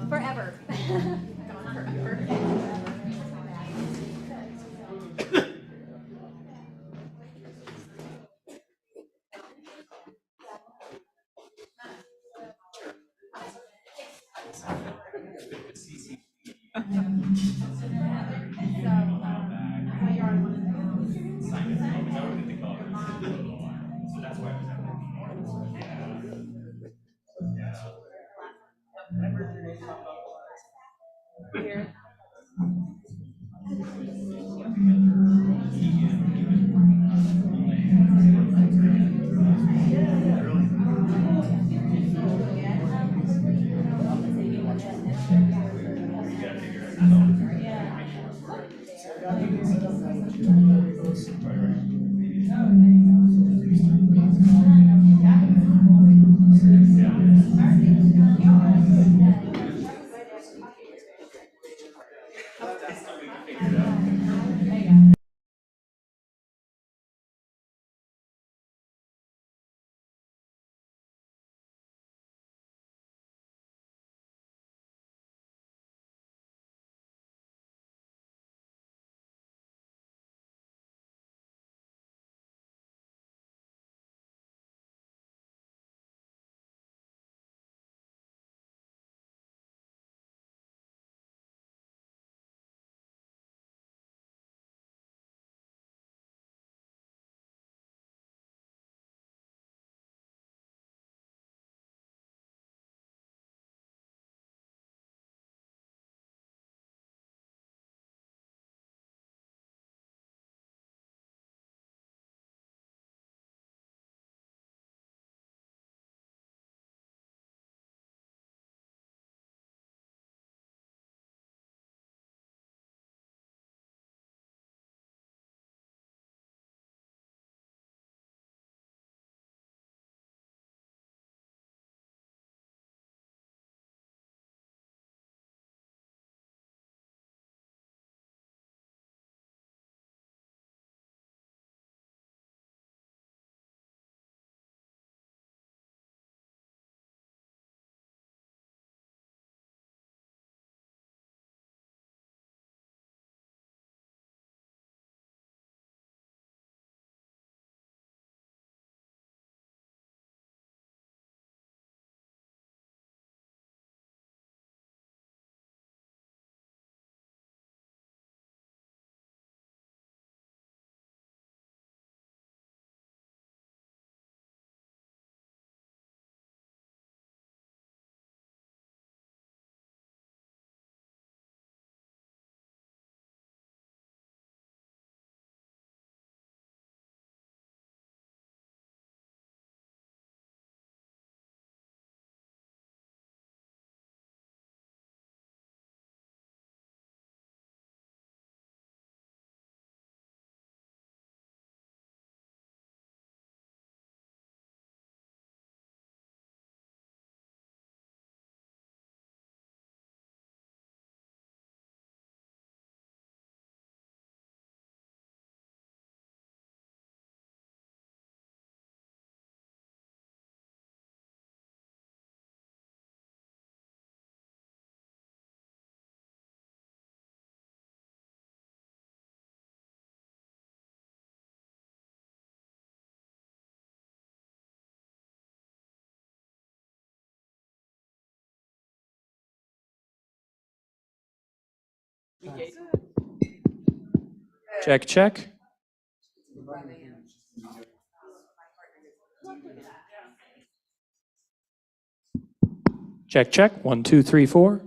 Forever. Gone forever. Here. Check, check. Check, check. 1, 2, 3, 4.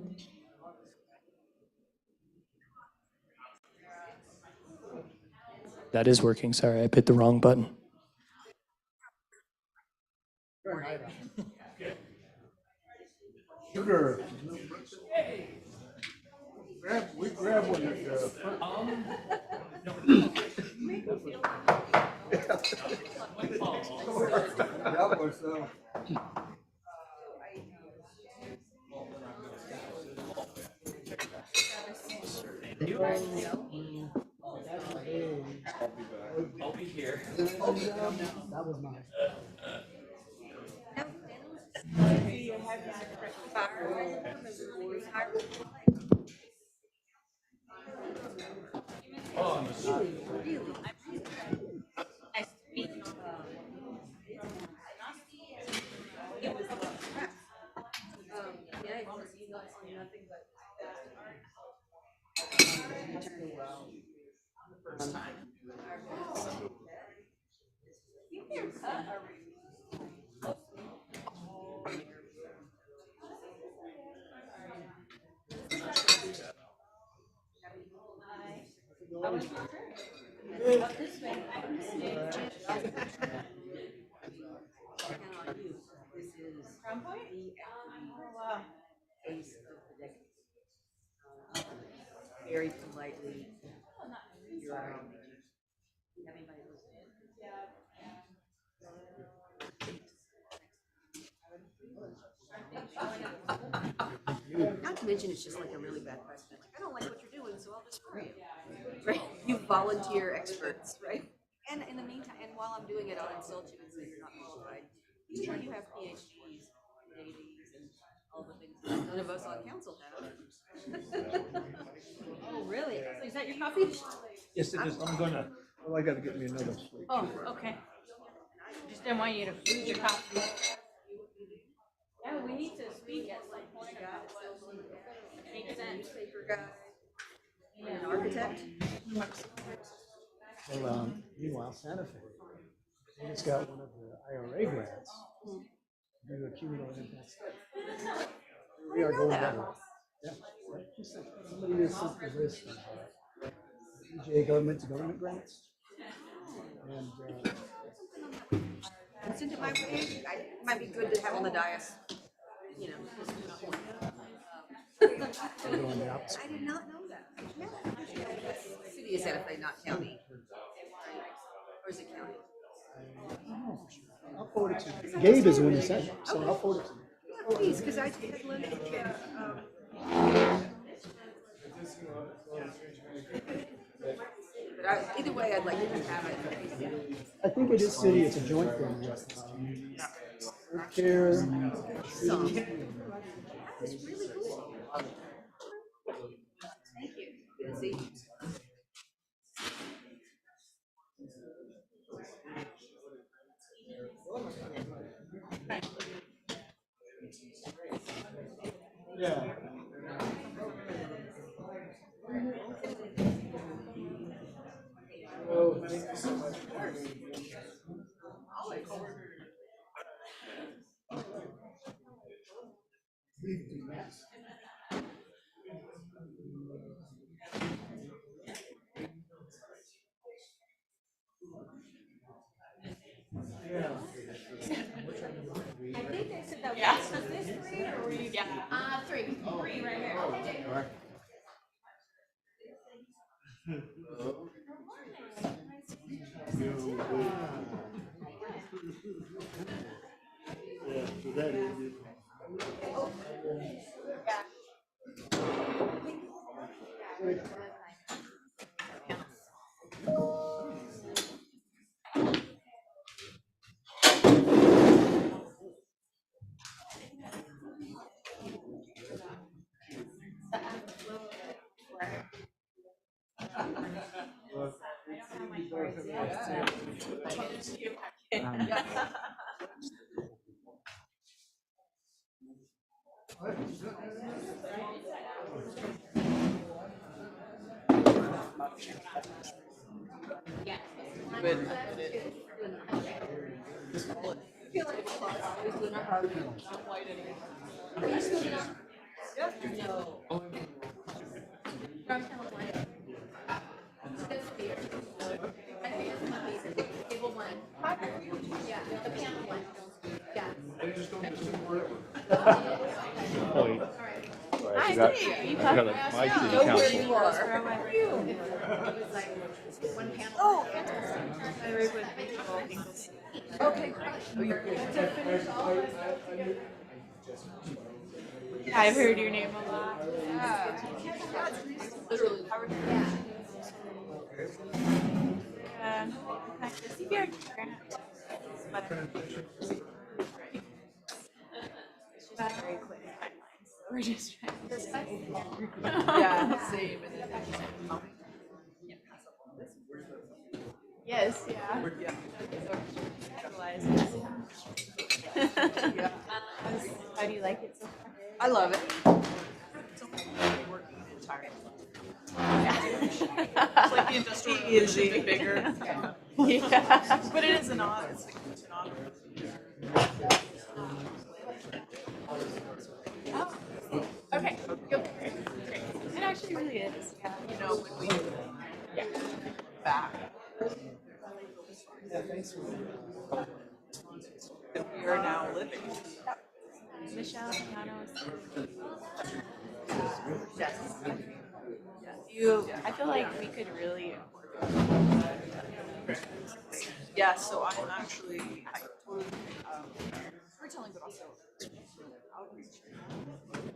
That is working. Sorry, I hit the wrong button. Sugar. We grab one at the front. That was I'll be here. that was nice. Very politely. Not to mention, it's just like a really bad precedent. Like, I don't like what you're doing, so I'll destroy you. Right? You volunteer experts, right? And in the meantime, and while I'm doing it, I'll insult you and say you're not qualified. Even you have PhDs, MDs, and all the things that none of us on council have. Oh, really? Is that your coffee? Yes, it is. I'm gonna, well, I gotta get me another plate. Oh, okay. Just didn't want you to lose your coffee. Yeah, we need to speak at some point about what makes sense. Newspaper guy, an architect. Well, meanwhile, Santa Fe, they just got one of the IRA grants to do a cumulative impact study. We are going better. Yeah. Somebody just sent the list of EJ government to government grants. And Send it my way. It might be good to have on the dais. You know. they're going the opposite. I did not know that. Yeah. City of Santa Fe, not county. Or is it county? I'll forward it to you. Gabe is the one who sent it, so I'll forward it to you. Yeah, please, because I had Linda but either way, I'd like to have it. I think it is city, it's a joint thing. Care. Some. That is really cool. Thank you. Good to see you. Yeah. I think they said that. Yeah. Was this three or were you? Yeah. Three. Three right here. Yeah, so that is it. I got my city council. Oh, Okay. Yeah, I've heard your name a lot. literally. Nice to see you. Very quick. We're just trying to Yeah, same. And then there's like, Yes, yeah. yeah. How do you like it so far? I love it. It's almost like working an entire. It's like the industrial revolution, but bigger. Yeah. But it is an honor. It's like it's an honor. Oh, okay. Go for it. Great. It actually really is. Yeah. You know, when we back, that we are now living. Michelle, Janos. Yes. I feel like we could really. Yeah. So I'm actually totally storytelling, but also outreach. Coming.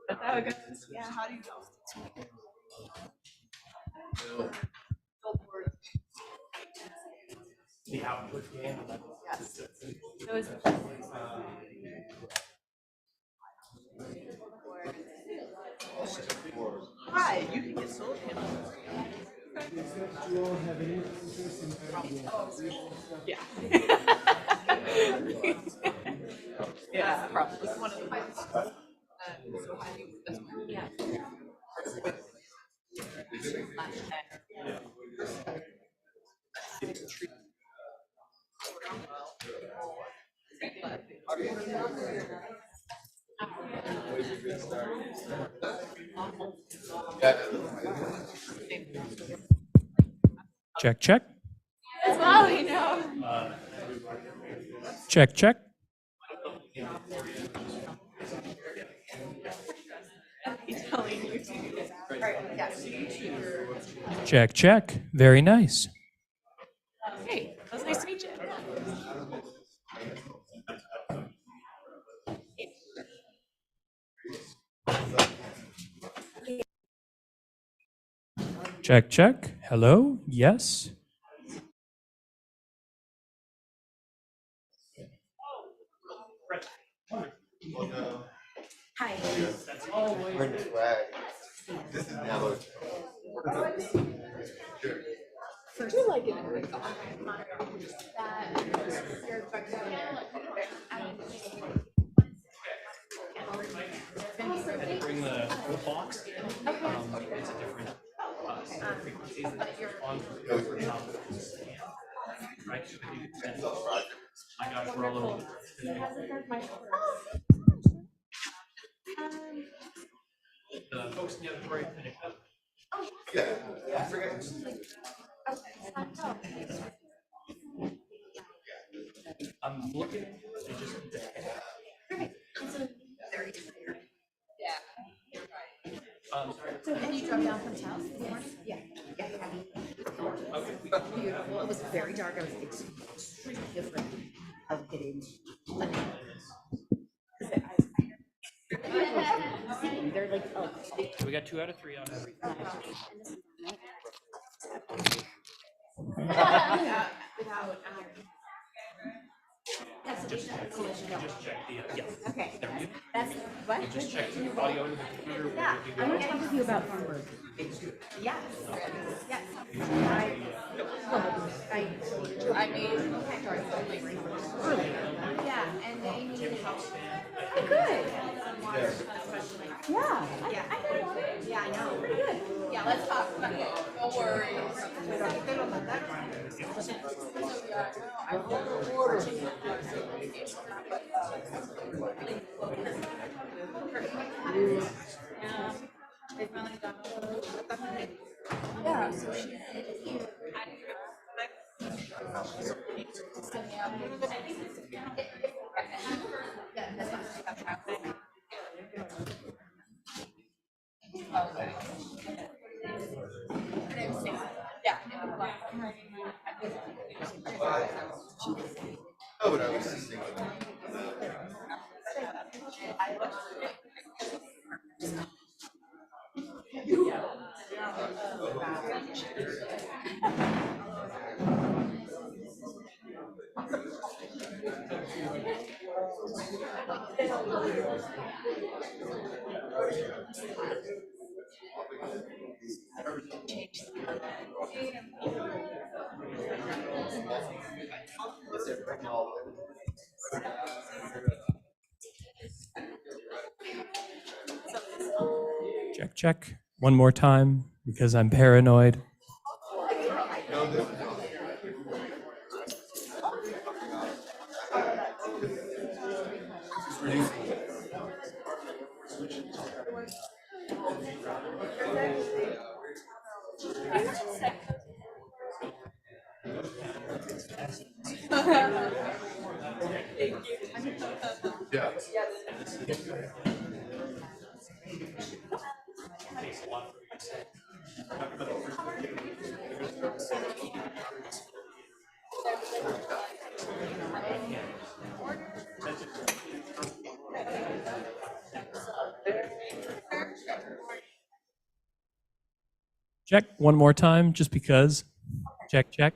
That's how it goes. Yeah. How do you know? The output game. Yes. So is Hi. You can get solar panels. Do you all have any interest in Yeah. Yeah. Probably. It's one of the ways. So how do you? That's my. yeah. Check, check. That's all we know. Check, check. Telling you to. Check, check. Very nice. Hey, it was nice to meet you. Check, check. Hello? Yes? Hi. Bring the swag. This is now. First, I like it. Bring the box. It's a different frequencies on the top. Right? My gosh, we're all over the place today. The folks in the auditorium finished up. Yeah. I forget. I'm looking, they just need to. Sorry. So did you drove down from Taos this morning? Yeah. Okay. Beautiful. It was very dark. I was extremely different of getting. They're like, oh. So we got 2 out of 3 on everything. That's the collision. Just check the, yes. Okay. There you go. That's what? Just check the audio into the computer. Yeah, I'm gonna talk with you about Farmburg. Yes. Yes. I mean, early. Yeah, and they needed help. Oh, good. Yeah. I know. Yeah, I know. Pretty good. Yeah, let's talk. No worries. Yeah, so she Check, check. One more time because I'm paranoid. Check one more time just because. Check, check.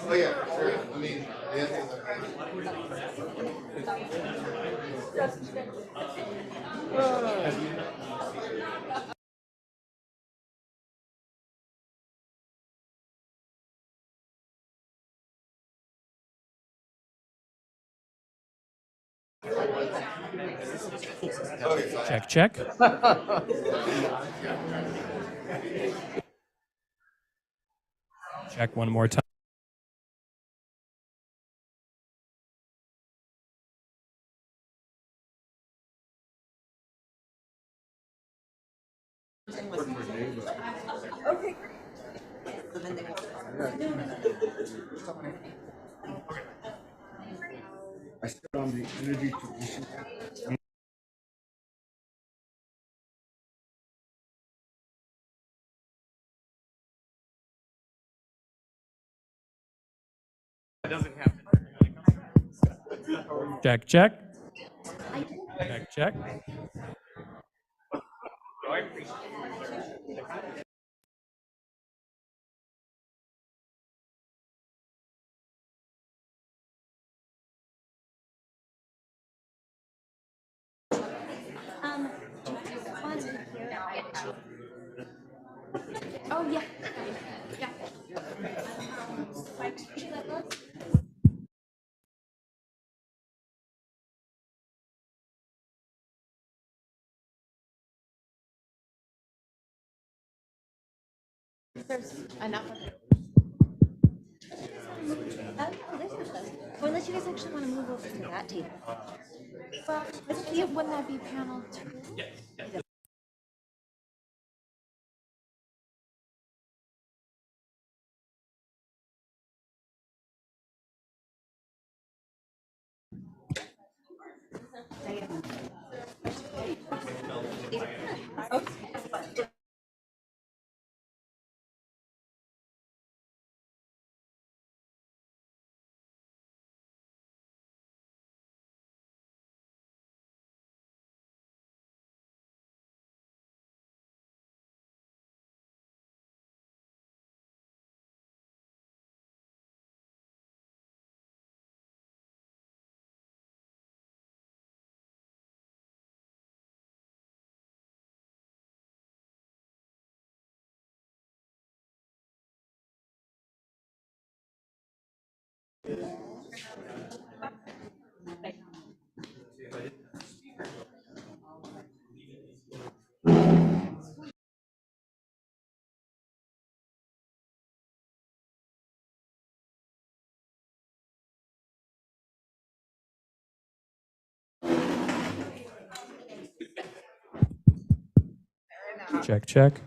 Oh yeah, for sure. I mean, the answer Check, check. Check one more time. I sit on the energy transition. Check, check. Check, check. Oh, yeah. Yeah. There's enough of it. Oh, this is Or unless you guys actually want to move over to that table. Well, I think wouldn't that be panel 2? Yeah. Check, check.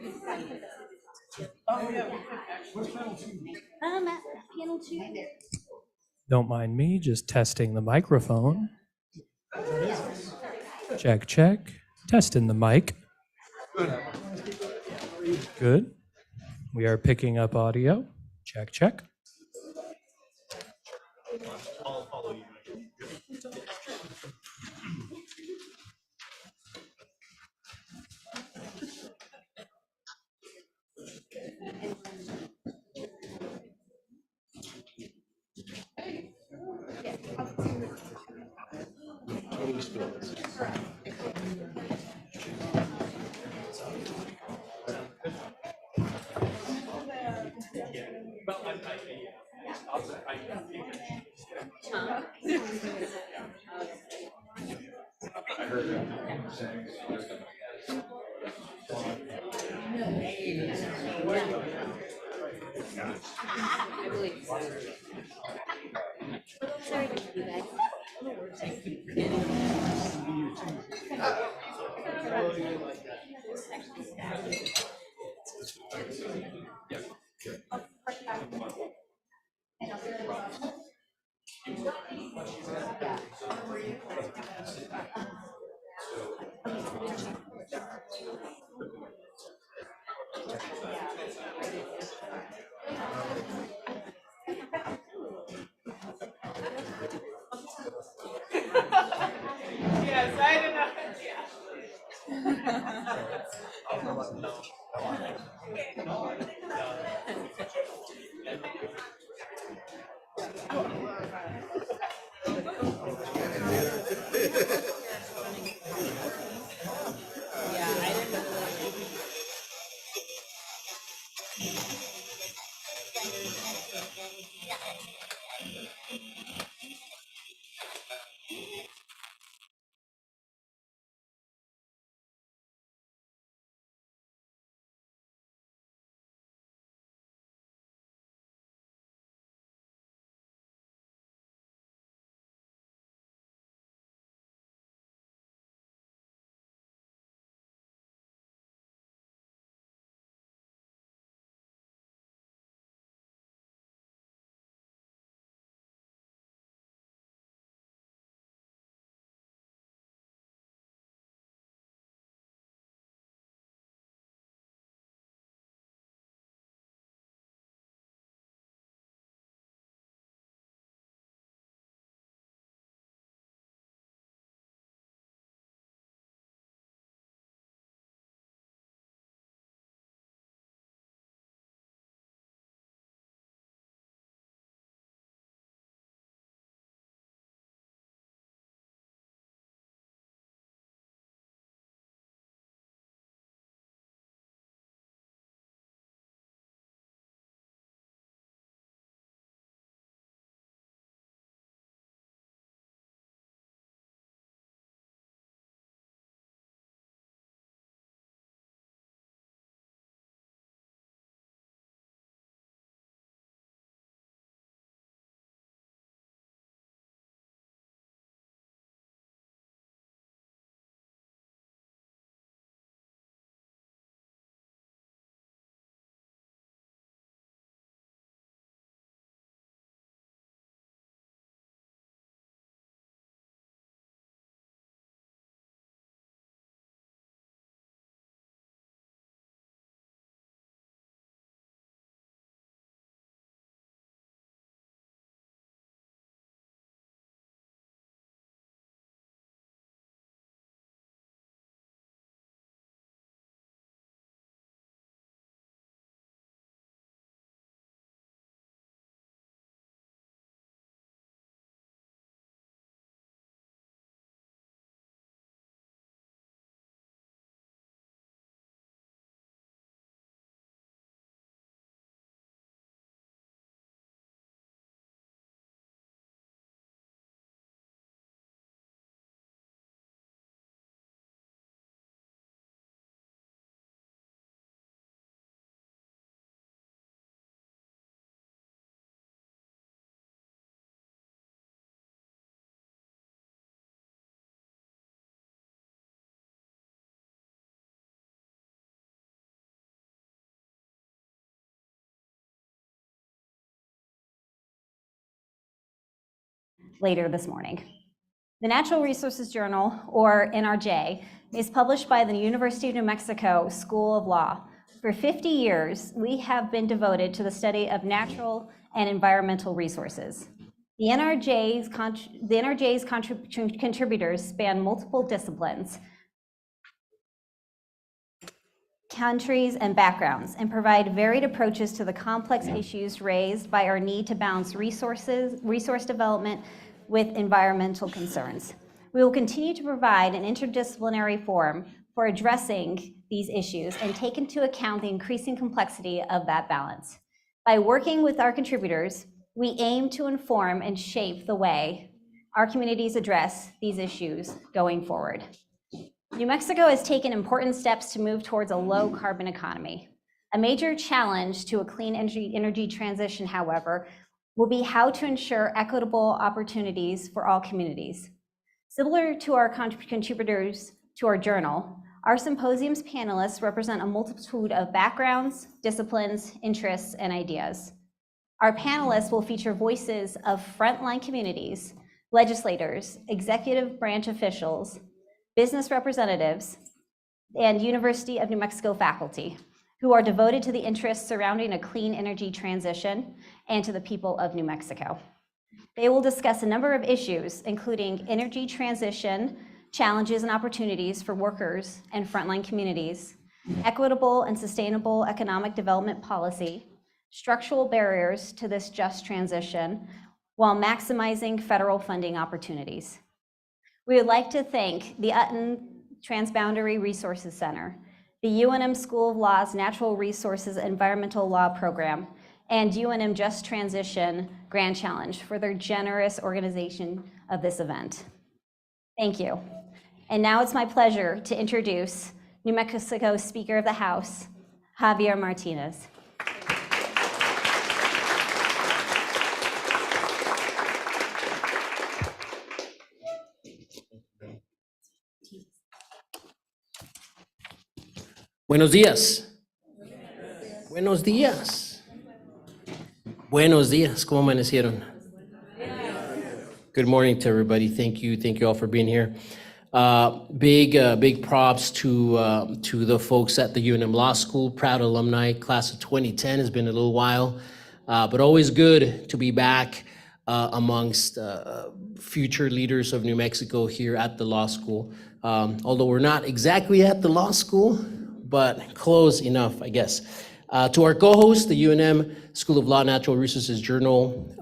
At panel 2. Don't mind me, just testing the microphone. Check, check. Testing the mic. Good. We are picking up audio. Check, check. I'll follow you. I believe. Sorry to keep you guys. Yes, I don't know. later this morning. The Natural Resources Journal, or NRJ, is published by the University of New Mexico School of Law. For 50 years, we have been devoted to the study of natural and environmental resources. The NRJ's contributors span multiple disciplines, countries, and backgrounds, and provide varied approaches to the complex issues raised by our need to balance resource development with environmental concerns. We will continue to provide an interdisciplinary forum for addressing these issues and take into account the increasing complexity of that balance. By working with our contributors, we aim to inform and shape the way our communities address these issues going forward. New Mexico has taken important steps to move towards a low carbon economy. A major challenge to a clean energy transition, however, will be how to ensure equitable opportunities for all communities. Similar to our contributors to our journal, our symposium's panelists represent a multitude of backgrounds, disciplines, interests, and ideas. Our panelists will feature voices of frontline communities, legislators, executive branch officials, business representatives, and University of New Mexico faculty who are devoted to the interests surrounding a clean energy transition and to the people of New Mexico. They will discuss a number of issues, including energy transition, challenges and opportunities for workers and frontline communities, equitable and sustainable economic development policy, structural barriers to this just transition, while maximizing federal funding opportunities. We would like to thank the Utton Transboundary Resources Center, the UNM School of Law's Natural Resources Environmental Law Program, and UNM Just Transition Grand Challenge for their generous organization of this event. Thank you. And now it's my pleasure to introduce New Mexico Speaker of the House, Javier Martinez. Buenos días. Buenos días. Buenos días. ¿Cómo amanecieron? Good morning to everybody. Thank you all for being here. Big props to the folks at the UNM Law School. Proud alumni, class of 2010. Has been a little while, but always good to be back amongst future leaders of New Mexico here at the law school. Although we're not exactly at the law school, but close enough, I guess. To our co-host, the UNM School of Law Natural Resources Journal,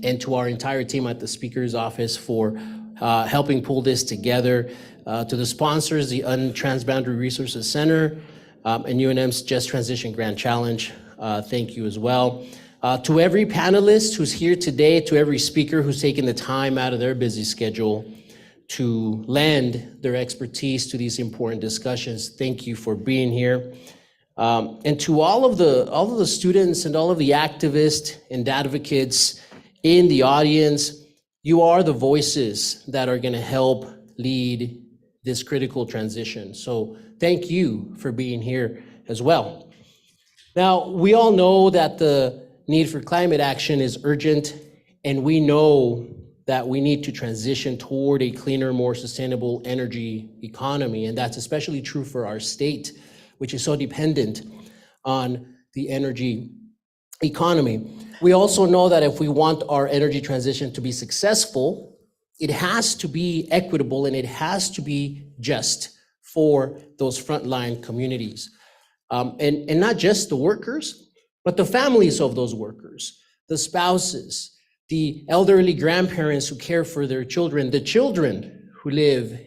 and to our entire team at the Speaker's Office for helping pull this together. To the sponsors, the Transboundary Resources Center, and UNM's Just Transition Grand Challenge, thank you as well. To every panelist who's here today, to every speaker who's taken the time out of their busy schedule to lend their expertise to these important discussions, thank you for being here. And to all of the students and all of the activists and advocates in the audience, you are the voices that are going to help lead this critical transition. So thank you for being here as well. Now, we all know that the need for climate action is urgent, and we know that we need to transition toward a cleaner, more sustainable energy economy. And that's especially true for our state, which is so dependent on the energy economy. We also know that if we want our energy transition to be successful, it has to be equitable and it has to be just for those frontline communities. And not just the workers, but the families of those workers, the spouses, the elderly grandparents who care for their children, the children who live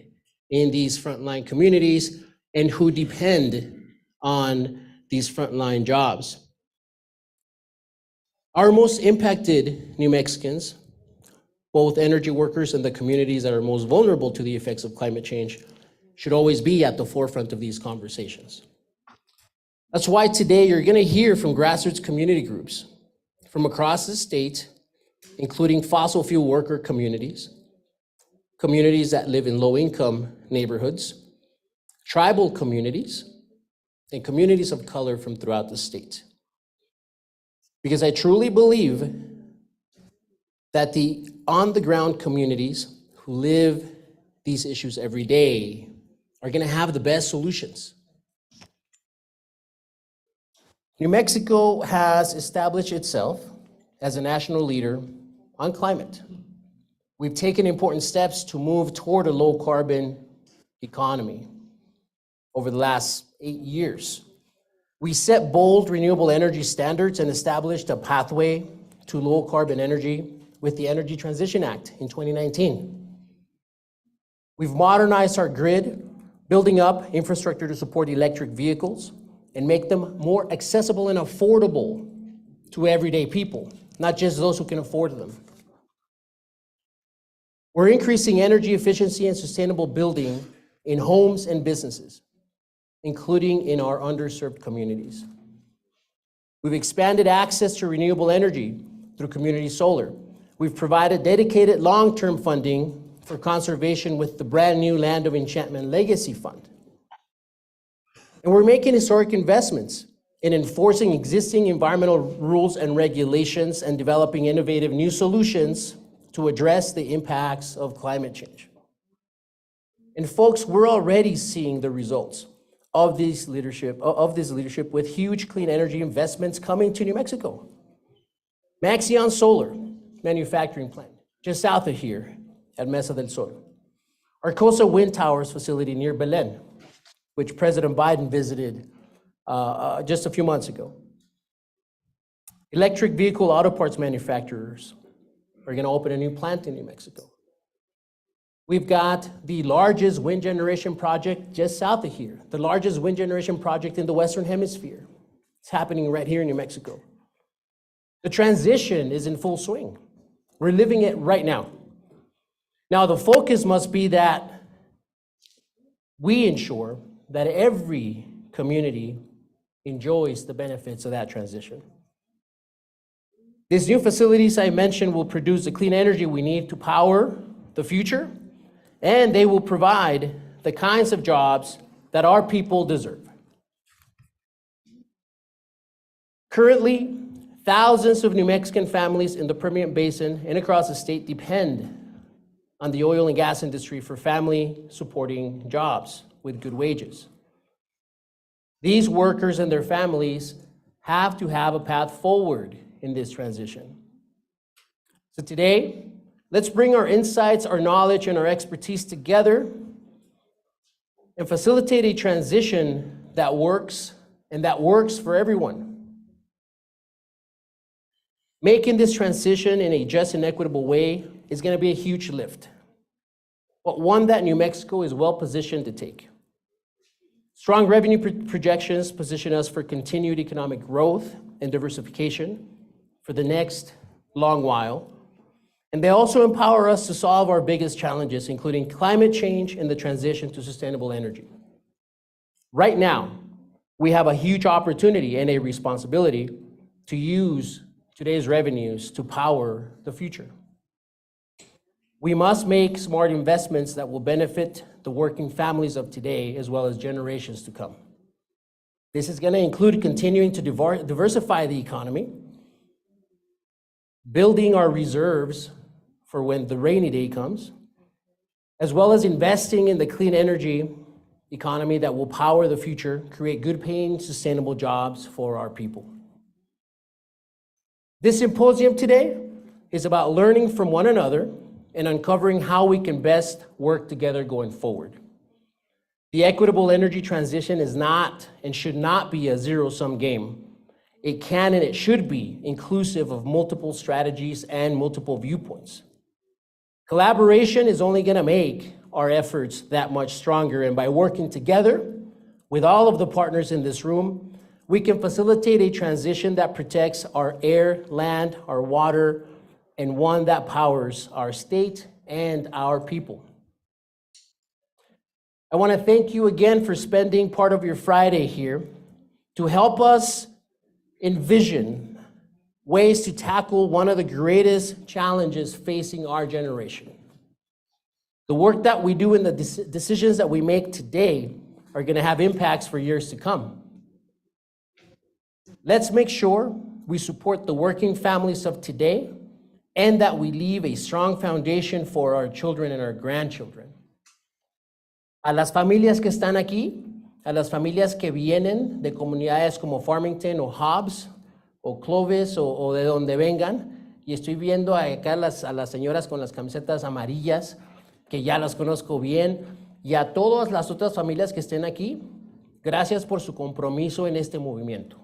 in these frontline communities and who depend on these frontline jobs. Our most impacted New Mexicans, both energy workers and the communities that are most vulnerable to the effects of climate change, should always be at the forefront of these conversations. That's why today you're going to hear from grassroots community groups from across the state, including fossil fuel worker communities, communities that live in low-income neighborhoods, tribal communities, and communities of color from throughout the state. Because I truly believe that the on-the-ground communities who live these issues every day are going to have the best solutions. New Mexico has established itself as a national leader on climate. We've taken important steps to move toward a low-carbon economy over the last 8 years. We set bold renewable energy standards and established a pathway to low-carbon energy with the Energy Transition Act in 2019. We've modernized our grid, building up infrastructure to support electric vehicles and make them more accessible and affordable to everyday people, not just those who can afford them. We're increasing energy efficiency and sustainable building in homes and businesses, including in our underserved communities. We've expanded access to renewable energy through community solar. We've provided dedicated long-term funding for conservation with the brand new Land of Enchantment Legacy Fund. And we're making historic investments in enforcing existing environmental rules and regulations and developing innovative new solutions to address the impacts of climate change. And folks, we're already seeing the results of this leadership with huge clean energy investments coming to New Mexico. Maxion Solar manufacturing plant, just south of here at Mesa del Sol. Arcosa Wind Towers facility near Belen, which President Biden visited just a few months ago. Electric vehicle auto parts manufacturers are going to open a new plant in New Mexico. We've got the largest wind generation project just south of here, the largest wind generation project in the Western Hemisphere. It's happening right here in New Mexico. The transition is in full swing. We're living it right now. Now, the focus must be that we ensure that every community enjoys the benefits of that transition. These new facilities I mentioned will produce the clean energy we need to power the future, and they will provide the kinds of jobs that our people deserve. Currently, thousands of New Mexican families in the Permian Basin and across the state depend on the oil and gas industry for family-supporting jobs with good wages. These workers and their families have to have a path forward in this transition. So today, let's bring our insights, our knowledge, and our expertise together and facilitate a transition that works and that works for everyone. Making this transition in a just and equitable way is going to be a huge lift, but one that New Mexico is well positioned to take. Strong revenue projections position us for continued economic growth and diversification for the next long while, and they also empower us to solve our biggest challenges, including climate change and the transition to sustainable energy. Right now, we have a huge opportunity and a responsibility to use today's revenues to power the future. We must make smart investments that will benefit the working families of today as well as generations to come. This is going to include continuing to diversify the economy, building our reserves for when the rainy day comes, as well as investing in the clean energy economy that will power the future, create good paying, sustainable jobs for our people. This symposium today is about learning from one another and uncovering how we can best work together going forward. The equitable energy transition is not and should not be a zero-sum game. It can and it should be inclusive of multiple strategies and multiple viewpoints. Collaboration is only going to make our efforts that much stronger, and by working together with all of the partners in this room, we can facilitate a transition that protects our air, land, our water, and one that powers our state and our people. I want to thank you again for spending part of your Friday here to help us envision ways to tackle one of the greatest challenges facing our generation. The work that we do and the decisions that we make today are going to have impacts for years to come. Let's make sure we support the working families of today and that we leave a strong foundation for our children and our grandchildren. A las familias que están aquí, a las familias que vienen de comunidades como Farmington o Hobbs o Clovis o de donde vengan, y estoy viendo acá a las señoras con las camisetas amarillas, que ya las conozco bien, y a todas las otras familias que estén aquí, gracias por su compromiso en este movimiento.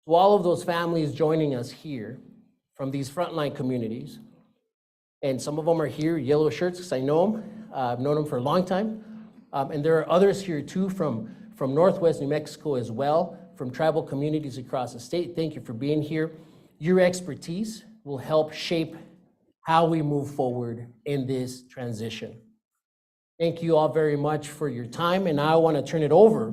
To all of those families joining us here from these frontline communities, and some of them are here, yellow shirts, because I know them. I've known them for a long time. And there are others here too from Northwest New Mexico as well, from tribal communities across the state. Thank you for being here. Your expertise will help shape how we move forward in this transition. Thank you all very much for your time, and now I want to turn it over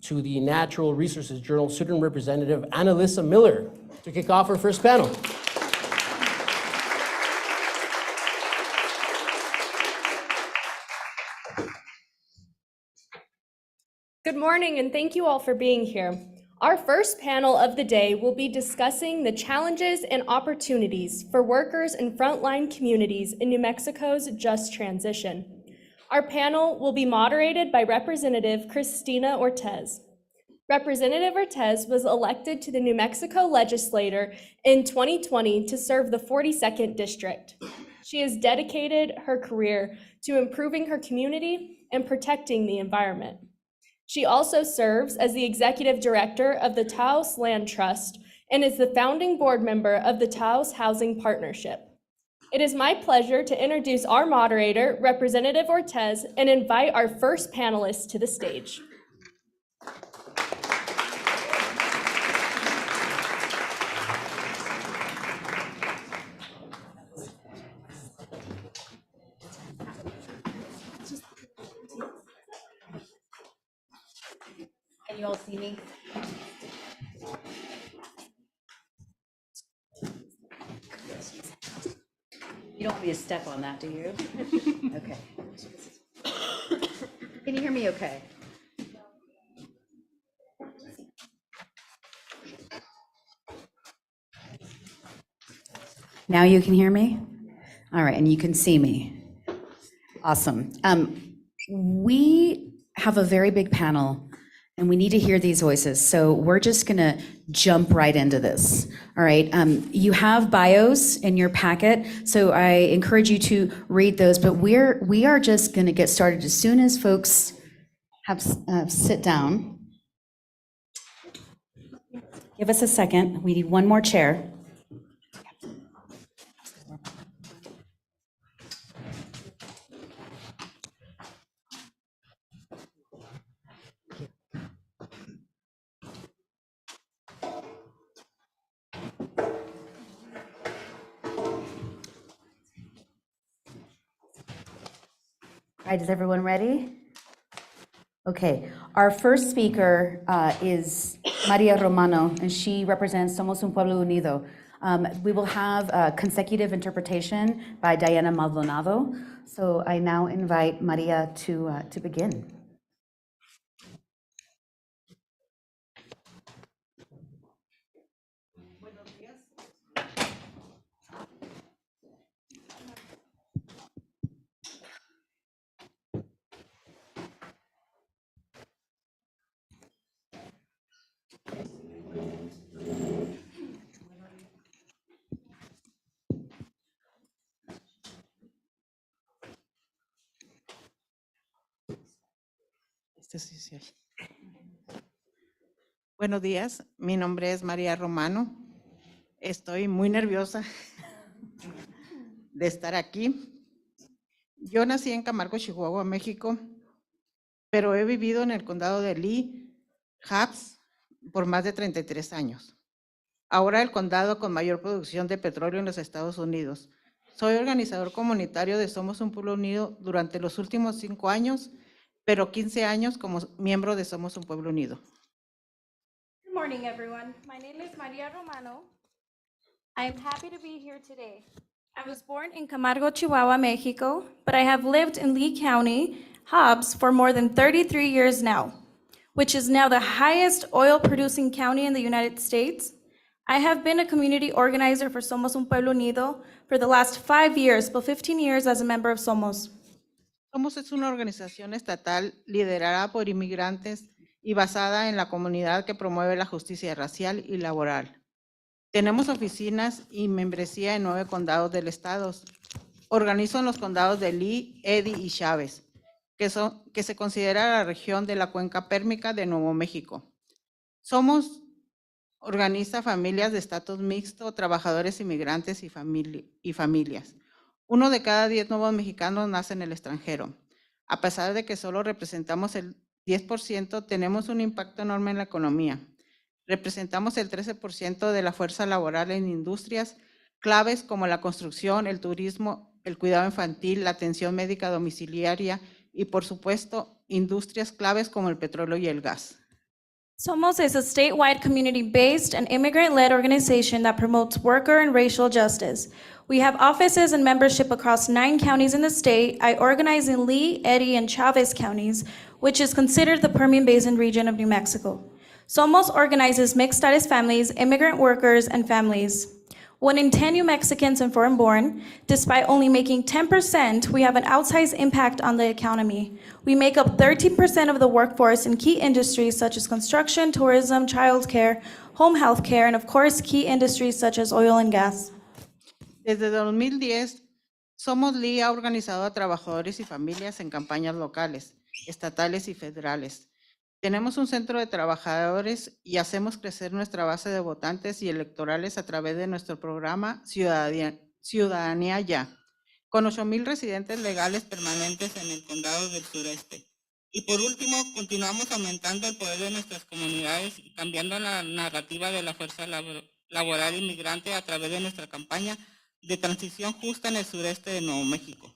to the Natural Resources Journal Student Representative, Annalisa Miller, to kick off our first panel. Good morning, and thank you all for being here. Our first panel of the day will be discussing the challenges and opportunities for workers in frontline communities in New Mexico's just transition. Our panel will be moderated by Representative Cristina Ortez. Representative Ortez was elected to the New Mexico legislature in 2020 to serve the 42nd District. She has dedicated her career to improving her community and protecting the environment. She also serves as the executive director of the Taos Land Trust and is the founding board member of the Taos Housing Partnership. It is my pleasure to introduce our moderator, Representative Ortez, and invite our first panelist to the stage. Can you all see me? You don't want me to step on that, do you? Okay. Can you hear me okay? Now you can hear me? All right, and you can see me. Awesome. We have a very big panel and we need to hear these voices. So we're just gonna jump right into this. All right, you have bios in your packet, so I encourage you to read those, but we are just gonna get started as soon as folks have sit down. Give us a second, we need one more chair. All right, is everyone ready? Okay, our first speaker is Maria Romano, and she represents Somos un Pueblo Unido. We will have consecutive interpretation by Diana Maldonado. So I now invite Maria to begin. Buenos días, mi nombre es María Romano. Estoy muy nerviosa de estar aquí. Yo nací en Camargo, Chihuahua, México, pero he vivido en el condado de Lee, Hobbs, por más de 33 años. Ahora el condado con mayor producción de petróleo en los Estados Unidos. Soy organizador comunitario de Somos un Pueblo Unido durante los últimos 5 años, pero 15 años como miembro de Somos un Pueblo Unido. Good morning, everyone. My name is Maria Romano. I am happy to be here today. I was born in Camargo, Chihuahua, Mexico, but I have lived in Lee County, Hobbs, for more than 33 years now, which is now the highest oil-producing county in the United States. I have been a community organizer for Somos Un Pueblo Unido for the last 5 years, but 15 years as a member of Somos. Somos es una organización estatal liderada por inmigrantes y basada en la comunidad que promueve la justicia racial y laboral. Tenemos oficinas y membresía en 9 condados del estado. Organizo en los condados de Lee, Eddy y Chávez, que se considera la región de la cuenca pérmica de Nuevo México. Somos organiza familias de estatus mixto, trabajadores inmigrantes y familias. 1 de cada 10 nuevos mexicanos nace en el extranjero. A pesar de que solo representamos el 10%, tenemos un impacto enorme en la economía. Representamos el 13% de la fuerza laboral en industrias claves como la construcción, el turismo, el cuidado infantil, la atención médica domiciliaria y, por supuesto, industrias claves como el petróleo y el gas. Somos is a statewide community-based and immigrant-led organization that promotes worker and racial justice. We have offices and membership across 9 counties in the state. I organize in Lee, Eddy, and Chavez counties, which is considered the Permian Basin region of New Mexico. Somos organizes mixed-status families, immigrant workers, and families. 1 in 10 New Mexicans and foreign-born. Despite only making 10%, we have an outsized impact on the economy. We make up 13% of the workforce in key industries such as construction, tourism, childcare, home health care, and of course, key industries such as oil and gas. Desde 2010, Somos Lee ha organizado a trabajadores y familias en campañas locales, estatales y federales. Tenemos un centro de trabajadores y hacemos crecer nuestra base de votantes y electorales a través de nuestro programa Ciudadanía Ya, con 8,000 residentes legales permanentes en el condado del sureste. Y por último, continuamos aumentando el poder de nuestras comunidades y cambiando la narrativa de la fuerza laboral inmigrante a través de nuestra campaña de transición justa en el sureste de Nuevo México.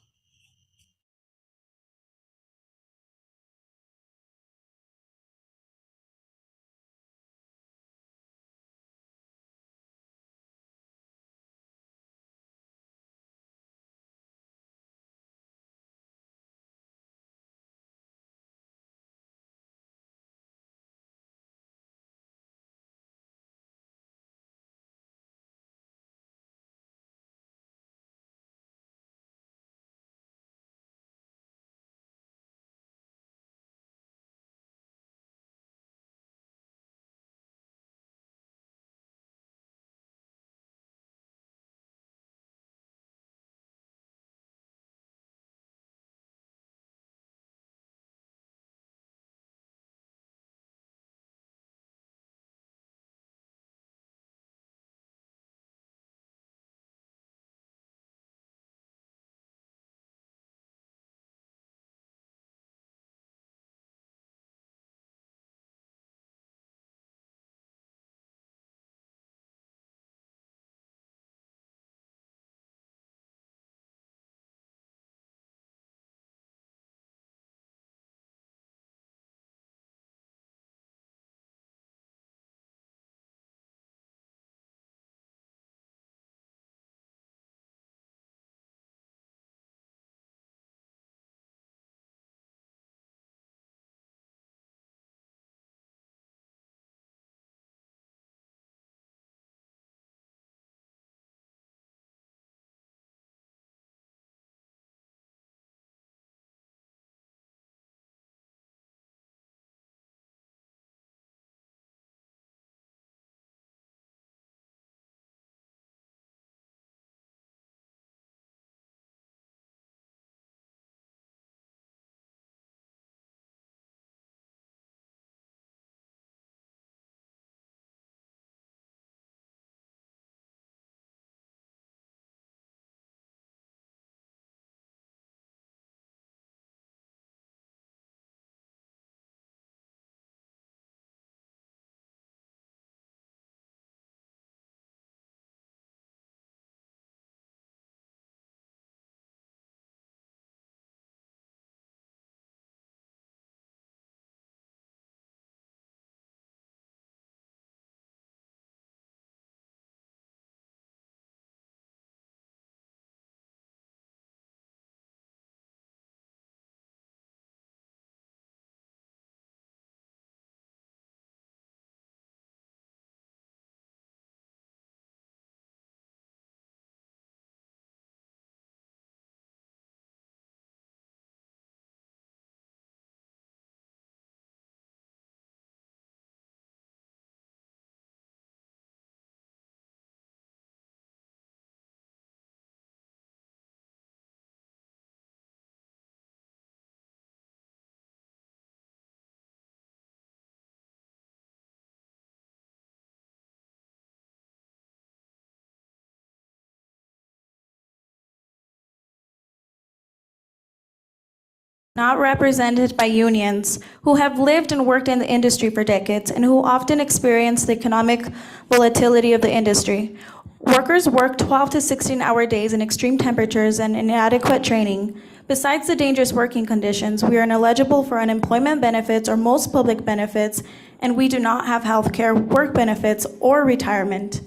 not represented by unions, who have lived and worked in the industry for decades and who often experience the economic volatility of the industry. Workers work 12 to 16-hour days in extreme temperatures and inadequate training. Besides the dangerous working conditions, we are ineligible for unemployment benefits or most public benefits, and we do not have health care, work benefits, or retirement.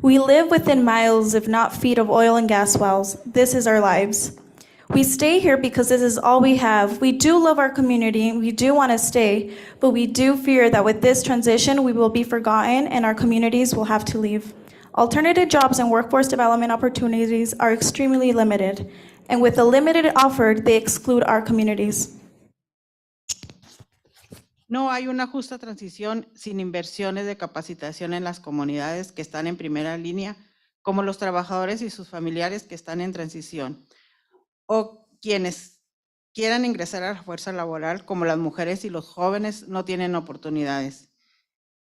We live within miles, if not feet, of oil and gas wells. This is our lives. We stay here because this is all we have. We do love our community, we do want to stay, but we do fear that with this transition, we will be forgotten and our communities will have to leave. Alternative jobs and workforce development opportunities are extremely limited, and with the limited offered, they exclude our communities. No hay una justa transición sin inversiones de capacitación en las comunidades que están en primera línea, como los trabajadores y sus familiares que están en transición, o quienes quieran ingresar a la fuerza laboral, como las mujeres y los jóvenes, no tienen oportunidades.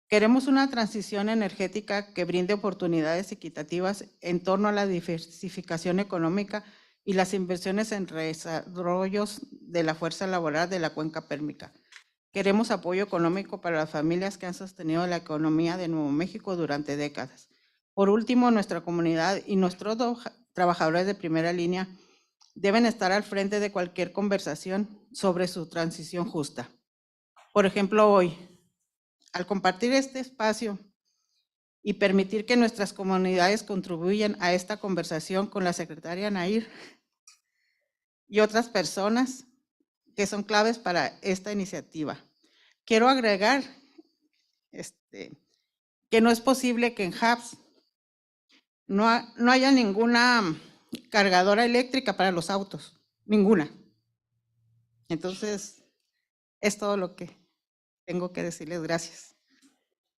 Queremos una transición energética que brinde oportunidades equitativas en torno a la diversificación económica y las inversiones en desarrollos de la fuerza laboral de la cuenca pérmica. Queremos apoyo económico para las familias que han sostenido la economía de Nuevo México durante décadas. Por último, nuestra comunidad y nuestros trabajadores de primera línea deben estar al frente de cualquier conversación sobre su transición justa. Por ejemplo, hoy, al compartir este espacio y permitir que nuestras comunidades contribuyan a esta conversación con la secretaria Nair y otras personas que son claves para esta iniciativa. Quiero agregar que no es posible que en Hubs no haya ninguna cargadora eléctrica para los autos, ninguna. Entonces, es todo lo que tengo que decirles. Gracias.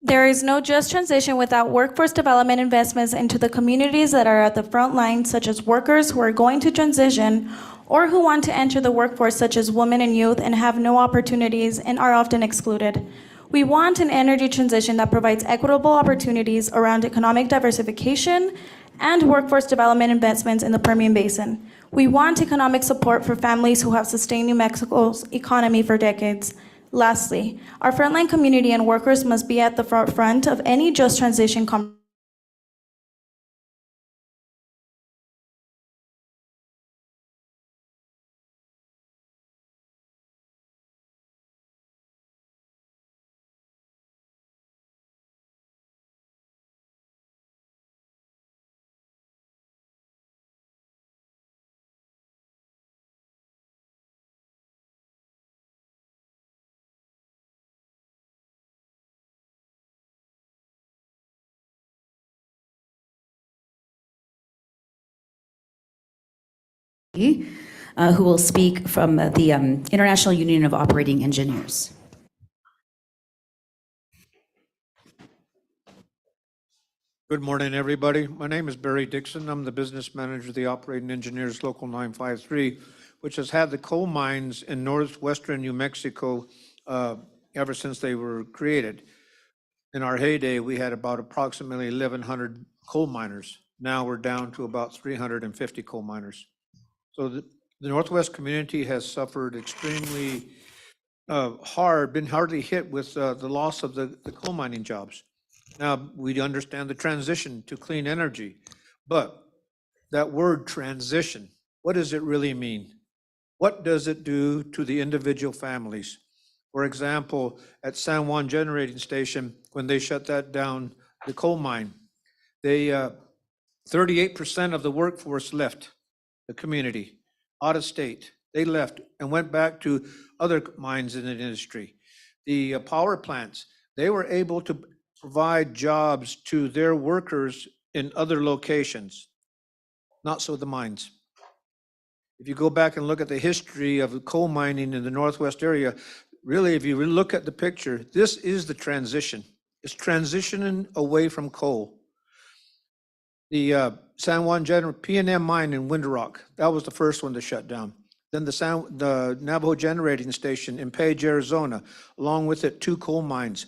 There is no just transition without workforce development investments into the communities that are at the front line, such as workers who are going to transition or who want to enter the workforce, such as women and youth, and have no opportunities and are often excluded. We want an energy transition that provides equitable opportunities around economic diversification and workforce development investments in the Permian Basin. We want economic support for families who have sustained New Mexico's economy for decades. Lastly, our frontline community and workers must be at the forefront of any just transition conversation. Who will speak from the International Union of Operating Engineers. Good morning, everybody. My name is Barry Dixon. I'm the business manager of the Operating Engineers Local 953, which has had the coal mines in northwestern New Mexico ever since they were created. In our heyday, we had about approximately 1,100 coal miners. Now we're down to about 350 coal miners. So the Northwest community has suffered extremely hard, been hardly hit with the loss of the coal mining jobs. Now, we understand the transition to clean energy, but that word transition, what does it really mean? What does it do to the individual families? For example, at San Juan Generating Station, when they shut that down, the coal mine, they 38% of the workforce left the community, out of state. They left and went back to other mines in the industry. The power plants, they were able to provide jobs to their workers in other locations, not so the mines. If you go back and look at the history of coal mining in the Northwest area, really, if you look at the picture, this is the transition. It's transitioning away from coal. The San Juan P&M mine in Winter Rock, that was the first one to shut down. Then the Navajo Generating Station in Page, Arizona, along with it 2 coal mines,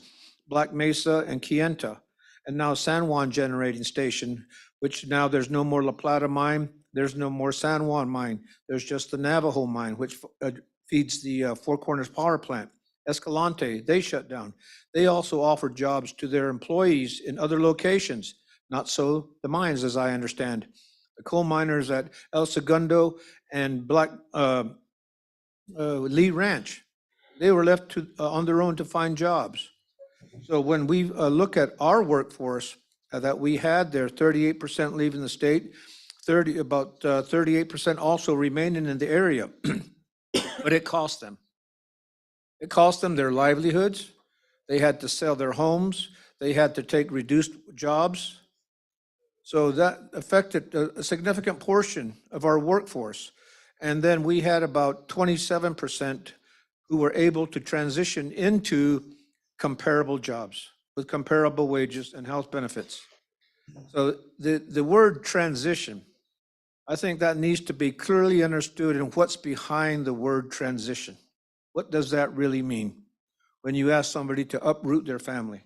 Black Mesa and Kayenta. And now San Juan Generating Station, which now there's no more La Plata mine, there's no more San Juan mine, there's just the Navajo mine, which feeds the Four Corners Power Plant. Escalante, they shut down. They also offered jobs to their employees in other locations, not so the mines, as I understand. The coal miners at El Segundo and Lee Ranch, they were left on their own to find jobs. So when we look at our workforce that we had there, 38% leaving the state, about 38% also remaining in the area, but it cost them. It cost them their livelihoods. They had to sell their homes. They had to take reduced jobs. So that affected a significant portion of our workforce. And then we had about 27% who were able to transition into comparable jobs with comparable wages and health benefits. So the word transition, I think that needs to be clearly understood in what's behind the word transition. What does that really mean when you ask somebody to uproot their family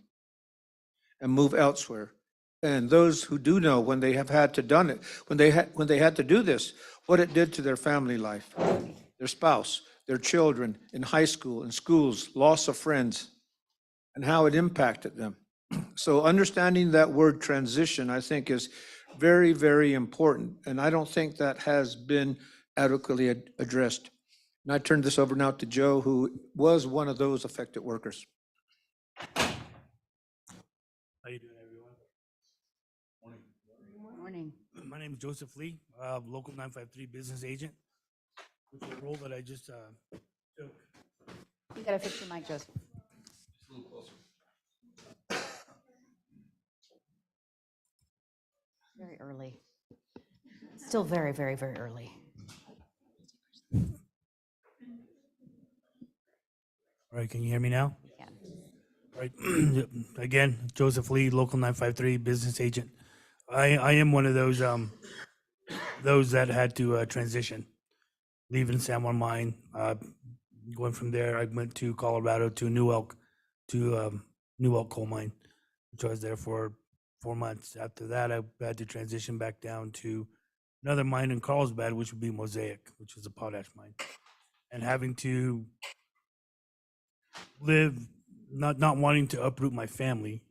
and move elsewhere? And those who do know, when they have had to done it, when they had to do this, what it did to their family life, their spouse, their children in high school, in schools, loss of friends, and how it impacted them. So understanding that word transition, I think, is very, very important. And I don't think that has been adequately addressed. And I turn this over now to Joe, who was one of those affected workers. How you doing, everyone? Morning. My name is Joseph Lee, local 953 business agent, which is a role that I just took. You gotta fix your mic, Joseph. Just a little closer. Very early. Still very, very, very early. All right, can you hear me now? Yeah. All right. Again, Joseph Lee, local 953 business agent. I am one of those that had to transition, leaving San Juan Mine. Going from there, I went to Colorado to New Elk coal mine, which I was there for 4 months. After that, I had to transition back down to another mine in Carlsbad, which would be Mosaic, which is a potash mine, and having to live, not wanting to uproot my family.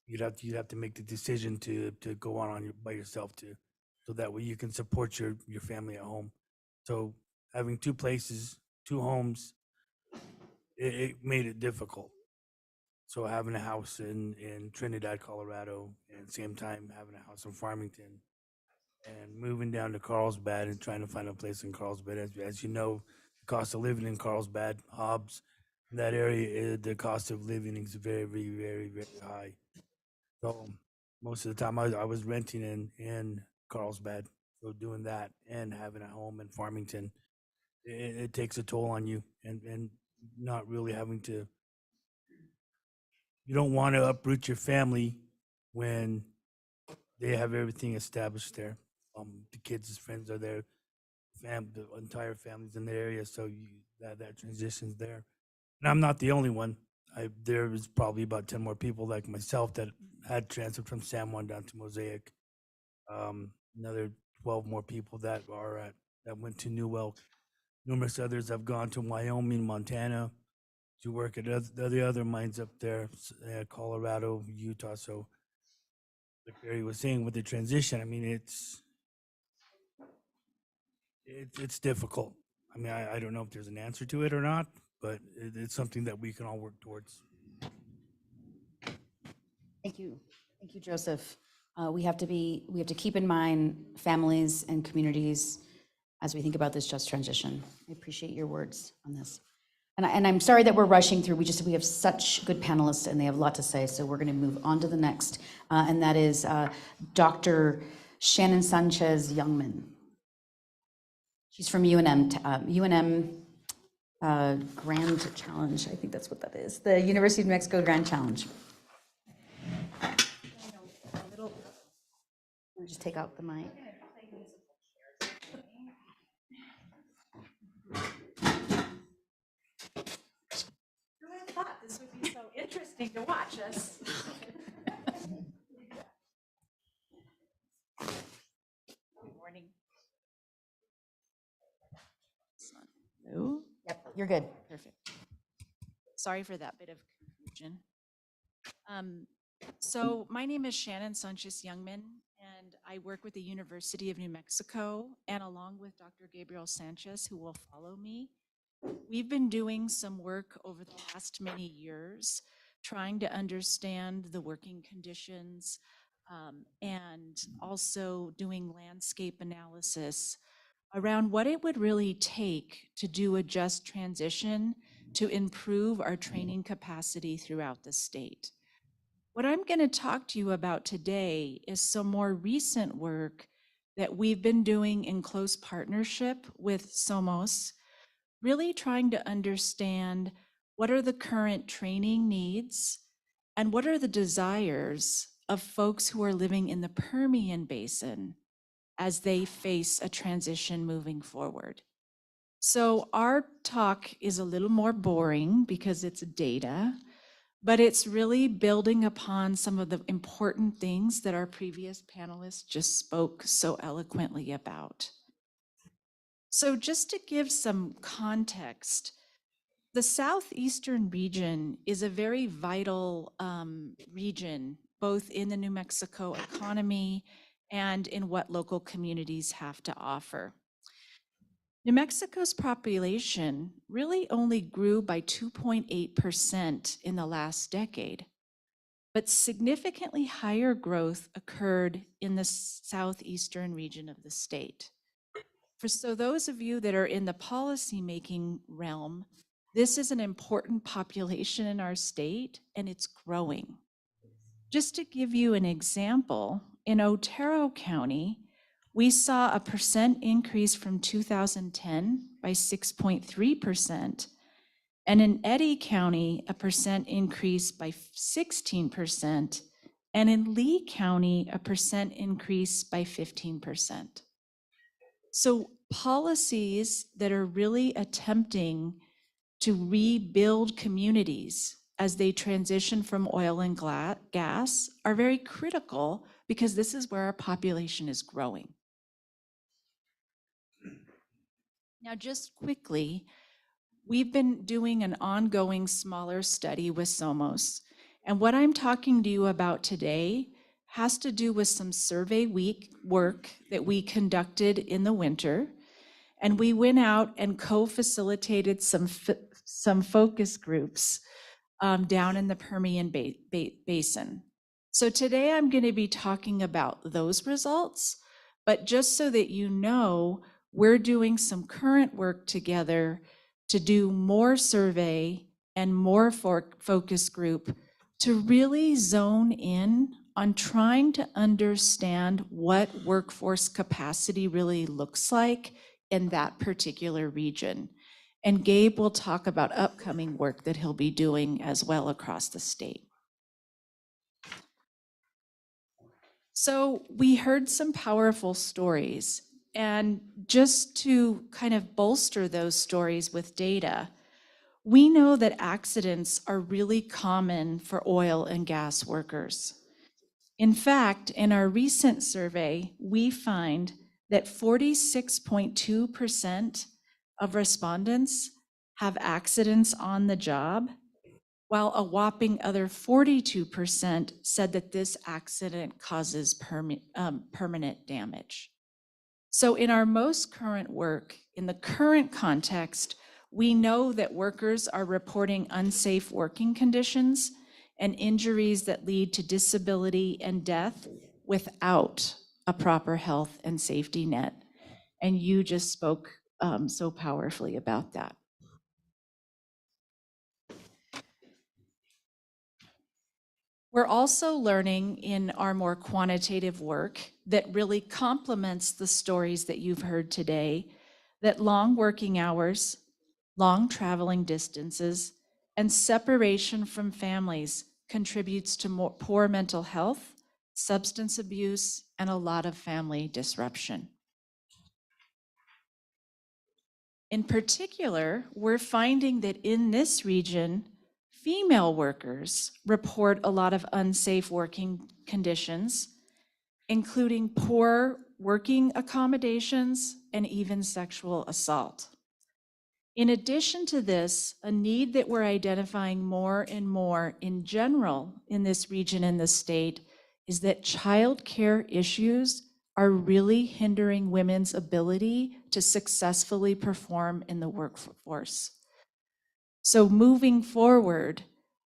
You'd have to make the decision to go on by yourself, so that way you can support your family at home. So having two places, two homes, it made it difficult. So having a house in Trinidad, Colorado, and same time having a house in Farmington, and moving down to Carlsbad and trying to find a place in Carlsbad. As you know, the cost of living in Carlsbad, Hobbs, that area, the cost of living is very, very, very, very high. So most of the time I was renting in Carlsbad. So doing that and having a home in Farmington, it takes a toll on you, and not really having to. You don't want to uproot your family when they have everything established there. The kids' friends are there, the entire family's in the area, so that transition's there. And I'm not the only one. There was probably about 10 more people like myself that had transferred from San Juan down to Mosaic. Another 12 more people that went to New Elk. Numerous others have gone to Wyoming, Montana, to work at the other mines up there, Colorado, Utah. So like Barry was saying with the transition, I mean, it's difficult. I mean, I don't know if there's an answer to it or not, but it's something that we can all work towards. Thank you, Joseph. We have to keep in mind families and communities as we think about this just transition. I appreciate your words on this. And I'm sorry that we're rushing through. We have such good panelists and they have a lot to say. So we're going to move on to the next, and that is Dr. Shannon Sanchez Youngman. She's from UNM Grand Challenge. I think that's what that is. The University of New Mexico Grand Challenge. I'll just take out the mic. Who would have thought this would be so interesting to watch us? Good morning. Hello? Yep, You're good. Perfect. Sorry for that bit of confusion. So my name is Shannon Sanchez Youngman, and I work with the University of New Mexico, and along with Dr. Gabriel Sanchez, who will follow me, we've been doing some work over the past many years, trying to understand the working conditions, and also doing landscape analysis around what it would really take to do a just transition to improve our training capacity throughout the state. What I'm going to talk to you about today is some more recent work that we've been doing in close partnership with Somos, really trying to understand what are the current training needs and what are the desires of folks who are living in the Permian Basin as they face a transition moving forward. So our talk is a little more boring because it's data, but it's really building upon some of the important things that our previous panelists just spoke so eloquently about. So just to give some context, the southeastern region is a very vital region, both in the New Mexico economy and in what local communities have to offer. New Mexico's population really only grew by 2.8% in the last decade, but significantly higher growth occurred in the southeastern region of the state. So those of you that are in the policymaking realm, this is an important population in our state, and it's growing. Just to give you an example, in Otero County, we saw a percent increase from 2010 by 6.3%, and in Eddy County, a percent increase by 16%, and in Lee County, a percent increase by 15%. So policies that are really attempting to rebuild communities as they transition from oil and gas are very critical because this is where our population is growing. Now, just quickly, we've been doing an ongoing smaller study with Somos, and what I'm talking to you about today has to do with some survey work that we conducted in the winter, and we went out and co-facilitated some focus groups down in the Permian Basin. So today I'm going to be talking about those results, but just so that you know, we're doing some current work together to do more survey and more focus group to really zone in on trying to understand what workforce capacity really looks like in that particular region. And Gabe will talk about upcoming work that he'll be doing as well across the state. So we heard some powerful stories, and just to kind of bolster those stories with data, we know that accidents are really common for oil and gas workers. In fact, in our recent survey, we find that 46.2% of respondents have accidents on the job, while a whopping other 42% said that this accident causes permanent damage. So in our most current work, in the current context, we know that workers are reporting unsafe working conditions and injuries that lead to disability and death without a proper health and safety net. And you just spoke so powerfully about that. We're also learning in our more quantitative work that really complements the stories that you've heard today, that long working hours, long traveling distances, and separation from families contributes to poor mental health, substance abuse, and a lot of family disruption. In particular, we're finding that in this region, female workers report a lot of unsafe working conditions, including poor working accommodations and even sexual assault. In addition to this, a need that we're identifying more and more in general in this region and the state is that childcare issues are really hindering women's ability to successfully perform in the workforce. So moving forward,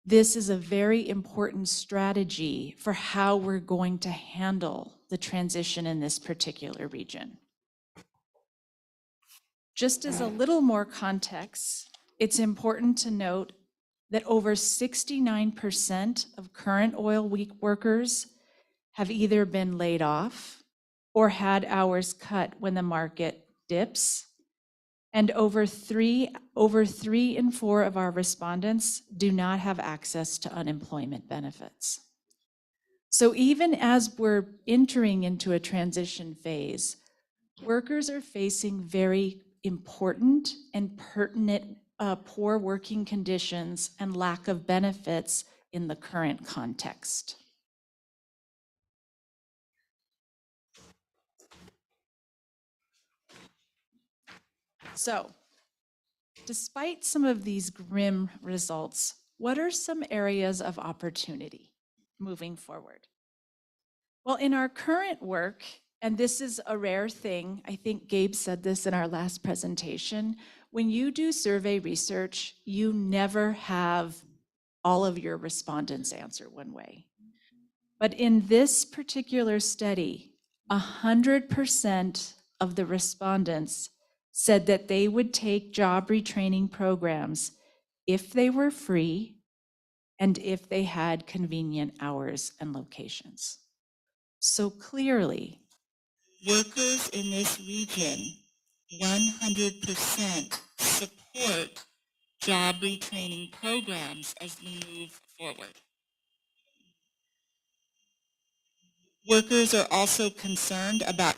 this is a very important strategy for how we're going to handle the transition in this particular region. Just as a little more context, it's important to note that over 69% of current oil workers have either been laid off or had hours cut when the market dips. And over three in four of our respondents do not have access to unemployment benefits. So even as we're entering into a transition phase, workers are facing very important and pertinent poor working conditions and lack of benefits in the current context. So, despite some of these grim results, what are some areas of opportunity moving forward? Well, in our current work, and this is a rare thing, I think Gabe said this in our last presentation, when you do survey research, you never have all of your respondents answer one way. But in this particular study, 100% of the respondents said that they would take job retraining programs if they were free and if they had convenient hours and locations. So clearly, workers in this region 100% support job retraining programs as we move forward. Workers are also concerned about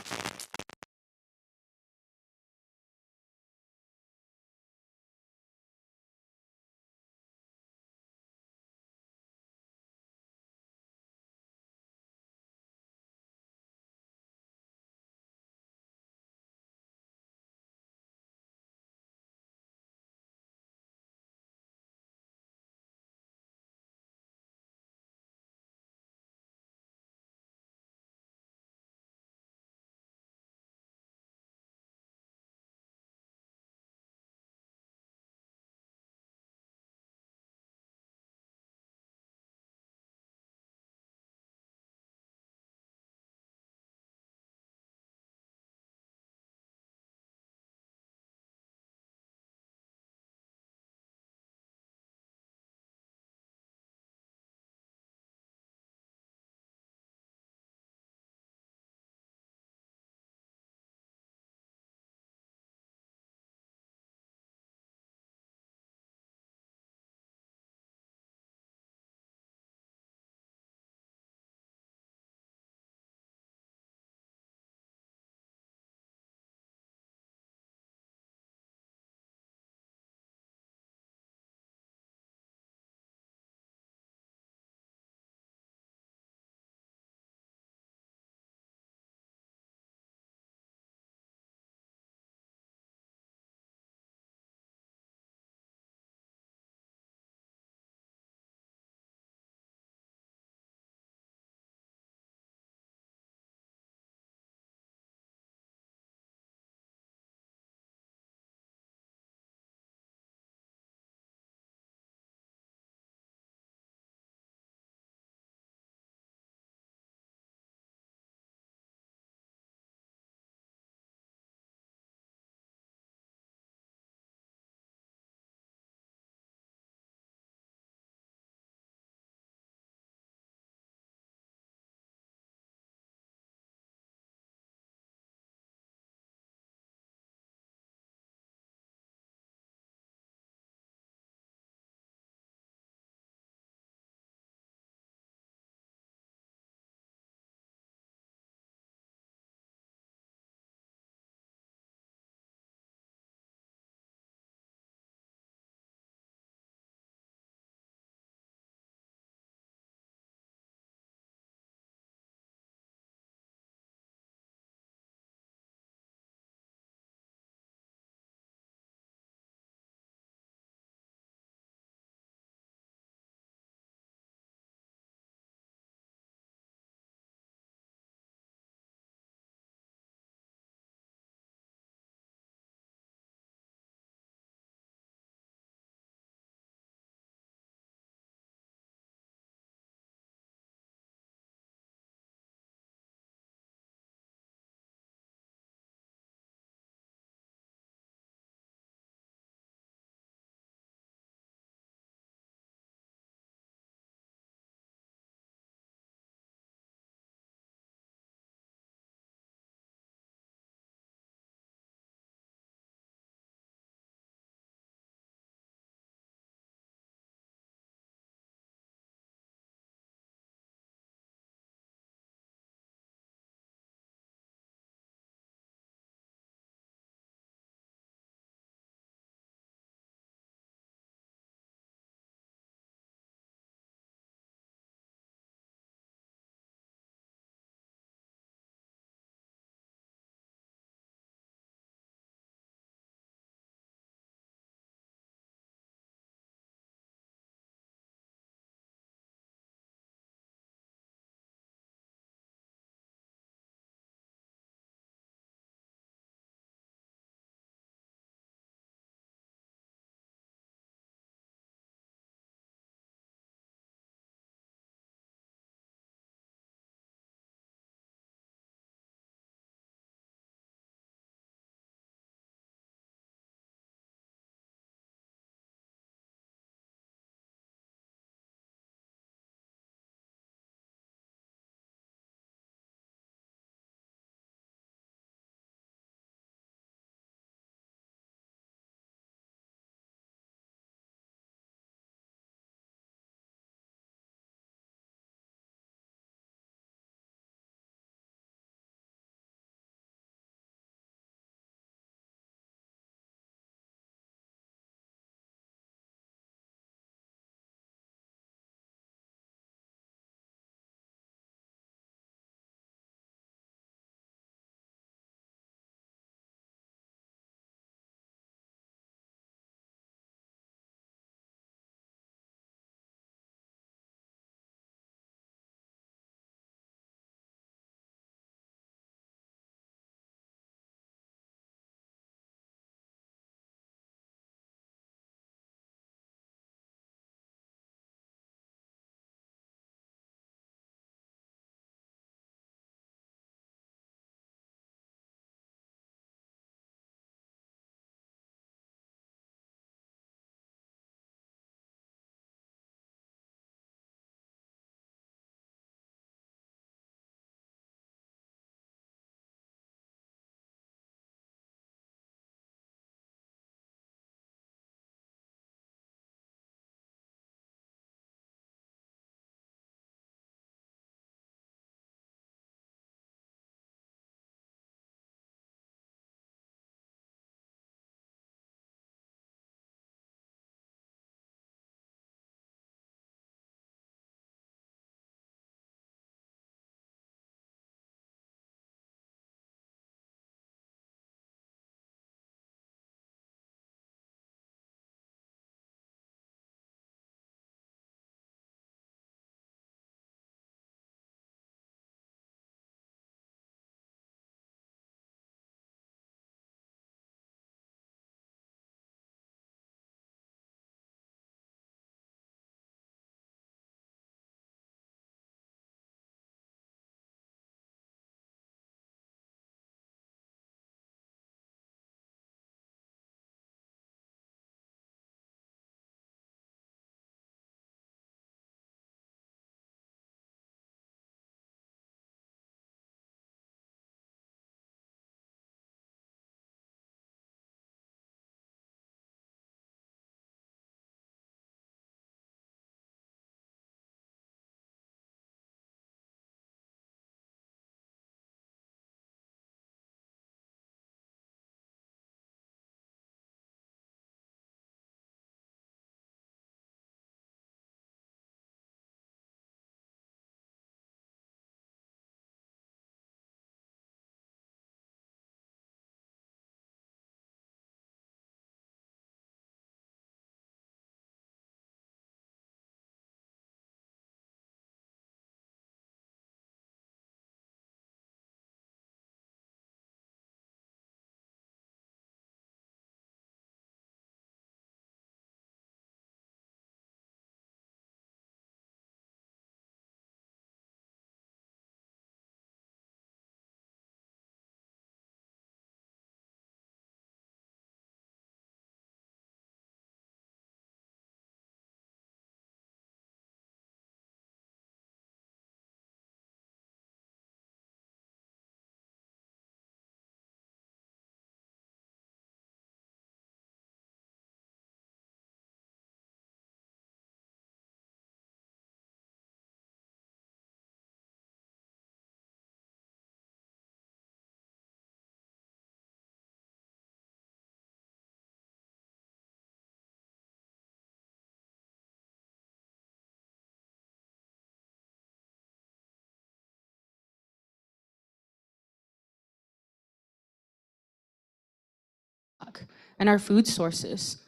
and our food sources.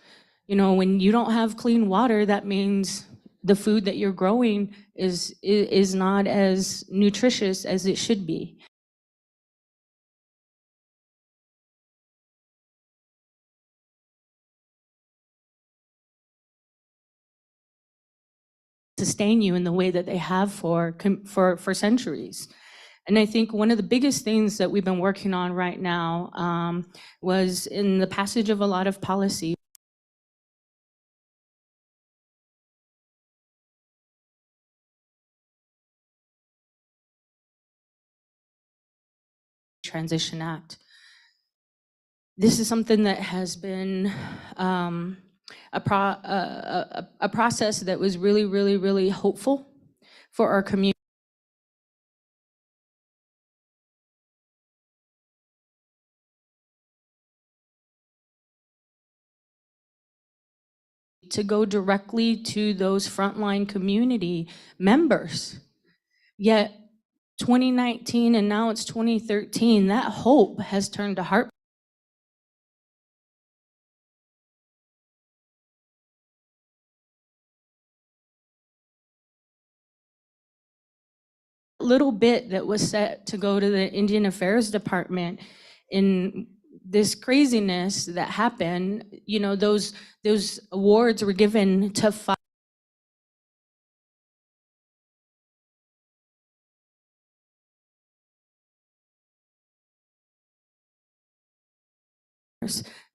You know, when you don't have clean water, that means the food that you're growing is not as nutritious as it should be. Sustain you in the way that they have for centuries. And I think one of the biggest things that we've been working on right now was in the passage of a lot of policy. Transition Act. This is something that has been a process that was really, really, really hopeful for our community. To go directly to those frontline community members. Yet 2019 and now it's 2013, that hope has turned to heart. Little bit that was set to go to the Indian Affairs Department in this craziness that happened, you know, those awards were given to 5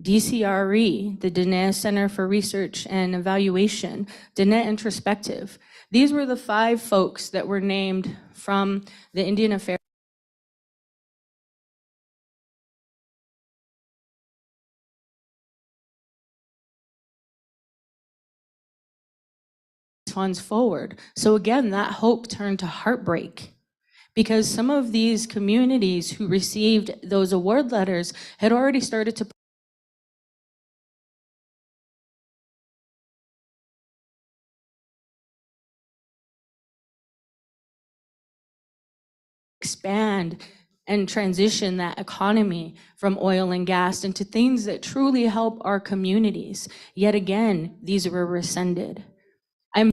DCRE, the Diné Center for Research and Evaluation, Diné Introspective. These were the 5 folks that were named from the Indian Affairs funds forward. So again, that hope turned to heartbreak, because some of these communities who received those award letters had already started to expand and transition that economy from oil and gas into things that truly help our communities. Yet again, these were rescinded. I'm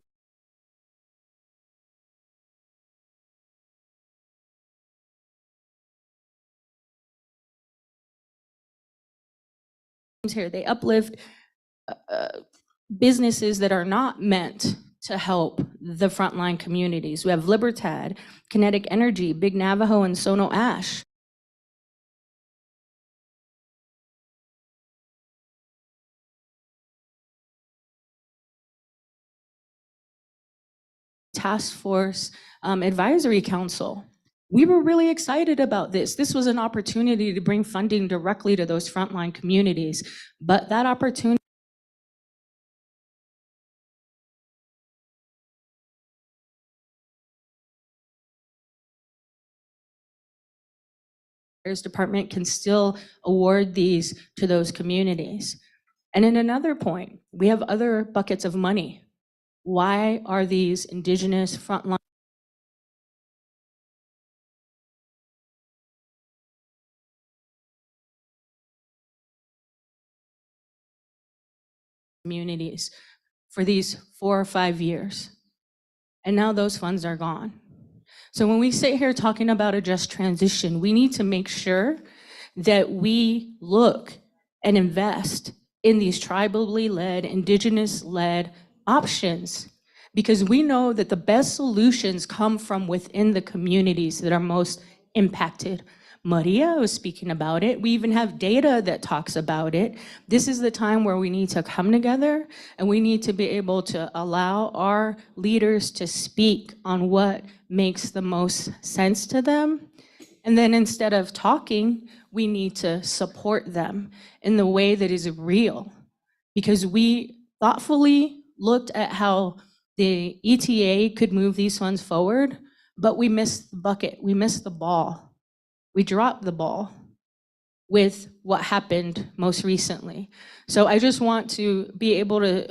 here, they uplift businesses that are not meant to help the frontline communities. We have Libertad, Kinetic Energy, Big Navajo, and Sono Ash. Task Force Advisory Council. We were really excited about this. This was an opportunity to bring funding directly to those frontline communities, but that opportunity Department can still award these to those communities. And in another point, we have other buckets of money. Why are these Indigenous frontline communities for these 4 or 5 years? And now those funds are gone. So when we sit here talking about a just transition, we need to make sure that we look and invest in these tribally led, Indigenous led options, because we know that the best solutions come from within the communities that are most impacted. Maria was speaking about it. We even have data that talks about it. This is the time where we need to come together and we need to be able to allow our leaders to speak on what makes the most sense to them. And then instead of talking, we need to support them in the way that is real, because we thoughtfully looked at how the ETA could move these funds forward, but we missed the bucket, we missed the ball. We dropped the ball with what happened most recently. So I just want to be able to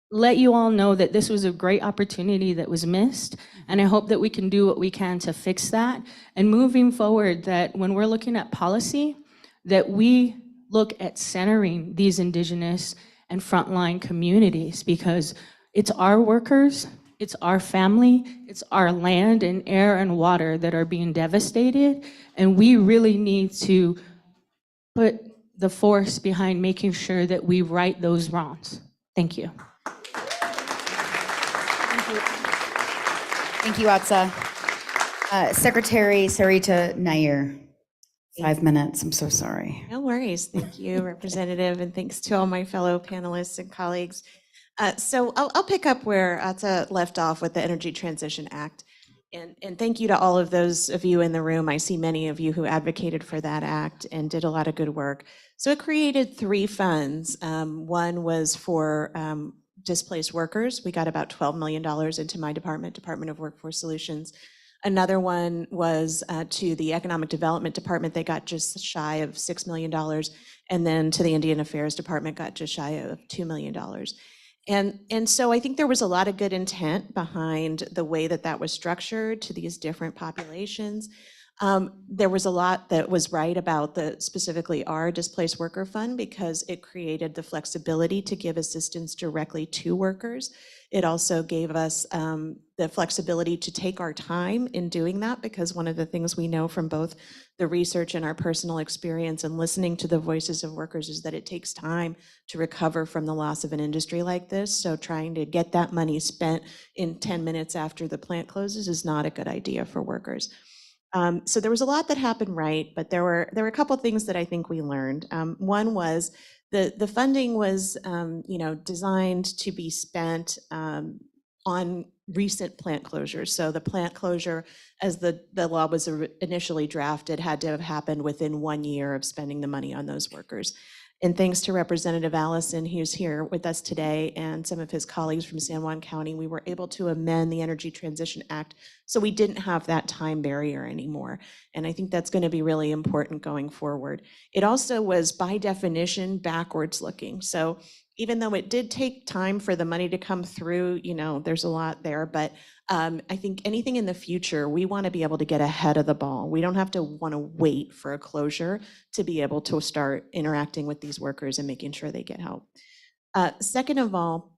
let you all know that this was a great opportunity that was missed, and I hope that we can do what we can to fix that. And moving forward, that when we're looking at policy, that we look at centering these Indigenous and frontline communities, because it's our workers, it's our family, it's our land and air and water that are being devastated, and we really need to put the force behind making sure that we right those wrongs. Thank you. Thank you, Atsa. Secretary Sarita Nair, 5 minutes. I'm so sorry. No worries. Thank you, Representative, and thanks to all my fellow panelists and colleagues. So I'll pick up where Atsa left off with the Energy Transition Act. And thank you to all of those of you in the room. I see many of you who advocated for that act and did a lot of good work. So it created 3 funds. One was for displaced workers. We got about $12 million into my department, Department of Workforce Solutions. Another one was to the Economic Development Department. They got just shy of $6 million. And then to the Indian Affairs Department got just shy of $2 million. And so I think there was a lot of good intent behind the way that that was structured to these different populations. There was a lot that was right about specifically our Displaced Worker Fund, because it created the flexibility to give assistance directly to workers. It also gave us the flexibility to take our time in doing that, because one of the things we know from both the research and our personal experience and listening to the voices of workers is that it takes time to recover from the loss of an industry like this. So trying to get that money spent in 10 minutes after the plant closes is not a good idea for workers. So there was a lot that happened right, but there were a couple of things that I think we learned. One was the funding was designed to be spent on recent plant closures. So the plant closure, as the law was initially drafted, had to have happened within 1 year of spending the money on those workers. And thanks to Representative Allison, who's here with us today, and some of his colleagues from San Juan County, we were able to amend the Energy Transition Act so we didn't have that time barrier anymore. And I think that's going to be really important going forward. It also was, by definition, backwards looking. So even though it did take time for the money to come through, there's a lot there, but I think anything in the future, we want to be able to get ahead of the ball. We don't have to want to wait for a closure to be able to start interacting with these workers and making sure they get help. Second of all,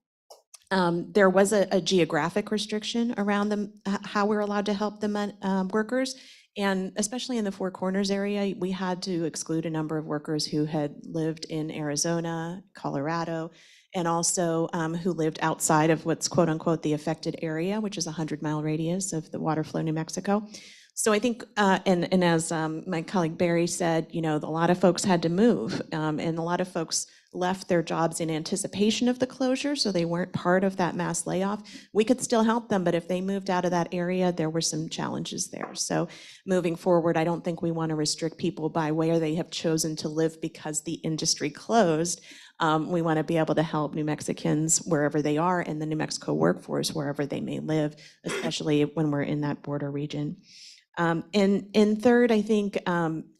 there was a geographic restriction around how we're allowed to help the workers. And especially in the Four Corners area, we had to exclude a number of workers who had lived in Arizona, Colorado, and also who lived outside of what's quote unquote the affected area, which is a 100-mile radius of the water flow, New Mexico. So I think, and as my colleague Barry said, a lot of folks had to move, and a lot of folks left their jobs in anticipation of the closure, so they weren't part of that mass layoff. We could still help them, but if they moved out of that area, there were some challenges there. So moving forward, I don't think we want to restrict people by where they have chosen to live because the industry closed. We want to be able to help New Mexicans wherever they are, and the New Mexico workforce wherever they may live, especially when we're in that border region. And third, I think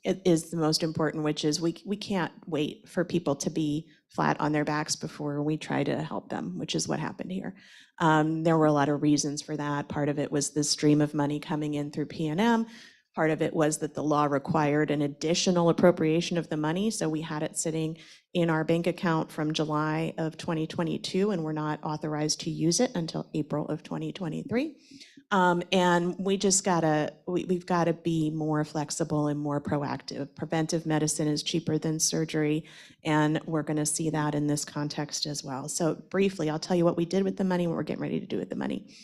it is the most important, which is we can't wait for people to be flat on their backs before we try to help them, which is what happened here. There were a lot of reasons for that. Part of it was the stream of money coming in through P&M. Part of it was that the law required an additional appropriation of the money. So we had it sitting in our bank account from July of 2022, and we're not authorized to use it until April of 2023. And we just we've gotta be more flexible and more proactive. Preventive medicine is cheaper than surgery, and we're gonna see that in this context as well. So briefly, I'll tell you what we did with the money, what we're getting ready to do with the money.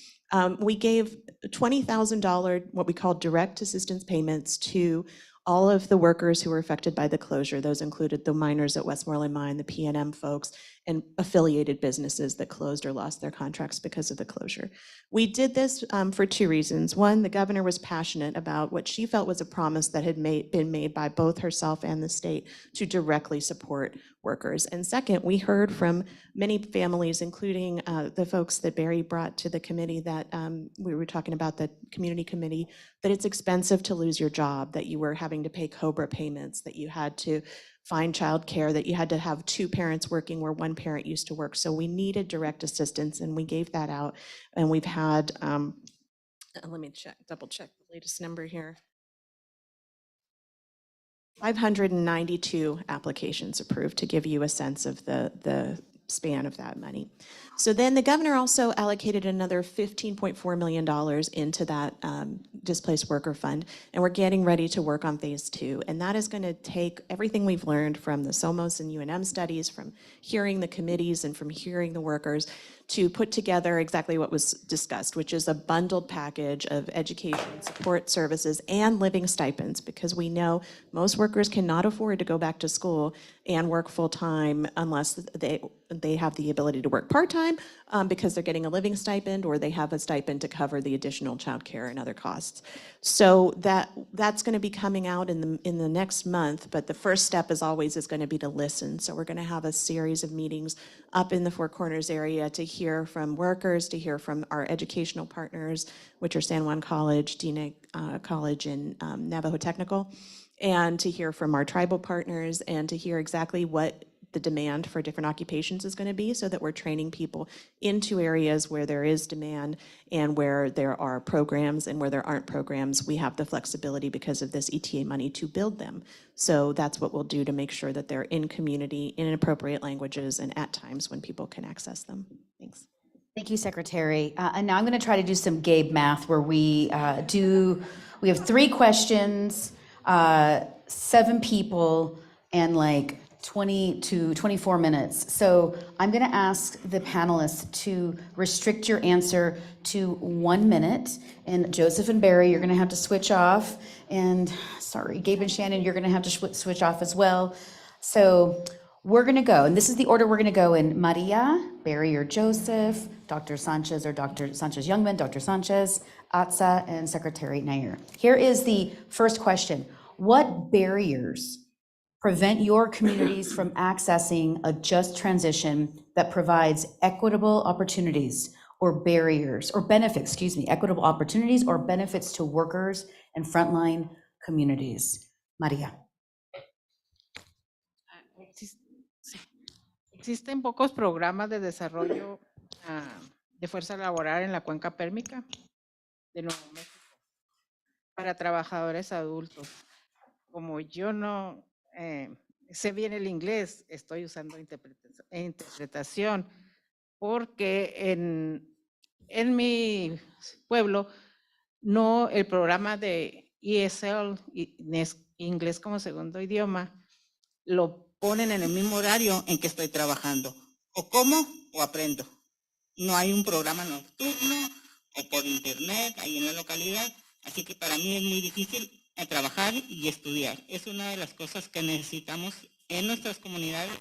We gave $20,000, what we call direct assistance payments, to all of the workers who were affected by the closure. Those included the miners at Westmoreland Mine, the P&M folks, and affiliated businesses that closed or lost their contracts because of the closure. We did this for 2 reasons. One, the governor was passionate about what she felt was a promise that had been made by both herself and the state to directly support workers. And second, we heard from many families, including the folks that Barry brought to the committee that we were talking about, the community committee, that it's expensive to lose your job, that you were having to pay COBRA payments, that you had to find childcare, that you had to have 2 parents working where 1 parent used to work. So we needed direct assistance, and we gave that out. And we've had, let me double check the latest number here. 592 applications approved, to give you a sense of the span of that money. So then the governor also allocated another $15.4 million into that displaced worker fund, and we're getting ready to work on phase 2. And that is going to take everything we've learned from the SOMOS and UNM studies, from hearing the committees and from hearing the workers, to put together exactly what was discussed, which is a bundled package of education, support services, and living stipends, because we know most workers cannot afford to go back to school and work full-time unless they have the ability to work part-time because they're getting a living stipend, or they have a stipend to cover the additional childcare and other costs. So that's going to be coming out in the next month, but the first step, as always, is going to be to listen. So we're going to have a series of meetings up in the Four Corners area to hear from workers, to hear from our educational partners, which are San Juan College, Dina College, and Navajo Technical, and to hear from our tribal partners, and to hear exactly what the demand for different occupations is going to be, so that we're training people into areas where there is demand and where there are programs, and where there aren't programs, we have the flexibility because of this ETA money to build them. So that's what we'll do to make sure that they're in community, in appropriate languages, and at times when people can access them. Thanks. Thank you, Secretary. And now I'm going to try to do some Gabe math, where we have 3 questions, 7 people, and like 20 to 24 minutes. So I'm going to ask the panelists to restrict your answer to 1 minute. And Joseph and Barry, you're going to have to switch off. And sorry, Gabe and Shannon, you're going to have to switch off as well. So we're going to go, and this is the order we're going to go in: Maria, Barry or Joseph, Dr. Sanchez or Dr. Sanchez-Youngman, Dr. Sanchez, Atza, and Secretary Nair. Here is the first question. What barriers prevent your communities from accessing a just transition that provides equitable opportunities or barriers, or benefits, equitable opportunities or benefits to workers and frontline communities? Maria. Existen pocos programas de desarrollo de fuerza laboral en la cuenca pérmica de Nuevo México para trabajadores adultos. Como yo no sé bien el inglés, estoy usando interpretación, porque en mi pueblo no, el programa de ESL, inglés como segundo idioma, lo ponen en el mismo horario en que estoy trabajando. O como o aprendo. No hay un programa nocturno o por internet ahí en la localidad. Así que para mí es muy difícil trabajar y estudiar. Es una de las cosas que necesitamos en nuestras comunidades.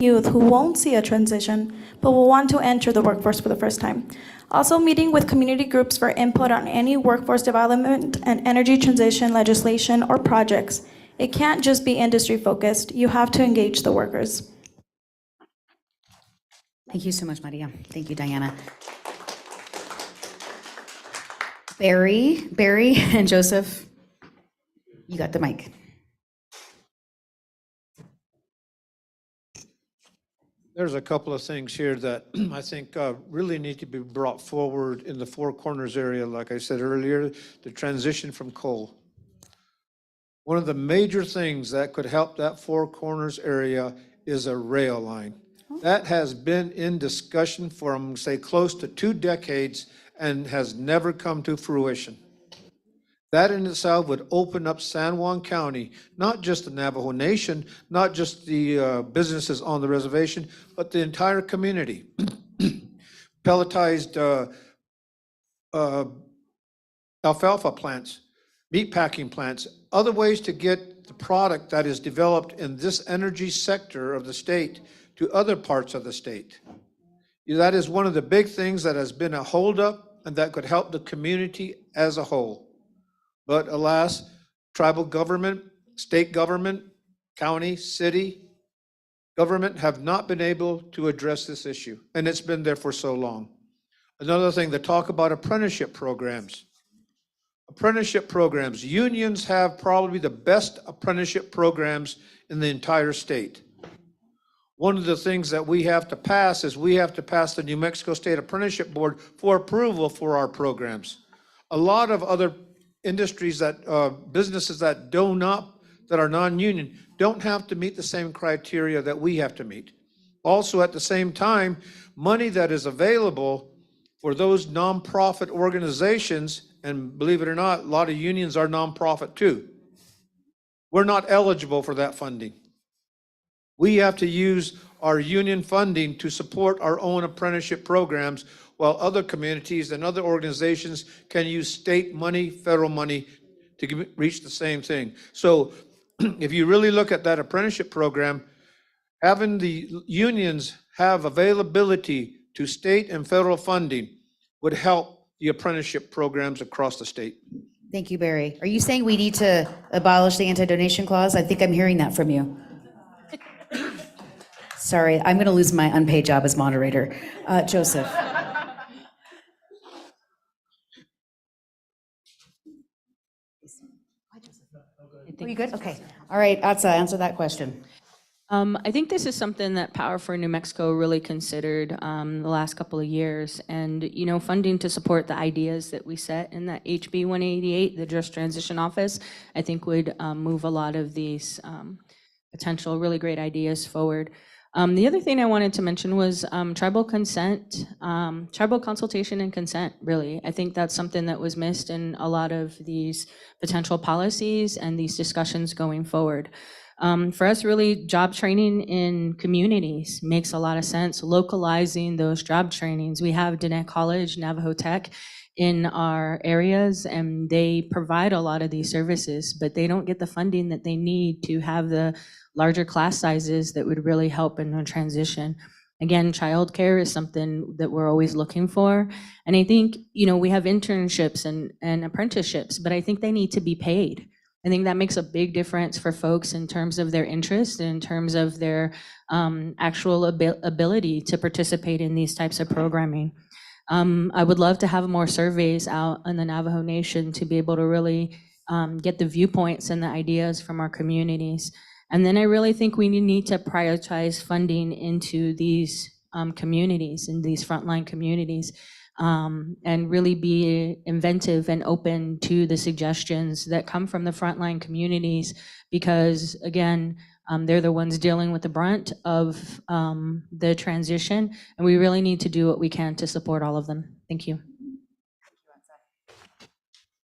youth who won't see a transition, but will want to enter the workforce for the first time. Also meeting with community groups for input on any workforce development and energy transition legislation or projects. It can't just be industry focused. You have to engage the workers. Thank you so much, Maria. Thank you, Diana. Barry and Joseph, you got the mic. There's a couple of things here that I think really need to be brought forward in the Four Corners area. Like I said earlier, the transition from coal. One of the major things that could help that Four Corners area is a rail line. That has been in discussion for, I'm going to say, close to 2 decades and has never come to fruition. That in itself would open up San Juan County, not just the Navajo Nation, not just the businesses on the reservation, but the entire community. Pelletized alfalfa plants, meat packing plants, other ways to get the product that is developed in this energy sector of the state to other parts of the state. That is one of the big things that has been a holdup and that could help the community as a whole. But alas, tribal government, state government, county, city government have not been able to address this issue, and it's been there for so long. Another thing, they talk about apprenticeship programs. Apprenticeship programs. Unions have probably the best apprenticeship programs in the entire state. One of the things that we have to pass is we have to pass the New Mexico State Apprenticeship Board for approval for our programs. A lot of other industries that, businesses that are non-union, don't have to meet the same criteria that we have to meet. Also, at the same time, money that is available for those nonprofit organizations, and believe it or not, a lot of unions are nonprofit too. We're not eligible for that funding. We have to use our union funding to support our own apprenticeship programs, while other communities and other organizations can use state money, federal money to reach the same thing. So if you really look at that apprenticeship program, having the unions have availability to state and federal funding would help the apprenticeship programs across the state. Thank you, Barry. Are you saying we need to abolish the anti-donation clause? I think I'm hearing that from you. Sorry, I'm going to lose my unpaid job as moderator. Joseph. Are you good? Okay. All right, Atsa, answer that question. I think this is something that Power for New Mexico really considered the last couple of years. And, you know, funding to support the ideas that we set in that HB 188, the Just Transition Office, I think would move a lot of these potential really great ideas forward. The other thing I wanted to mention was tribal consent, tribal consultation and consent, really. I think that's something that was missed in a lot of these potential policies and these discussions going forward. For us, really, job training in communities makes a lot of sense, localizing those job trainings. We have Diné College, Navajo Tech in our areas, and they provide a lot of these services, but they don't get the funding that they need to have the larger class sizes that would really help in the transition. Again, childcare is something that we're always looking for. And I think, you know, we have internships and apprenticeships, but I think they need to be paid. I think that makes a big difference for folks in terms of their interest, in terms of their actual ability to participate in these types of programming. I would love to have more surveys out in the Navajo Nation to be able to really get the viewpoints and the ideas from our communities. And then I really think we need to prioritize funding into these communities, in these frontline communities, and really be inventive and open to the suggestions that come from the frontline communities, because again, they're the ones dealing with the brunt of the transition, and we really need to do what we can to support all of them. Thank you.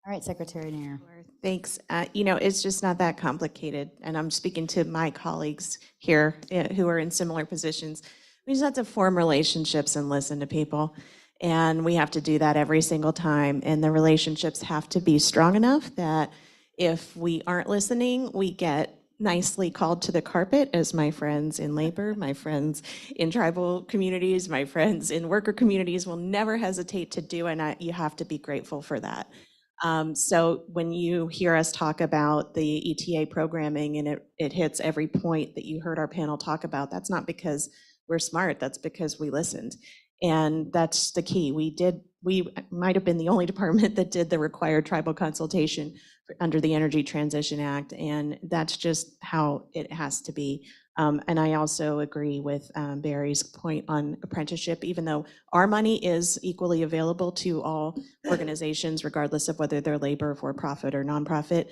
All right, Secretary Nair. Thanks. You know, it's just not that complicated, and I'm speaking to my colleagues here who are in similar positions. We just have to form relationships and listen to people, and we have to do that every single time, and the relationships have to be strong enough that if we aren't listening, we get nicely called to the carpet as my friends in labor, my friends in tribal communities, my friends in worker communities will never hesitate to do, and you have to be grateful for that. So when you hear us talk about the ETA programming and it hits every point that you heard our panel talk about, that's not because we're smart, that's because we listened. And that's the key. We might have been the only department that did the required tribal consultation under the Energy Transition Act, and that's just how it has to be. And I also agree with Barry's point on apprenticeship, even though our money is equally available to all organizations, regardless of whether they're labor, for-profit, or nonprofit.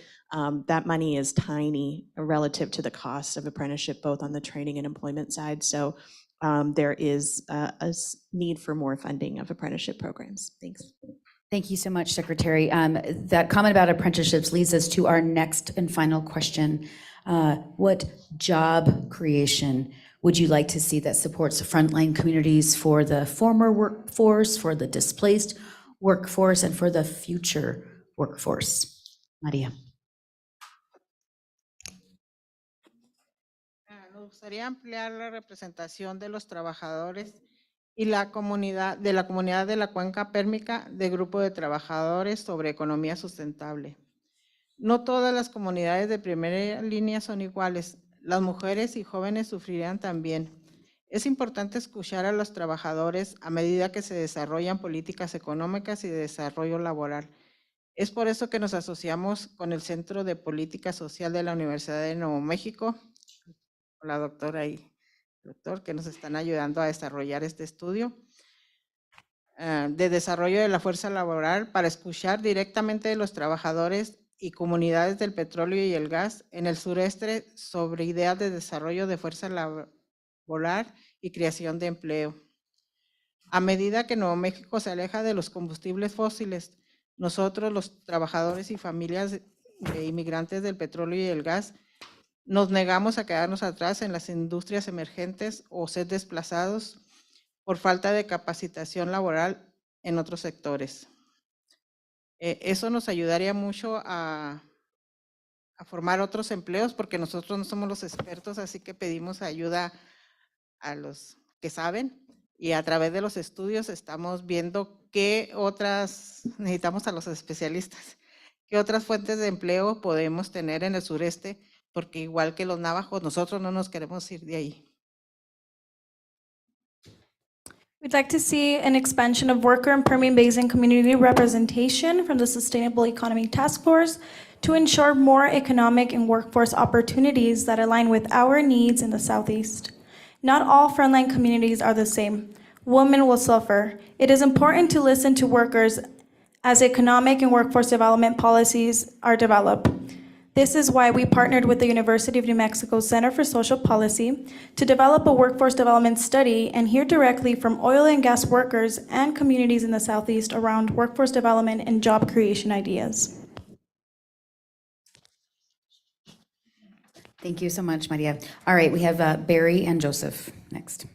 That money is tiny relative to the cost of apprenticeship, both on the training and employment side. So there is a need for more funding of apprenticeship programs. Thanks. Thank you so much, Secretary. That comment about apprenticeships leads us to our next and final question. What job creation would you like to see that supports frontline communities for the former workforce, for the displaced workforce, and for the future workforce? Maria. Nos gustaría ampliar la representación de los trabajadores y la comunidad de la cuenca pérmica de grupo de trabajadores sobre economía sustentable. No todas las comunidades de primera línea son iguales. Las mujeres y jóvenes sufrirán también. Es importante escuchar a los trabajadores a medida que se desarrollan políticas económicas y de desarrollo laboral. Es por eso que nos asociamos con el Centro de Política Social de la Universidad de Nuevo México, con la doctora y doctor, que nos están ayudando a desarrollar este estudio de desarrollo de la fuerza laboral para escuchar directamente de los trabajadores y comunidades del petróleo y el gas en el sureste sobre ideas de desarrollo de fuerza laboral y creación de empleo. A medida que Nuevo México se aleja de los combustibles fósiles, nosotros, los trabajadores y familias de inmigrantes del petróleo y el gas, nos negamos a quedarnos atrás en las industrias emergentes o ser desplazados por falta de capacitación laboral en otros sectores. Eso nos ayudaría mucho a formar otros empleos porque nosotros no somos los expertos, así que pedimos ayuda a los que saben y a través de los estudios estamos viendo qué otras, necesitamos a los especialistas, qué otras fuentes de empleo podemos tener en el sureste, porque igual que los navajos, nosotros no nos queremos ir de ahí. We'd like to see an expansion of worker and Permian Basin community representation from the Sustainable Economy Task Force to ensure more economic and workforce opportunities that align with our needs in the Southeast. Not all frontline communities are the same. Women will suffer. It is important to listen to workers as economic and workforce development policies are developed. This is why we partnered with the University of New Mexico Center for Social Policy to develop a workforce development study and hear directly from oil and gas workers and communities in the Southeast around workforce development and job creation ideas. Thank you so much, Maria. All right, we have Barry and Joseph next.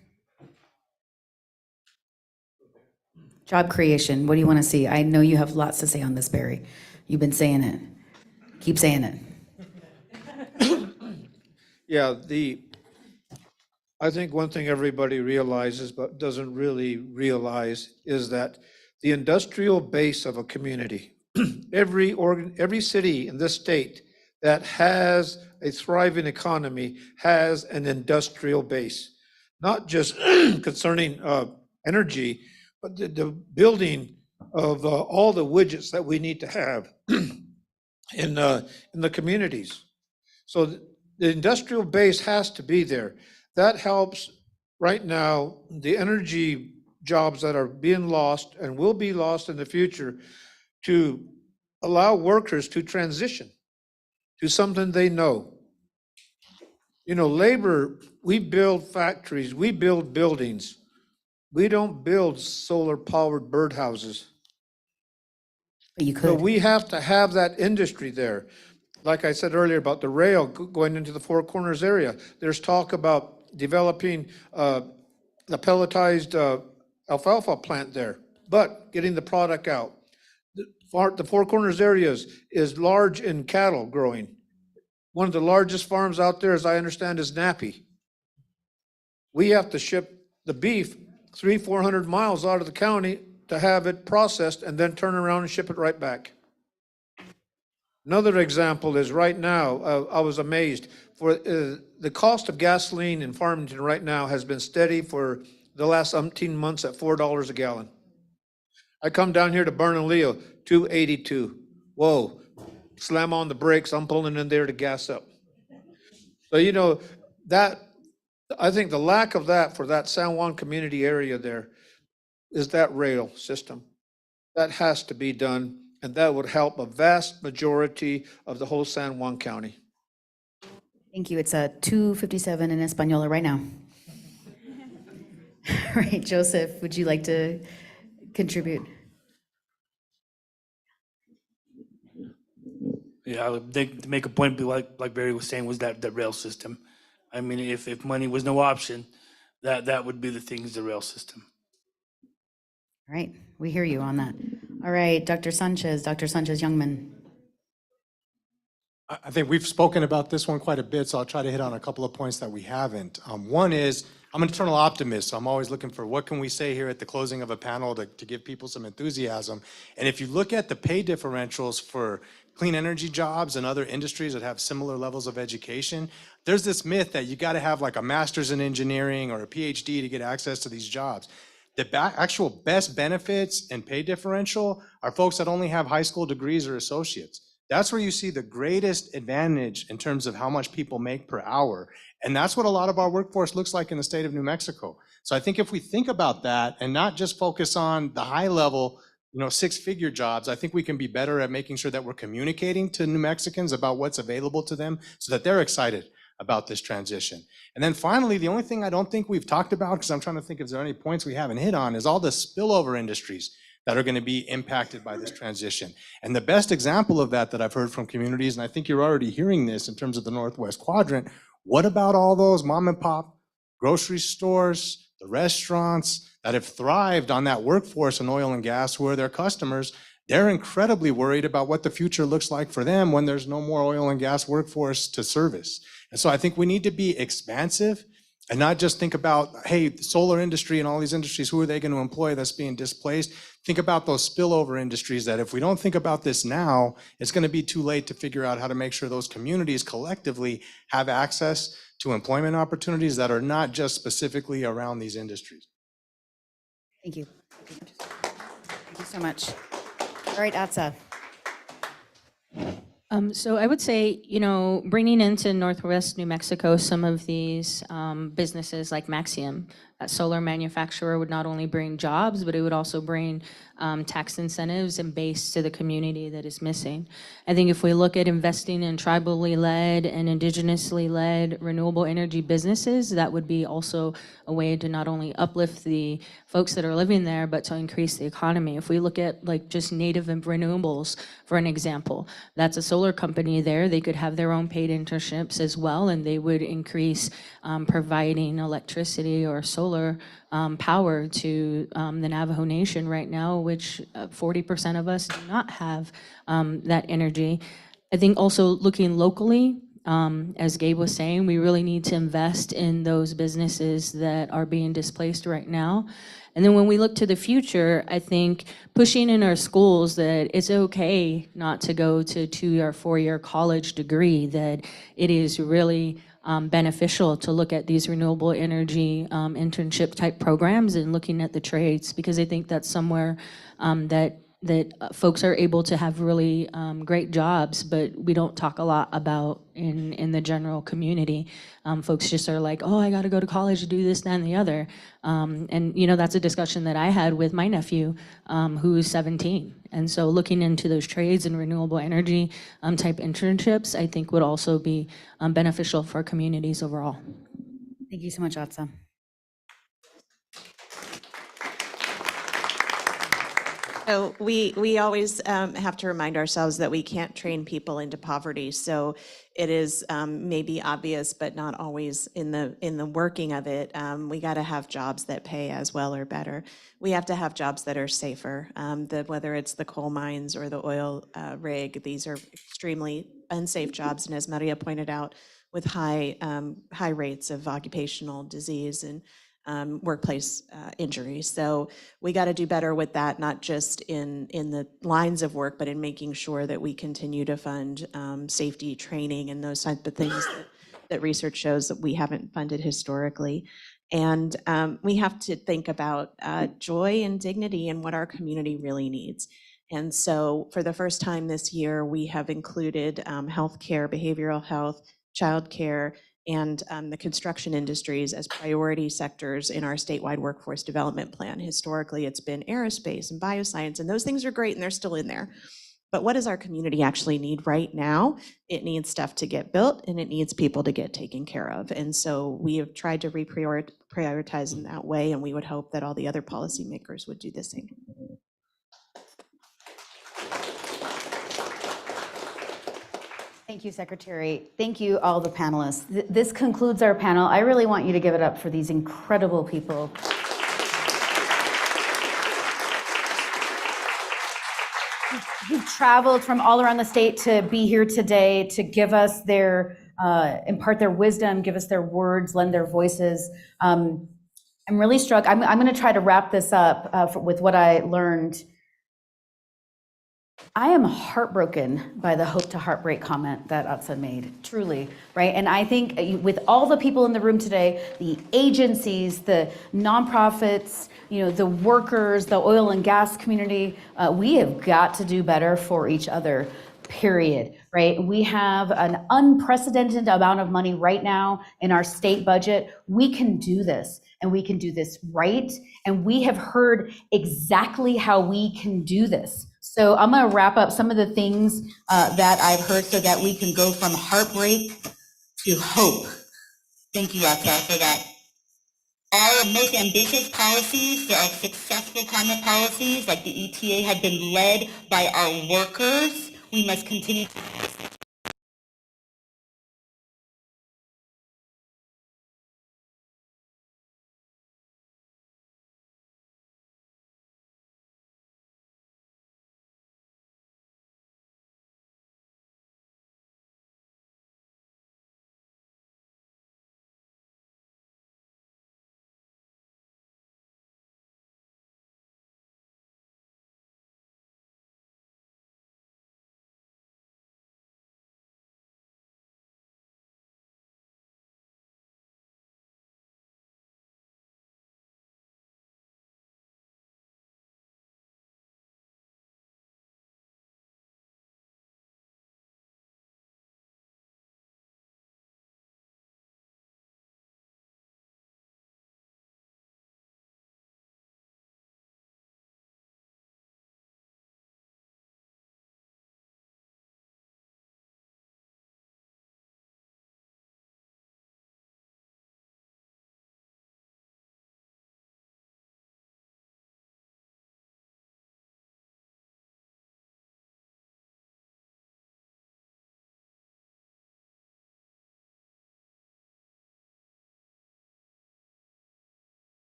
Job creation, what do you want to see? I know you have lots to say on this, Barry. You've been saying it. Keep saying it. Yeah, I think one thing everybody realizes but doesn't really realize is that the industrial base of a community, every city in this state that has a thriving economy has an industrial base, not just concerning energy, but the building of all the widgets that we need to have in the communities. So the industrial base has to be there. That helps right now the energy jobs that are being lost and will be lost in the future to allow workers to transition to something they know. You know, labor, we build factories, we build buildings. We don't build solar-powered birdhouses. But you could. So we have to have that industry there. Like I said earlier about the rail going into the Four Corners area, there's talk about developing the pelletized alfalfa plant there, but getting the product out. The Four Corners areas is large in cattle growing. One of the largest farms out there, as I understand, is Nappy. We have to ship the beef 400 miles out of the county to have it processed and then turn around and ship it right back. Another example is right now, I was amazed, for the cost of gasoline in Farmington right now has been steady for the last umpteen months at $4 a gallon. I come down here to Bernalillo, $2.82. Whoa, slam on the brakes, I'm pulling in there to gas up. So, you know, that, I think the lack of that for that San Juan community area there is that rail system. That has to be done, and that would help a vast majority of the whole San Juan County. Thank you. It's 2:57 in Española right now. All right, Joseph, would you like to contribute? Yeah, I would think to make a point, like Barry was saying, was that rail system. I mean, if money was no option, that would be the things, the rail system. All right, we hear you on that. All right, Dr. Sanchez Youngman. I think we've spoken about this one quite a bit, so I'll try to hit on a couple of points that we haven't. One is, I'm an eternal optimist, so I'm always looking for what can we say here at the closing of a panel to give people some enthusiasm. And if you look at the pay differentials for clean energy jobs and other industries that have similar levels of education, there's this myth that you gotta have like a master's in engineering or a PhD to get access to these jobs. The actual best benefits and pay differential are folks that only have high school degrees or associates. That's where you see the greatest advantage in terms of how much people make per hour. And that's what a lot of our workforce looks like in the state of New Mexico. So I think if we think about that and not just focus on the high level, six-figure jobs, I think we can be better at making sure that we're communicating to New Mexicans about what's available to them so that they're excited about this transition. And then finally, the only thing I don't think we've talked about, because I'm trying to think if there are any points we haven't hit on, is all the spillover industries that are going to be impacted by this transition. And the best example of that I've heard from communities, and I think you're already hearing this in terms of the Northwest Quadrant, what about all those mom and pop grocery stores, the restaurants that have thrived on that workforce in oil and gas who are their customers? They're incredibly worried about what the future looks like for them when there's no more oil and gas workforce to service. And so I think we need to be expansive and not just think about, hey, the solar industry and all these industries, who are they going to employ that's being displaced? Think about those spillover industries that if we don't think about this now, it's going to be too late to figure out how to make sure those communities collectively have access to employment opportunities that are not just specifically around these industries. Thank you. Thank you so much. All right, Atsa. So I would say, bringing into Northwest New Mexico some of these businesses like Maxium, a solar manufacturer, would not only bring jobs, but it would also bring tax incentives and base to the community that is missing. I think if we look at investing in tribally led and indigenously led renewable energy businesses, that would be also a way to not only uplift the folks that are living there, but to increase the economy. If we look at like just native and renewables, for an example, that's a solar company there. They could have their own paid internships as well, and they would increase providing electricity or solar power to the Navajo Nation right now, which 40% of us do not have that energy. I think also looking locally, as Gabe was saying, we really need to invest in those businesses that are being displaced right now. And then when we look to the future, I think pushing in our schools that it's okay not to go to a 2 or 4 year college degree, that it is really beneficial to look at these renewable energy internship type programs and looking at the trades, because I think that's somewhere that folks are able to have really great jobs, but we don't talk a lot about in the general community. Folks just are like, oh, I got to go to college to do this, that, and the other. And that's a discussion that I had with my nephew, who's 17. And so looking into those trades and renewable energy type internships, I think would also be beneficial for communities overall. Thank you so much, Atsa. So we always have to remind ourselves that we can't train people into poverty. So it is maybe obvious, but not always in the working of it. We got to have jobs that pay as well or better. We have to have jobs that are safer. Whether it's the coal mines or the oil rig, these are extremely unsafe jobs, and as Maria pointed out, with high rates of occupational disease and workplace injuries. So we got to do better with that, not just in the lines of work, but in making sure that we continue to fund safety training and those types of things that research shows that we haven't funded historically. And we have to think about joy and dignity and what our community really needs. And so for the first time this year, we have included healthcare, behavioral health, childcare, and the construction industries as priority sectors in our statewide workforce development plan. Historically, it's been aerospace and bioscience, and those things are great and they're still in there. But what does our community actually need right now? It needs stuff to get built and it needs people to get taken care of. And so we have tried to reprioritize in that way, and we would hope that all the other policymakers would do the same. Thank you, Secretary. Thank you, all the panelists. This concludes our panel. I really want you to give it up for these incredible people. Who've traveled from all around the state to be here today to give us their, impart their wisdom, give us their words, lend their voices. I'm really struck. I'm going to try to wrap this up with what I learned. I am heartbroken by the hope to heartbreak comment that Atsa made, truly, right? And I think with all the people in the room today, the agencies, the nonprofits, the workers, the oil and gas community, we have got to do better for each other, period, right? We have an unprecedented amount of money right now in our state budget. We can do this, and we can do this right. And we have heard exactly how we can do this. So I'm going to wrap up some of the things that I've heard so that we can go from heartbreak to hope. Thank you, Atsa, for that. Our most ambitious policies, our successful climate policies, like the ETA, have been led by our workers. We must continue to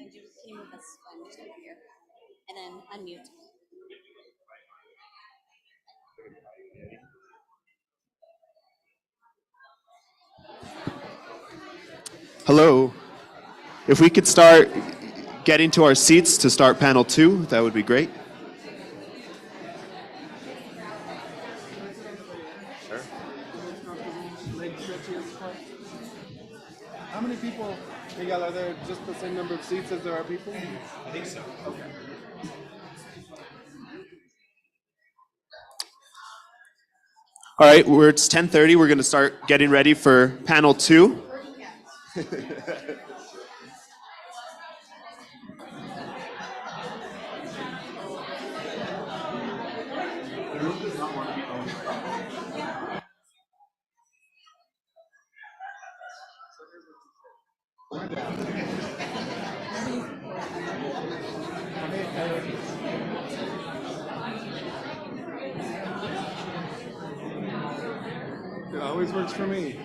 Can you move this one just over here? And then unmute. Hello. If we could start getting to our seats to start panel 2, that would be great. Sure. How many people, Miguel, are there just the same number of seats as there are people? I think so. Okay. All right, it's 10:30. We're going to start getting ready for panel 2. It always works for me.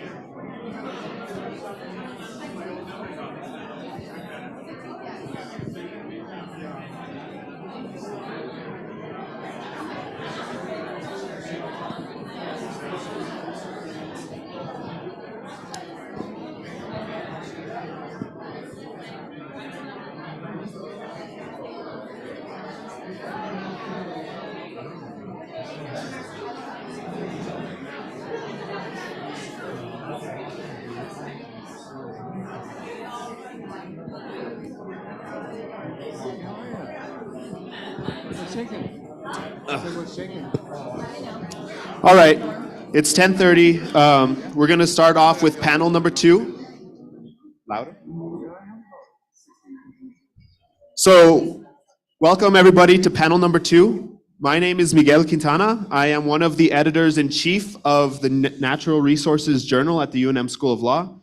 All right, it's 10:30. We're going to start off with panel number 2. Louder. So, welcome everybody to panel number 2. My name is Miguel Quintana. I am one of the editors-in-chief of the Natural Resources Journal at the UNM School of Law.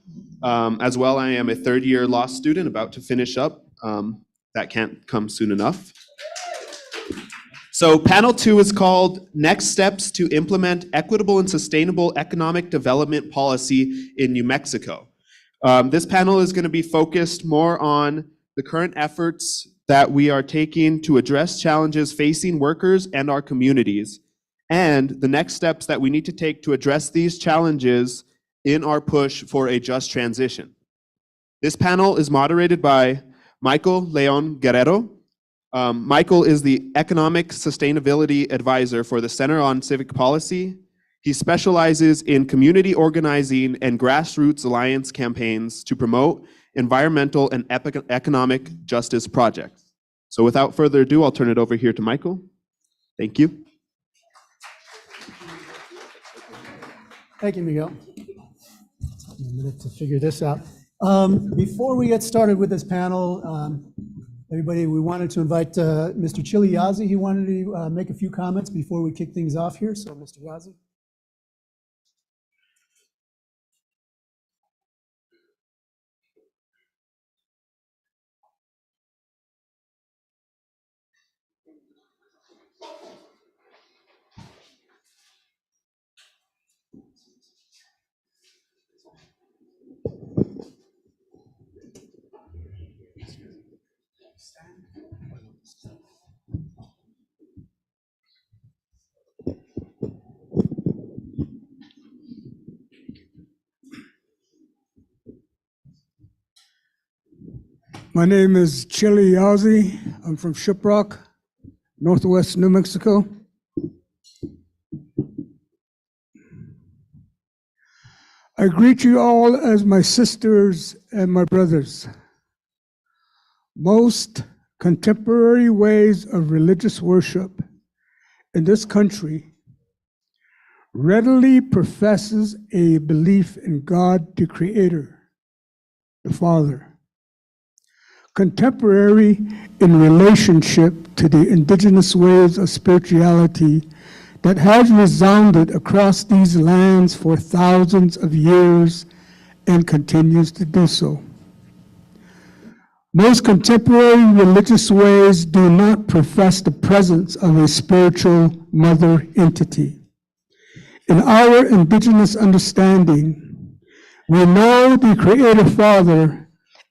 As well, I am a third-year law student about to finish up. That can't come soon enough. So panel 2 is called Next Steps to Implement Equitable and Sustainable Economic Development Policy in New Mexico. This panel is going to be focused more on the current efforts that we are taking to address challenges facing workers and our communities, and the next steps that we need to take to address these challenges in our push for a just transition. This panel is moderated by Michael Leon Guerrero. Michael is the Economic Sustainability Advisor for the Center on Civic Policy. He specializes in community organizing and grassroots alliance campaigns to promote environmental and economic justice projects. So without further ado, I'll turn it over here to Michael. Thank you. Thank you, Miguel. A minute to figure this out. Before we get started with this panel, everybody, we wanted to invite Mr. Chili Yazzie. He wanted to make a few comments before we kick things off here. So, Mr. Yazzie. My name is Chili Yazzie. I'm from Shiprock, Northwest New Mexico. I greet you all as my sisters and my brothers. Most contemporary ways of religious worship in this country readily professes a belief in God the Creator, the Father. Contemporary in relationship to the indigenous ways of spirituality that has resounded across these lands for thousands of years and continues to do so. Most contemporary religious ways do not profess the presence of a spiritual mother entity. In our indigenous understanding, we know the Creator Father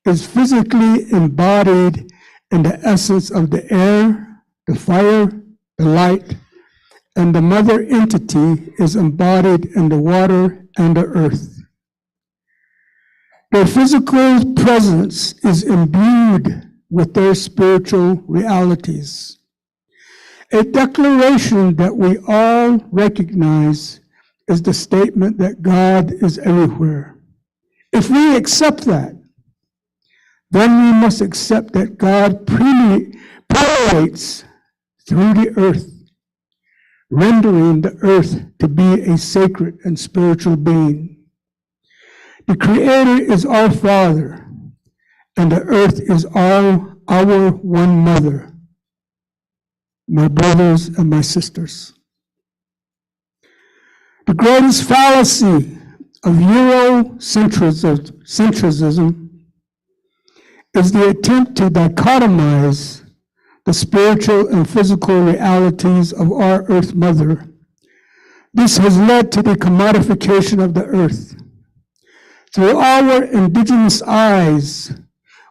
is physically embodied in the essence of the air, the fire, the light, and the mother entity is embodied in the water and the earth. Their physical presence is imbued with their spiritual realities. A declaration that we all recognize is the statement that God is everywhere. If we accept that, then we must accept that God permeates through the earth, rendering the earth to be a sacred and spiritual being. The Creator is our Father, and the earth is our one mother. My brothers and my sisters. The greatest fallacy of Eurocentrism is the attempt to dichotomize the spiritual and physical realities of our Earth Mother. This has led to the commodification of the earth. Through our indigenous eyes,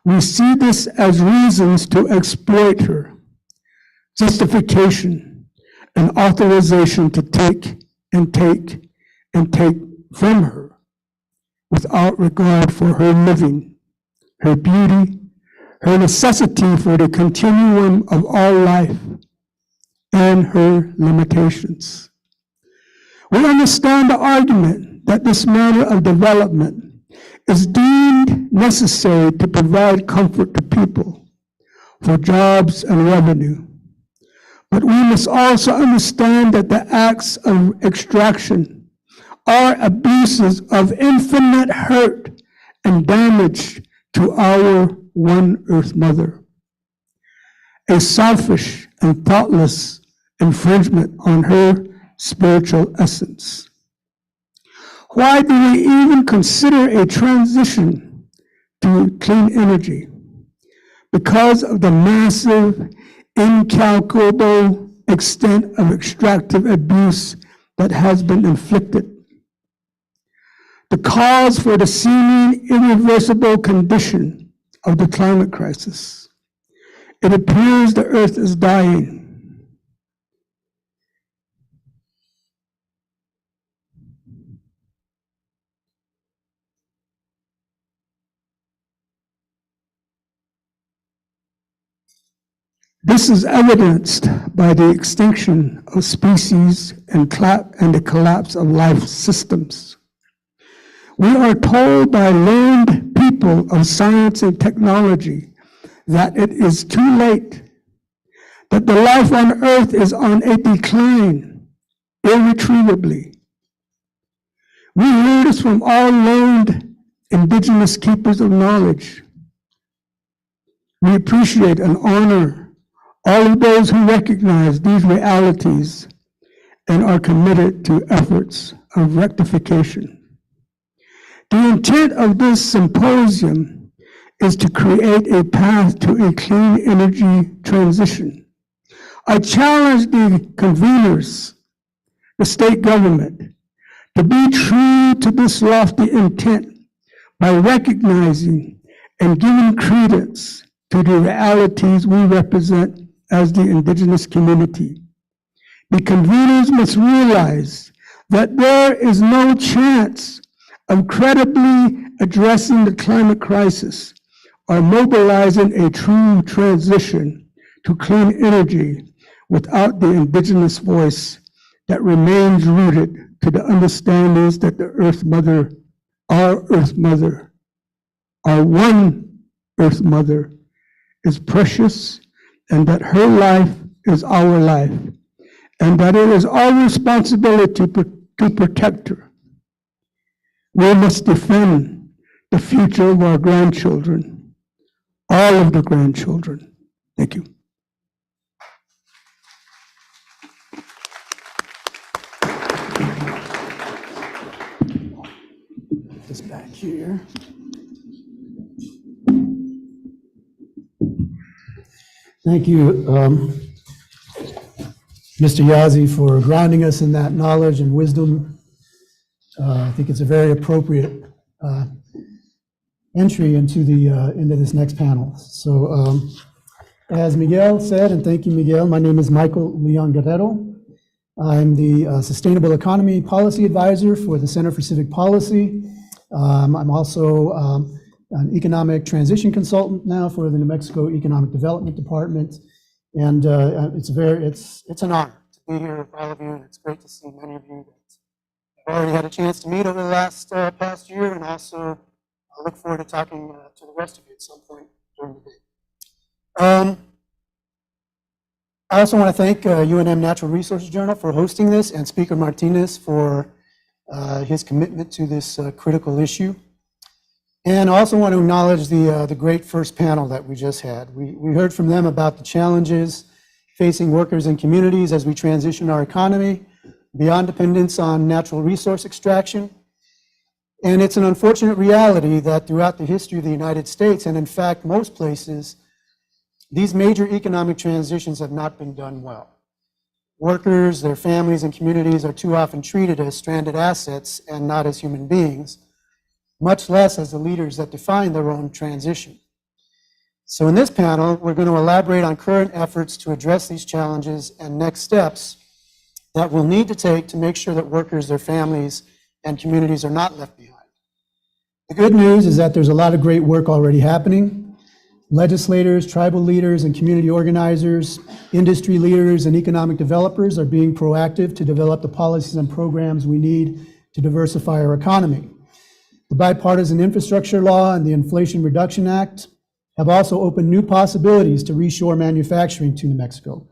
we see this as reasons to exploit her, justification, and authorization to take and take and take from her without regard for her living, her beauty, her necessity for the continuum of all life, and her limitations. We understand the argument that this manner of development is deemed necessary to provide comfort to people for jobs and revenue. But we must also understand that the acts of extraction are abuses of infinite hurt and damage to our one Earth Mother. A selfish and thoughtless infringement on her spiritual essence. Why do we even consider a transition to clean energy? Because of the massive, incalculable extent of extractive abuse that has been inflicted. The cause for the seeming irreversible condition of the climate crisis. It appears the earth is dying. This is evidenced by the extinction of species and the collapse of life systems. We are told by learned people of science and technology that it is too late, that the life on Earth is on a decline irretrievably. We hear this from all learned indigenous keepers of knowledge. We appreciate and honor all of those who recognize these realities and are committed to efforts of rectification. The intent of this symposium is to create a path to a clean energy transition. I challenge the conveners, the state government, to be true to this lofty intent by recognizing and giving credence to the realities we represent as the indigenous community. The conveners must realize that there is no chance of credibly addressing the climate crisis or mobilizing a true transition to clean energy without the indigenous voice that remains rooted to the understandings that the Earth Mother, our Earth Mother, our one Earth Mother, is precious, and that her life is our life, and that it is our responsibility to protect her. We must defend the future of our grandchildren, all of the grandchildren. Thank you. This back here. Thank you, Mr. Yazzie, for grounding us in that knowledge and wisdom. I think it's a very appropriate entry into into this next panel. So as Miguel said, and thank you, Miguel, my name is Michael Leon Guerrero. I'm the Sustainable Economy Policy Advisor for the Center for Civic Policy. I'm also an economic transition consultant now for the New Mexico Economic Development Department. And it's an honor to be here with all of you, and it's great to see many of you that I've already had a chance to meet over the past year, and also I look forward to talking to the rest of you at some point during the day. I also want to thank UNM Natural Resources Journal for hosting this, and Speaker Martinez for his commitment to this critical issue. And I also want to acknowledge the great first panel that we just had. We heard from them about the challenges facing workers and communities as we transition our economy beyond dependence on natural resource extraction. And it's an unfortunate reality that throughout the history of the United States, and in fact most places, these major economic transitions have not been done well. Workers, their families, and communities are too often treated as stranded assets and not as human beings, much less as the leaders that define their own transition. So in this panel, we're going to elaborate on current efforts to address these challenges and next steps that we'll need to take to make sure that workers, their families, and communities are not left behind. The good news is that there's a lot of great work already happening. Legislators, tribal leaders, and community organizers, industry leaders, and economic developers are being proactive to develop the policies and programs we need to diversify our economy. The Bipartisan Infrastructure Law and the Inflation Reduction Act have also opened new possibilities to reshore manufacturing to New Mexico.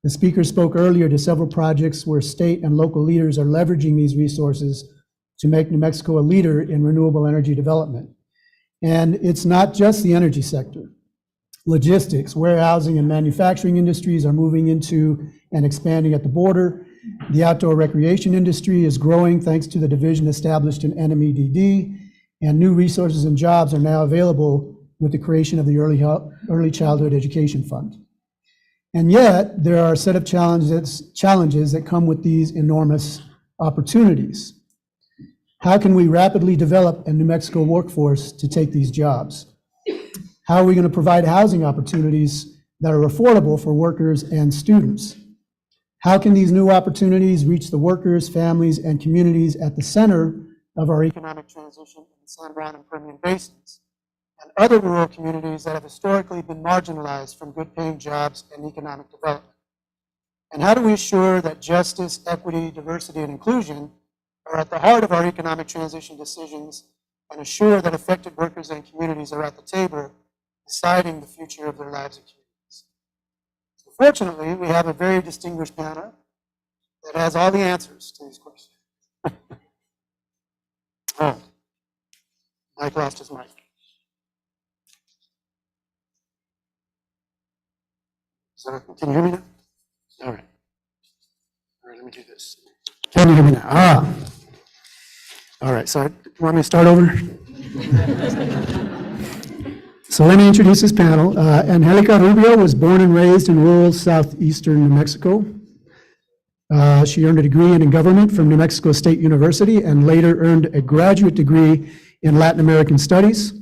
The speaker spoke earlier to several projects where state and local leaders are leveraging these resources to make New Mexico a leader in renewable energy development. And it's not just the energy sector. Logistics, warehousing, and manufacturing industries are moving into and expanding at the border. The outdoor recreation industry is growing thanks to the division established in NMEDD, and new resources and jobs are now available with the creation of the Early Childhood Education Fund. And yet, there are a set of challenges that come with these enormous opportunities. How can we rapidly develop a New Mexico workforce to take these jobs? How are we going to provide housing opportunities that are affordable for workers and students? How can these new opportunities reach the workers, families, and communities at the center of our economic transition in the San Juan and Permian Basins and other rural communities that have historically been marginalized from good-paying jobs and economic development? And how do we assure that justice, equity, diversity, and inclusion are at the heart of our economic transition decisions and assure that affected workers and communities are at the table deciding the future of their lives and communities? So fortunately, we have a very distinguished panel that has all the answers to these questions. Oh, Mike lost his mic. So, can you hear me now? All right. All right, let me do this. Can you hear me now? Ah. All right, so you want me to start over? So let me introduce this panel. Angelica Rubio was born and raised in rural southeastern New Mexico. She earned a degree in government from New Mexico State University and later earned a graduate degree in Latin American Studies.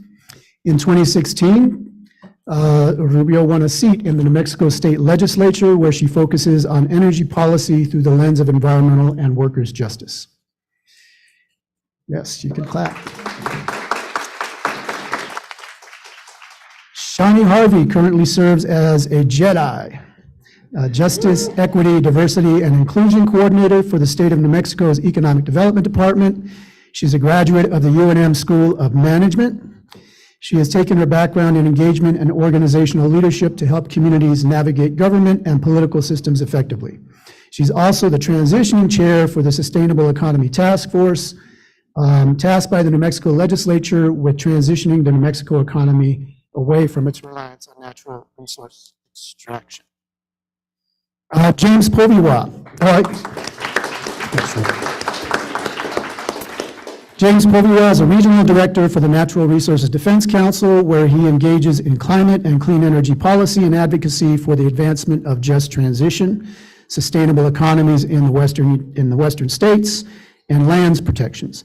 In 2016, Rubio won a seat in the New Mexico State Legislature where she focuses on energy policy through the lens of environmental and workers' justice. Yes, you can clap. Shawnee Harvey currently serves as a JEDI, Justice, Equity, Diversity, and Inclusion Coordinator for the State of New Mexico's Economic Development Department. She's a graduate of the UNM School of Management. She has taken her background in engagement and organizational leadership to help communities navigate government and political systems effectively. She's also the transitioning chair for the Sustainable Economy Task Force, tasked by the New Mexico Legislature with transitioning the New Mexico economy away from its reliance on natural resource extraction. James Poviwa. James Poviwa is a regional director for the Natural Resources Defense Council, where he engages in climate and clean energy policy and advocacy for the advancement of just transition, sustainable economies in the western states, and lands protections.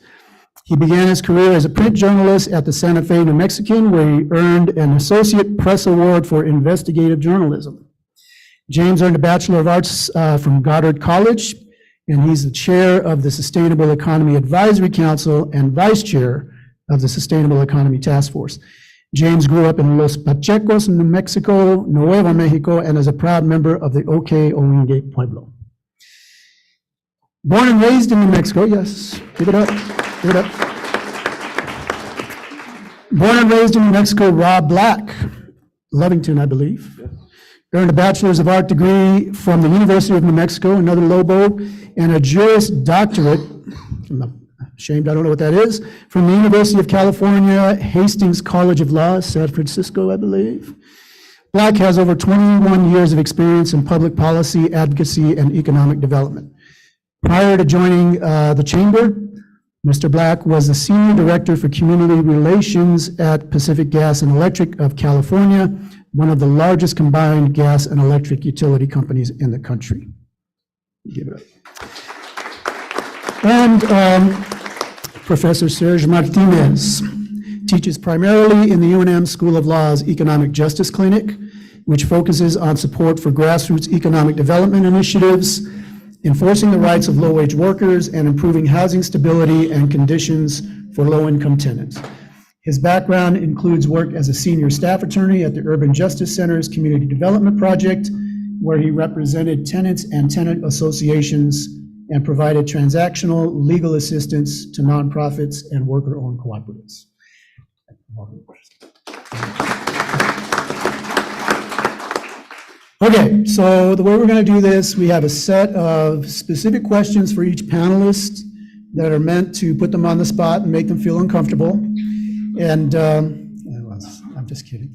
He began his career as a print journalist at the Santa Fe New Mexican, where he earned an Associate Press Award for investigative journalism. James earned a Bachelor of Arts from Goddard College, and he's the chair of the Sustainable Economy Advisory Council and vice chair of the Sustainable Economy Task Force. James grew up in Los Pachecos, New Mexico, Nuevo Mexico, and is a proud member of the OK Owingate Pueblo. Born and raised in New Mexico, yes, give it up, give it up. Born and raised in New Mexico, Rob Black, Lovington, I believe. Earned a Bachelor's of Art degree from the University of New Mexico, another Lobo, and a Juris Doctorate, I'm ashamed I don't know what that is, from the University of California, Hastings College of Law, San Francisco, I believe. Black has over 21 years of experience in public policy, advocacy, and economic development. Prior to joining the Chamber, Mr. Black was the Senior Director for Community Relations at Pacific Gas and Electric of California, one of the largest combined gas and electric utility companies in the country. Give it up. And Professor Serge Martinez teaches primarily in the UNM School of Law's Economic Justice Clinic, which focuses on support for grassroots economic development initiatives, enforcing the rights of low-wage workers, and improving housing stability and conditions for low-income tenants. His background includes work as a senior staff attorney at the Urban Justice Center's Community Development Project, where he represented tenants and tenant associations and provided transactional legal assistance to nonprofits and worker-owned cooperatives. Okay, so the way we're going to do this, we have a set of specific questions for each panelist that are meant to put them on the spot and make them feel uncomfortable. And I'm just kidding.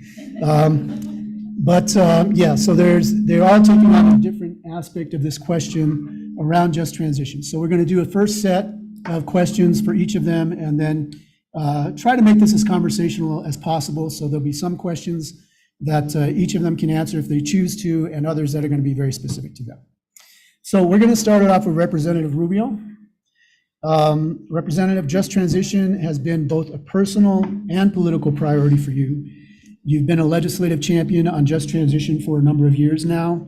Yeah, so they're all taking on a different aspect of this question around just transition. So we're going to do a first set of questions for each of them, and then try to make this as conversational as possible. So there'll be some questions that each of them can answer if they choose to, and others that are going to be very specific to them. So we're going to start it off with Representative Rubio. Representative, just transition has been both a personal and political priority for you. You've been a legislative champion on just transition for a number of years now.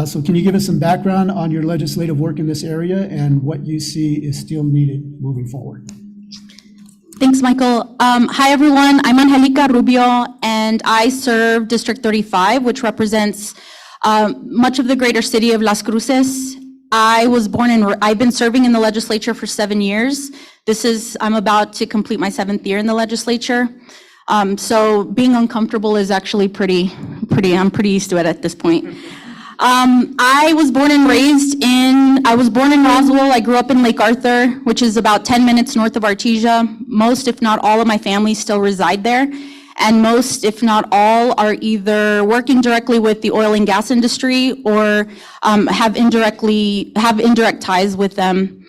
So can you give us some background on your legislative work in this area and what you see is still needed moving forward? Thanks, Michael. Hi, everyone. I'm Angelica Rubio, and I serve District 35, which represents much of the greater city of Las Cruces. I've been serving in the legislature for 7 years. I'm about to complete my 7th year in the legislature. So being uncomfortable is actually I'm pretty used to it at this point. I was born in Roswell. I grew up in Lake Arthur, which is about 10 minutes north of Artesia. Most, if not all, of my family still reside there. And most, if not all, are either working directly with the oil and gas industry or have indirect ties with them.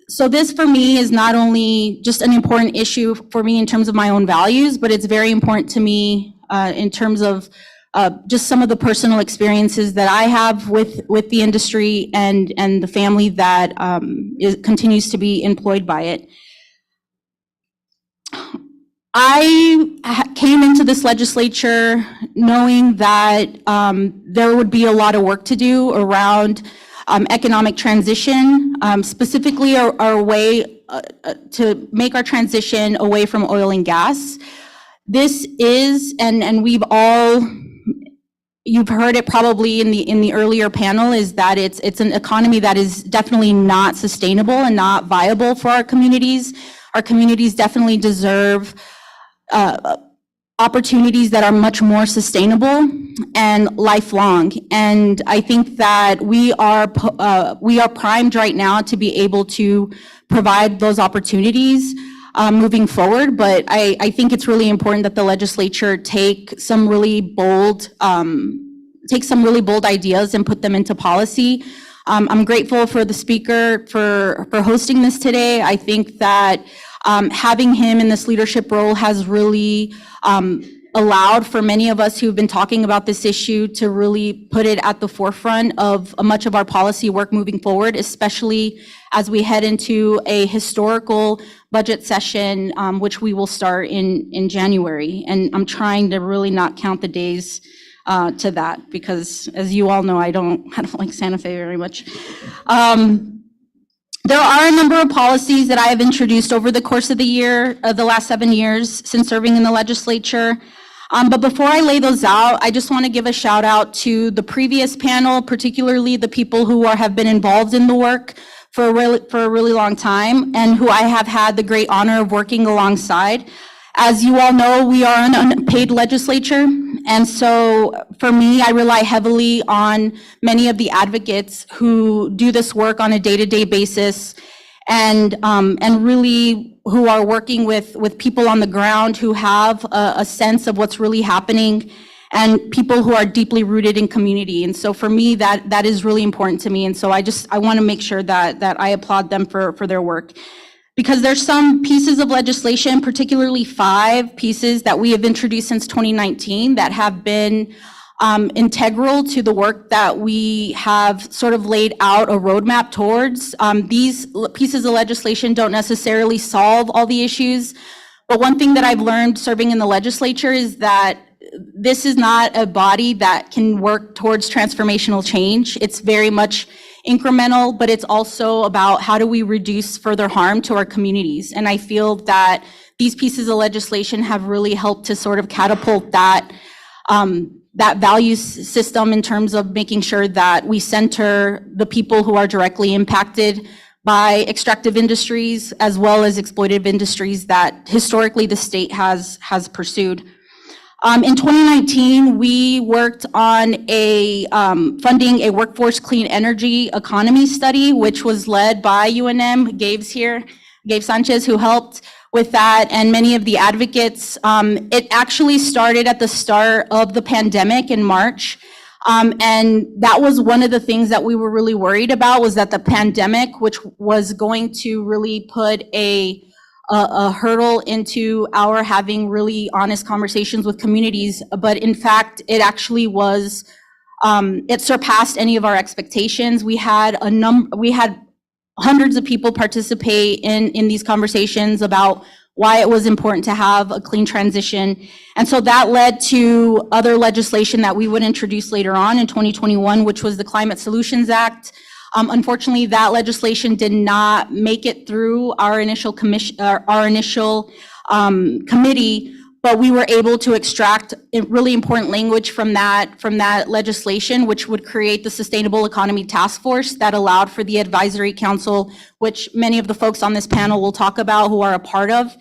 So this for me is not only just an important issue for me in terms of my own values, but it's very important to me in terms of just some of the personal experiences that I have with the industry and the family that continues to be employed by it. I came into this legislature knowing that there would be a lot of work to do around economic transition, specifically our way to make our transition away from oil and gas. This is, and you've heard it probably in the earlier panel, is that it's an economy that is definitely not sustainable and not viable for our communities. Our communities definitely deserve opportunities that are much more sustainable and lifelong. And I think that we are primed right now to be able to provide those opportunities moving forward. But I think it's really important that the legislature take some really bold ideas and put them into policy. I'm grateful for the speaker for hosting this today. I think that having him in this leadership role has really allowed for many of us who've been talking about this issue to really put it at the forefront of much of our policy work moving forward, especially as we head into a historical budget session, which we will start in January. And I'm trying to really not count the days to that, because as you all know, I don't like Santa Fe very much. There are a number of policies that I have introduced over the course of the last 7 years since serving in the legislature. But before I lay those out, I just want to give a shout out to the previous panel, particularly the people who have been involved in the work for a really long time, and who I have had the great honor of working alongside. As you all know, we are an unpaid legislature, and so for me, I rely heavily on many of the advocates who do this work on a day-to-day basis, and really who are working with people on the ground who have a sense of what's really happening, and people who are deeply rooted in community. And so for me, that is really important to me. And so I want to make sure that I applaud them for their work. Because there's some pieces of legislation, particularly 5 pieces that we have introduced since 2019 that have been integral to the work that we have sort of laid out a roadmap towards. These pieces of legislation don't necessarily solve all the issues, but one thing that I've learned serving in the legislature is that this is not a body that can work towards transformational change. It's very much incremental, but it's also about how do we reduce further harm to our communities. And I feel that these pieces of legislation have really helped to sort of catapult that value system in terms of making sure that we center the people who are directly impacted by extractive industries as well as exploitative industries that historically the state has pursued. In 2019, we worked on funding a workforce clean energy economy study, which was led by UNM. Gabe's here, Gabe Sanchez, who helped with that, and many of the advocates. It actually started at the start of the pandemic in March. And that was one of the things that we were really worried about, was that the pandemic, which was going to really put a hurdle into our having really honest conversations with communities, but in fact, it actually was, it surpassed any of our expectations. We had hundreds of people participate in these conversations about why it was important to have a clean transition. And so that led to other legislation that we would introduce later on in 2021, which was the Climate Solutions Act. Unfortunately, that legislation did not make it through our initial committee, but we were able to extract really important language from that legislation, which would create the Sustainable Economy Task Force that allowed for the advisory council, which many of the folks on this panel will talk about who are a part of.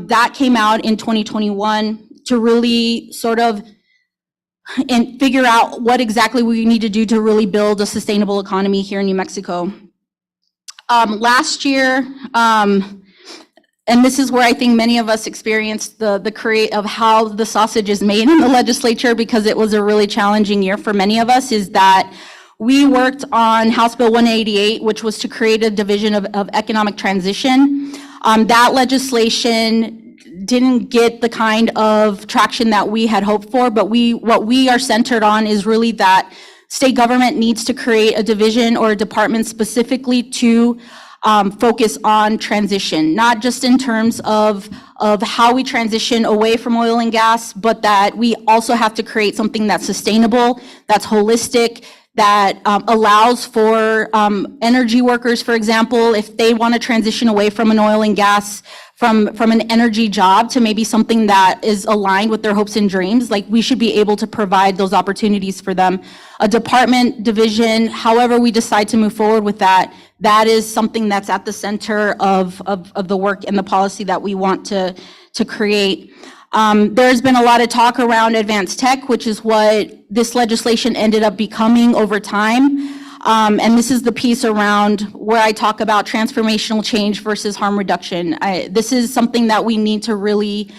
That came out in 2021 to really sort of and figure out what exactly we need to do to really build a sustainable economy here in New Mexico. Last year, and this is where I think many of us experienced the create of how the sausage is made in the legislature, because it was a really challenging year for many of us, is that we worked on House Bill 188, which was to create a division of economic transition. That legislation didn't get the kind of traction that we had hoped for, but what we are centered on is really that state government needs to create a division or a department specifically to focus on transition, not just in terms of how we transition away from oil and gas, but that we also have to create something that's sustainable, that's holistic, that allows for energy workers, for example, if they want to transition away from an oil and gas, from an energy job to maybe something that is aligned with their hopes and dreams, like we should be able to provide those opportunities for them. A department, division, however we decide to move forward with that, that is something that's at the center of the work and the policy that we want to create. There's been a lot of talk around advanced tech, which is what this legislation ended up becoming over time. And this is the piece around where I talk about transformational change versus harm reduction. This is something that we need to really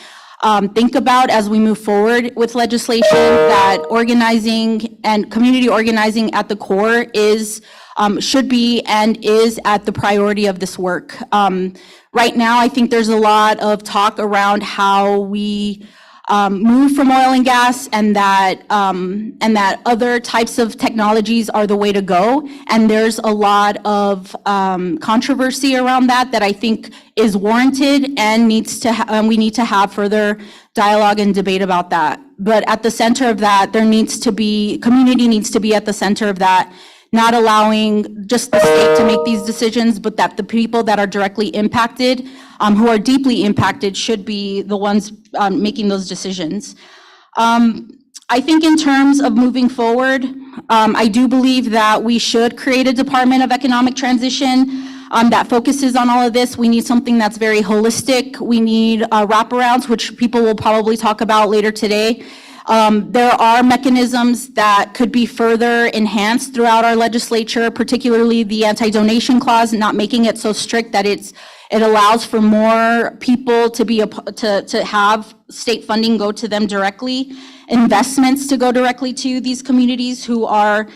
think about as we move forward with legislation, that organizing and community organizing at the core is, should be and is at the priority of this work. Right now, I think there's a lot of talk around how we move from oil and gas, and that other types of technologies are the way to go. And there's a lot of controversy around that I think is warranted and we need to have further dialogue and debate about that. But at the center of that, community needs to be at the center of that, not allowing just the state to make these decisions, but that the people that are directly impacted, who are deeply impacted, should be the ones making those decisions. I think in terms of moving forward, I do believe that we should create a Department of Economic Transition that focuses on all of this. We need something that's very holistic. We need wraparounds, which people will probably talk about later today. There are mechanisms that could be further enhanced throughout our legislature, particularly the anti-donation clause, not making it so strict that it allows for more people to have state funding go to them directly, investments to go directly to these communities who are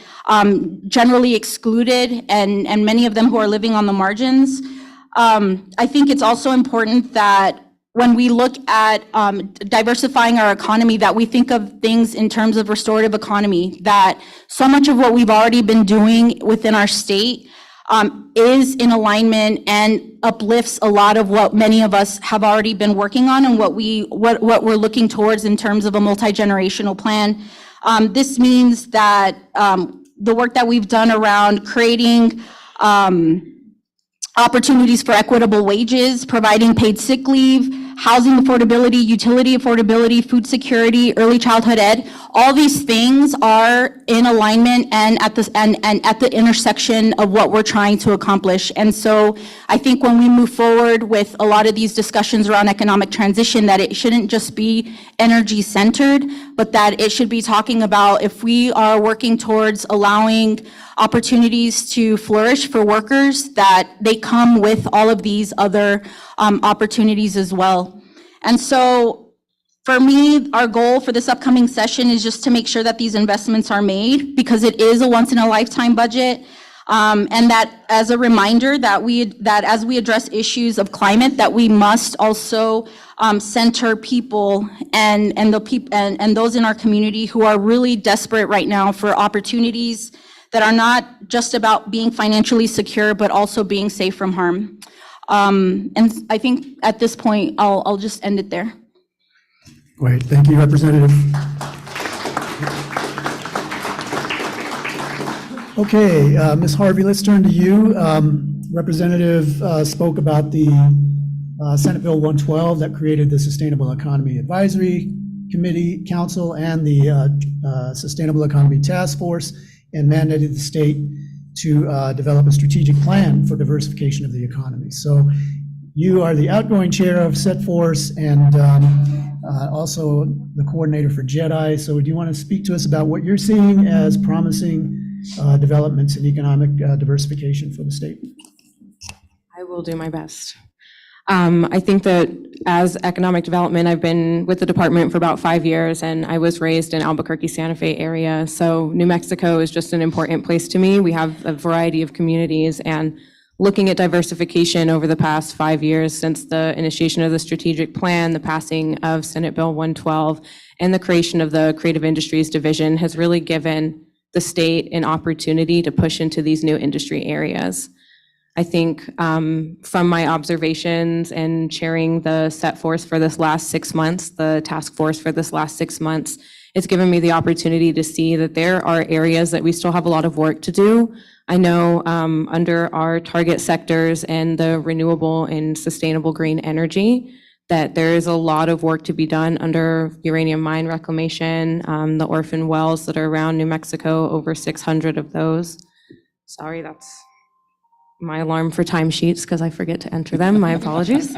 generally excluded, and many of them who are living on the margins. I think it's also important that when we look at diversifying our economy, that we think of things in terms of restorative economy, that so much of what we've already been doing within our state is in alignment and uplifts a lot of what many of us have already been working on and what we're looking towards in terms of a multi-generational plan. This means that the work that we've done around creating opportunities for equitable wages, providing paid sick leave, housing affordability, utility affordability, food security, early childhood ed, all these things are in alignment and at the intersection of what we're trying to accomplish. And so I think when we move forward with a lot of these discussions around economic transition, that it shouldn't just be energy centered, but that it should be talking about if we are working towards allowing opportunities to flourish for workers, that they come with all of these other opportunities as well. And so for me, our goal for this upcoming session is just to make sure that these investments are made, because it is a once in a lifetime budget. And that as a reminder that as we address issues of climate, that we must also center people and those in our community who are really desperate right now for opportunities that are not just about being financially secure, but also being safe from harm. And I think at this point, I'll just end it there. Great, thank you, Representative. Okay, Ms. Harvey, let's turn to you. Representative spoke about the Senate Bill 112 that created the Sustainable Economy Advisory Committee Council and the Sustainable Economy Task Force, and mandated the state to develop a strategic plan for diversification of the economy. So you are the outgoing chair of SETForce and also the coordinator for JEDI. So do you want to speak to us about what you're seeing as promising developments in economic diversification for the state? I will do my best. I think that as economic development, I've been with the department for about 5 years, and I was raised in Albuquerque, Santa Fe area. So New Mexico is just an important place to me. We have a variety of communities, and looking at diversification over the past 5 years since the initiation of the strategic plan, the passing of Senate Bill 112, and the creation of the Creative Industries Division has really given the state an opportunity to push into these new industry areas. I think from my observations and chairing the SETForce for this last 6 months, the task force for this last 6 months, it's given me the opportunity to see that there are areas that we still have a lot of work to do. I know under our target sectors and the renewable and sustainable green energy, that there is a lot of work to be done under uranium mine reclamation, the orphan wells that are around New Mexico, over 600 of those. Sorry, that's my alarm for timesheets because I forget to enter them. My apologies.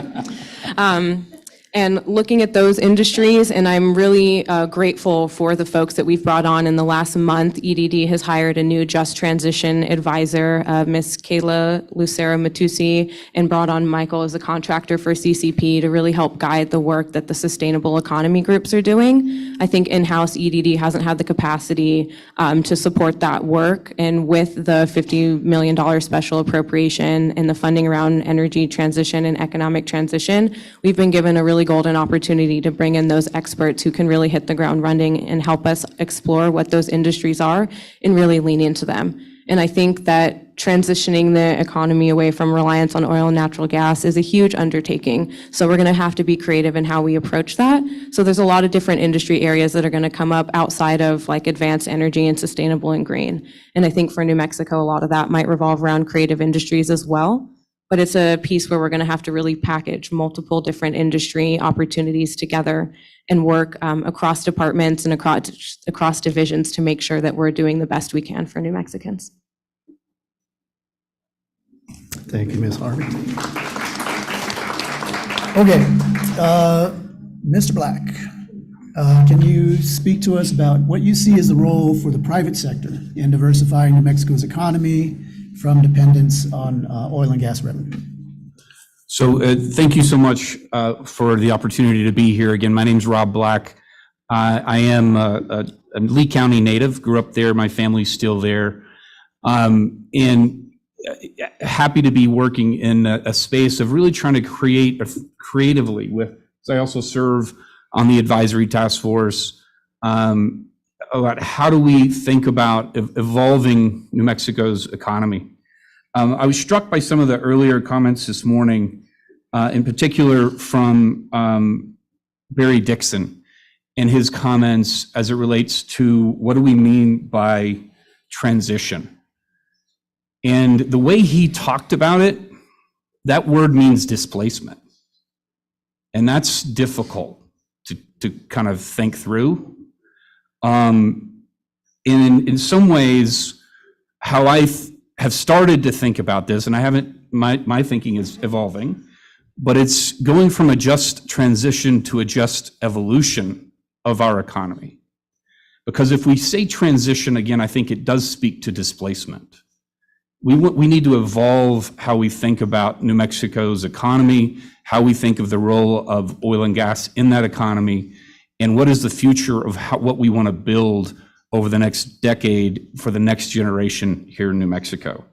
And looking at those industries, and I'm really grateful for the folks that we've brought on in the last month. EDD has hired a new Just Transition advisor, Ms. Kayla Lucero Matusi, and brought on Michael as a contractor for CCP to really help guide the work that the sustainable economy groups are doing. I think in-house EDD hasn't had the capacity to support that work, and with the $50 million special appropriation and the funding around energy transition and economic transition, we've been given a really golden opportunity to bring in those experts who can really hit the ground running and help us explore what those industries are and really lean into them. And I think that transitioning the economy away from reliance on oil and natural gas is a huge undertaking. So we're going to have to be creative in how we approach that. So there's a lot of different industry areas that are going to come up outside of like advanced energy and sustainable and green. And I think for New Mexico, a lot of that might revolve around creative industries as well. But it's a piece where we're going to have to really package multiple different industry opportunities together and work across departments and across divisions to make sure that we're doing the best we can for New Mexicans. Thank you, Ms. Harvey. Okay, Mr. Black, can you speak to us about what you see as the role for the private sector in diversifying New Mexico's economy from dependence on oil and gas revenue? So thank you so much for the opportunity to be here again. My name's Rob Black. I am a Lee County native, grew up there, my family's still there. And happy to be working in a space of really trying to create creatively with, so I also serve on the advisory task force, about how do we think about evolving New Mexico's economy. I was struck by some of the earlier comments this morning, in particular from Barry Dixon and his comments as it relates to what do we mean by transition. And the way he talked about it, that word means displacement. And that's difficult to kind of think through. And in some ways, how I have started to think about this, and I haven't, my thinking is evolving, but it's going from a just transition to a just evolution of our economy. Because if we say transition, again, I think it does speak to displacement. We need to evolve how we think about New Mexico's economy, how we think of the role of oil and gas in that economy, and what is the future of what we want to build over the next decade for the next generation here in New Mexico.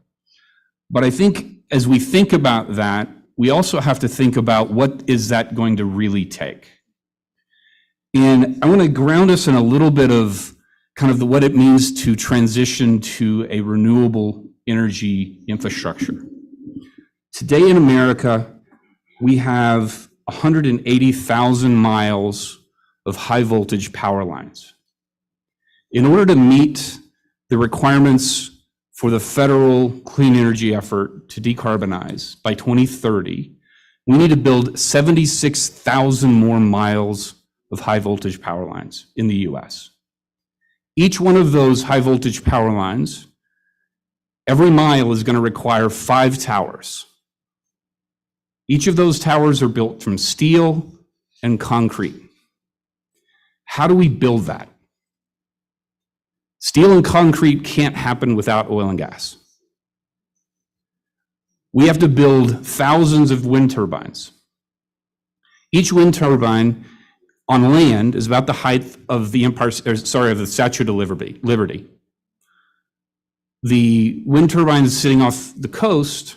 But I think as we think about that, we also have to think about what is that going to really take. And I want to ground us in a little bit of kind of what it means to transition to a renewable energy infrastructure. Today in America, we have 180,000 miles of high voltage power lines. In order to meet the requirements for the federal clean energy effort to decarbonize by 2030, we need to build 76,000 more miles of high voltage power lines in the US. Each one of those high voltage power lines, every mile is going to require 5 towers. Each of those towers are built from steel and concrete. How do we build that? Steel and concrete can't happen without oil and gas. We have to build thousands of wind turbines. Each wind turbine on land is about the height of the of the Statue of Liberty. The wind turbines sitting off the coast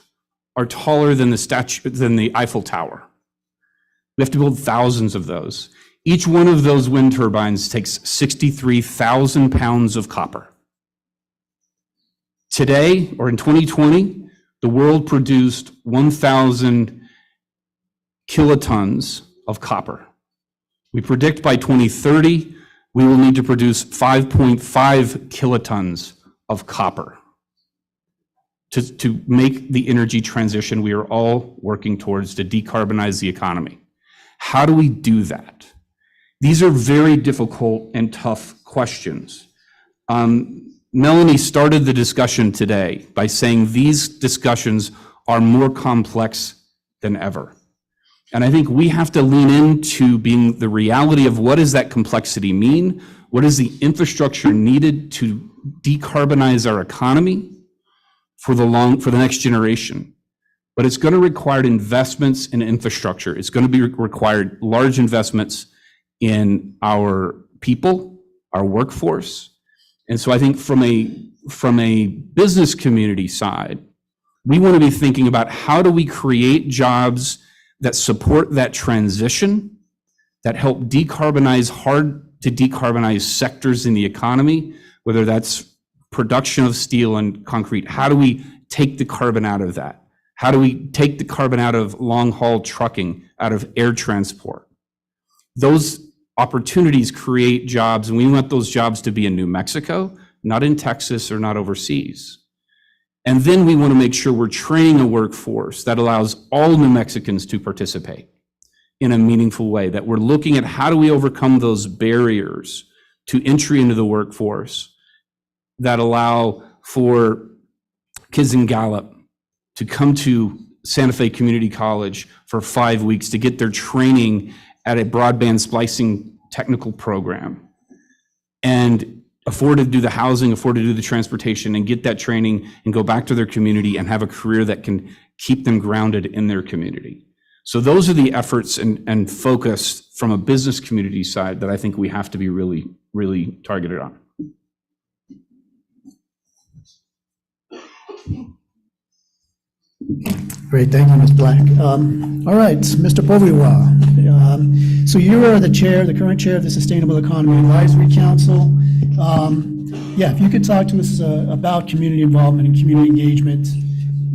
are taller than the Eiffel Tower. We have to build thousands of those. Each one of those wind turbines takes 63,000 pounds of copper. Today, or in 2020, the world produced 1,000 kilotons of copper. We predict by 2030, we will need to produce 5.5 kilotons of copper to make the energy transition we are all working towards to decarbonize the economy. How do we do that? These are very difficult and tough questions. Melanie started the discussion today by saying these discussions are more complex than ever. And I think we have to lean into being the reality of what does that complexity mean? What is the infrastructure needed to decarbonize our economy for the next generation? But it's going to require investments in infrastructure. It's going to be required large investments in our people, our workforce. And so I think from a business community side, we want to be thinking about how do we create jobs that support that transition that help decarbonize hard to decarbonize sectors in the economy, whether that's production of steel and concrete. How do we take the carbon out of that? How do we take the carbon out of long-haul trucking, out of air transport? Those opportunities create jobs, and we want those jobs to be in New Mexico, not in Texas or not overseas. And then we want to make sure we're training a workforce that allows all New Mexicans to participate in a meaningful way, that we're looking at how do we overcome those barriers to entry into the workforce that allow for kids in Gallup to come to Santa Fe Community College for 5 weeks to get their training at a broadband splicing technical program and afford to do the housing, afford to do the transportation, and get that training and go back to their community and have a career that can keep them grounded in their community. So those are the efforts and focus from a business community side that I think we have to be really, really targeted on. Great, thank you, Ms. Black. All right, Mr. Poviwa. So you are the chair, the current chair of the Sustainable Economy Advisory Council. Yeah, if you could talk to us about community involvement and community engagement,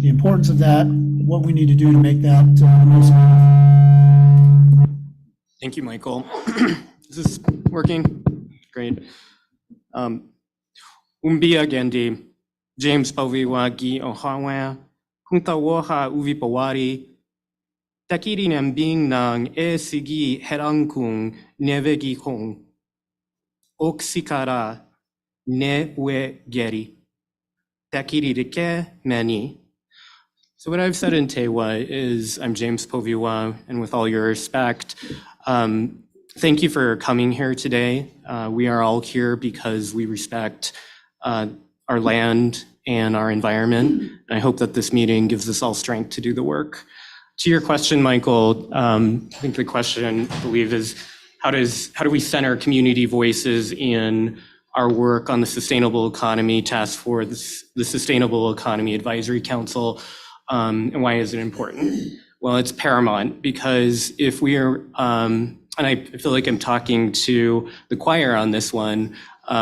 the importance of that, what we need to do to make that most meaningful. Thank you, Michael. Is this working? Great. Umbia Gendi, James Poviwa Gi Ohawa, Kunta Woha Uvi Pawari, Takiri Nambing Nang E Sigi Herangkung Nevegi Kong, Oksikara Ne We Geri, Takiri Rike Mani. So what I've said in Tewa is I'm James Poviwa, and with all your respect, thank you for coming here today. We are all here because we respect our land and our environment. And I hope that this meeting gives us all strength to do the work. To your question, Michael, I think the question, I believe, is how do we center community voices in our work on the Sustainable Economy Task Force, the Sustainable Economy Advisory Council, and why is it important? Well, it's paramount because if we are, and I feel like I'm talking to the choir on this one,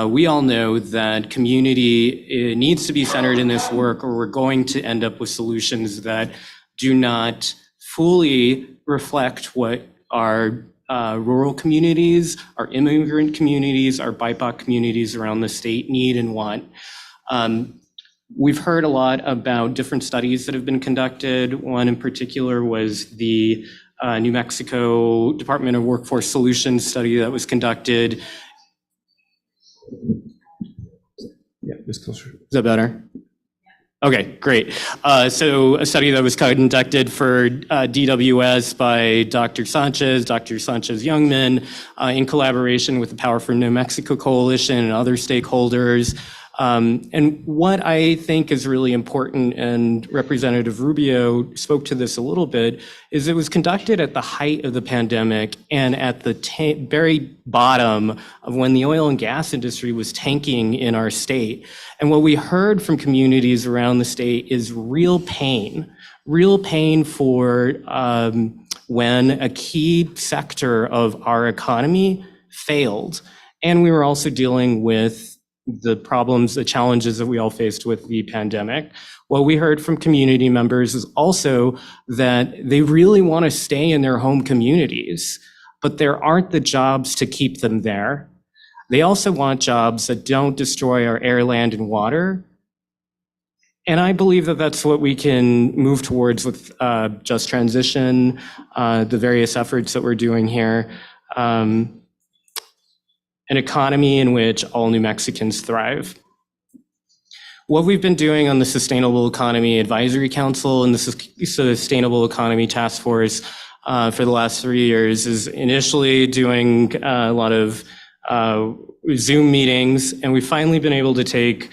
we all know that community needs to be centered in this work, or we're going to end up with solutions that do not fully reflect what our rural communities, our immigrant communities, our BIPOC communities around the state need and want. We've heard a lot about different studies that have been conducted. One in particular was the New Mexico Department of Workforce Solutions study that was conducted. Yeah, just closer. Is that better? Okay, great. So a study that was conducted for DWS by Dr. Sanchez Youngman, in collaboration with the Power for New Mexico Coalition and other stakeholders. And what I think is really important, and Representative Rubio spoke to this a little bit, is it was conducted at the height of the pandemic and at the very bottom of when the oil and gas industry was tanking in our state. And what we heard from communities around the state is real pain for when a key sector of our economy failed. And we were also dealing with the problems, the challenges that we all faced with the pandemic. What we heard from community members is also that they really want to stay in their home communities, but there aren't the jobs to keep them there. They also want jobs that don't destroy our air, land, and water. And I believe that that's what we can move towards with just transition, the various efforts that we're doing here. An economy in which all New Mexicans thrive. What we've been doing on the Sustainable Economy Advisory Council and the Sustainable Economy Task Force for the last 3 years is initially doing a lot of Zoom meetings, and we've finally been able to take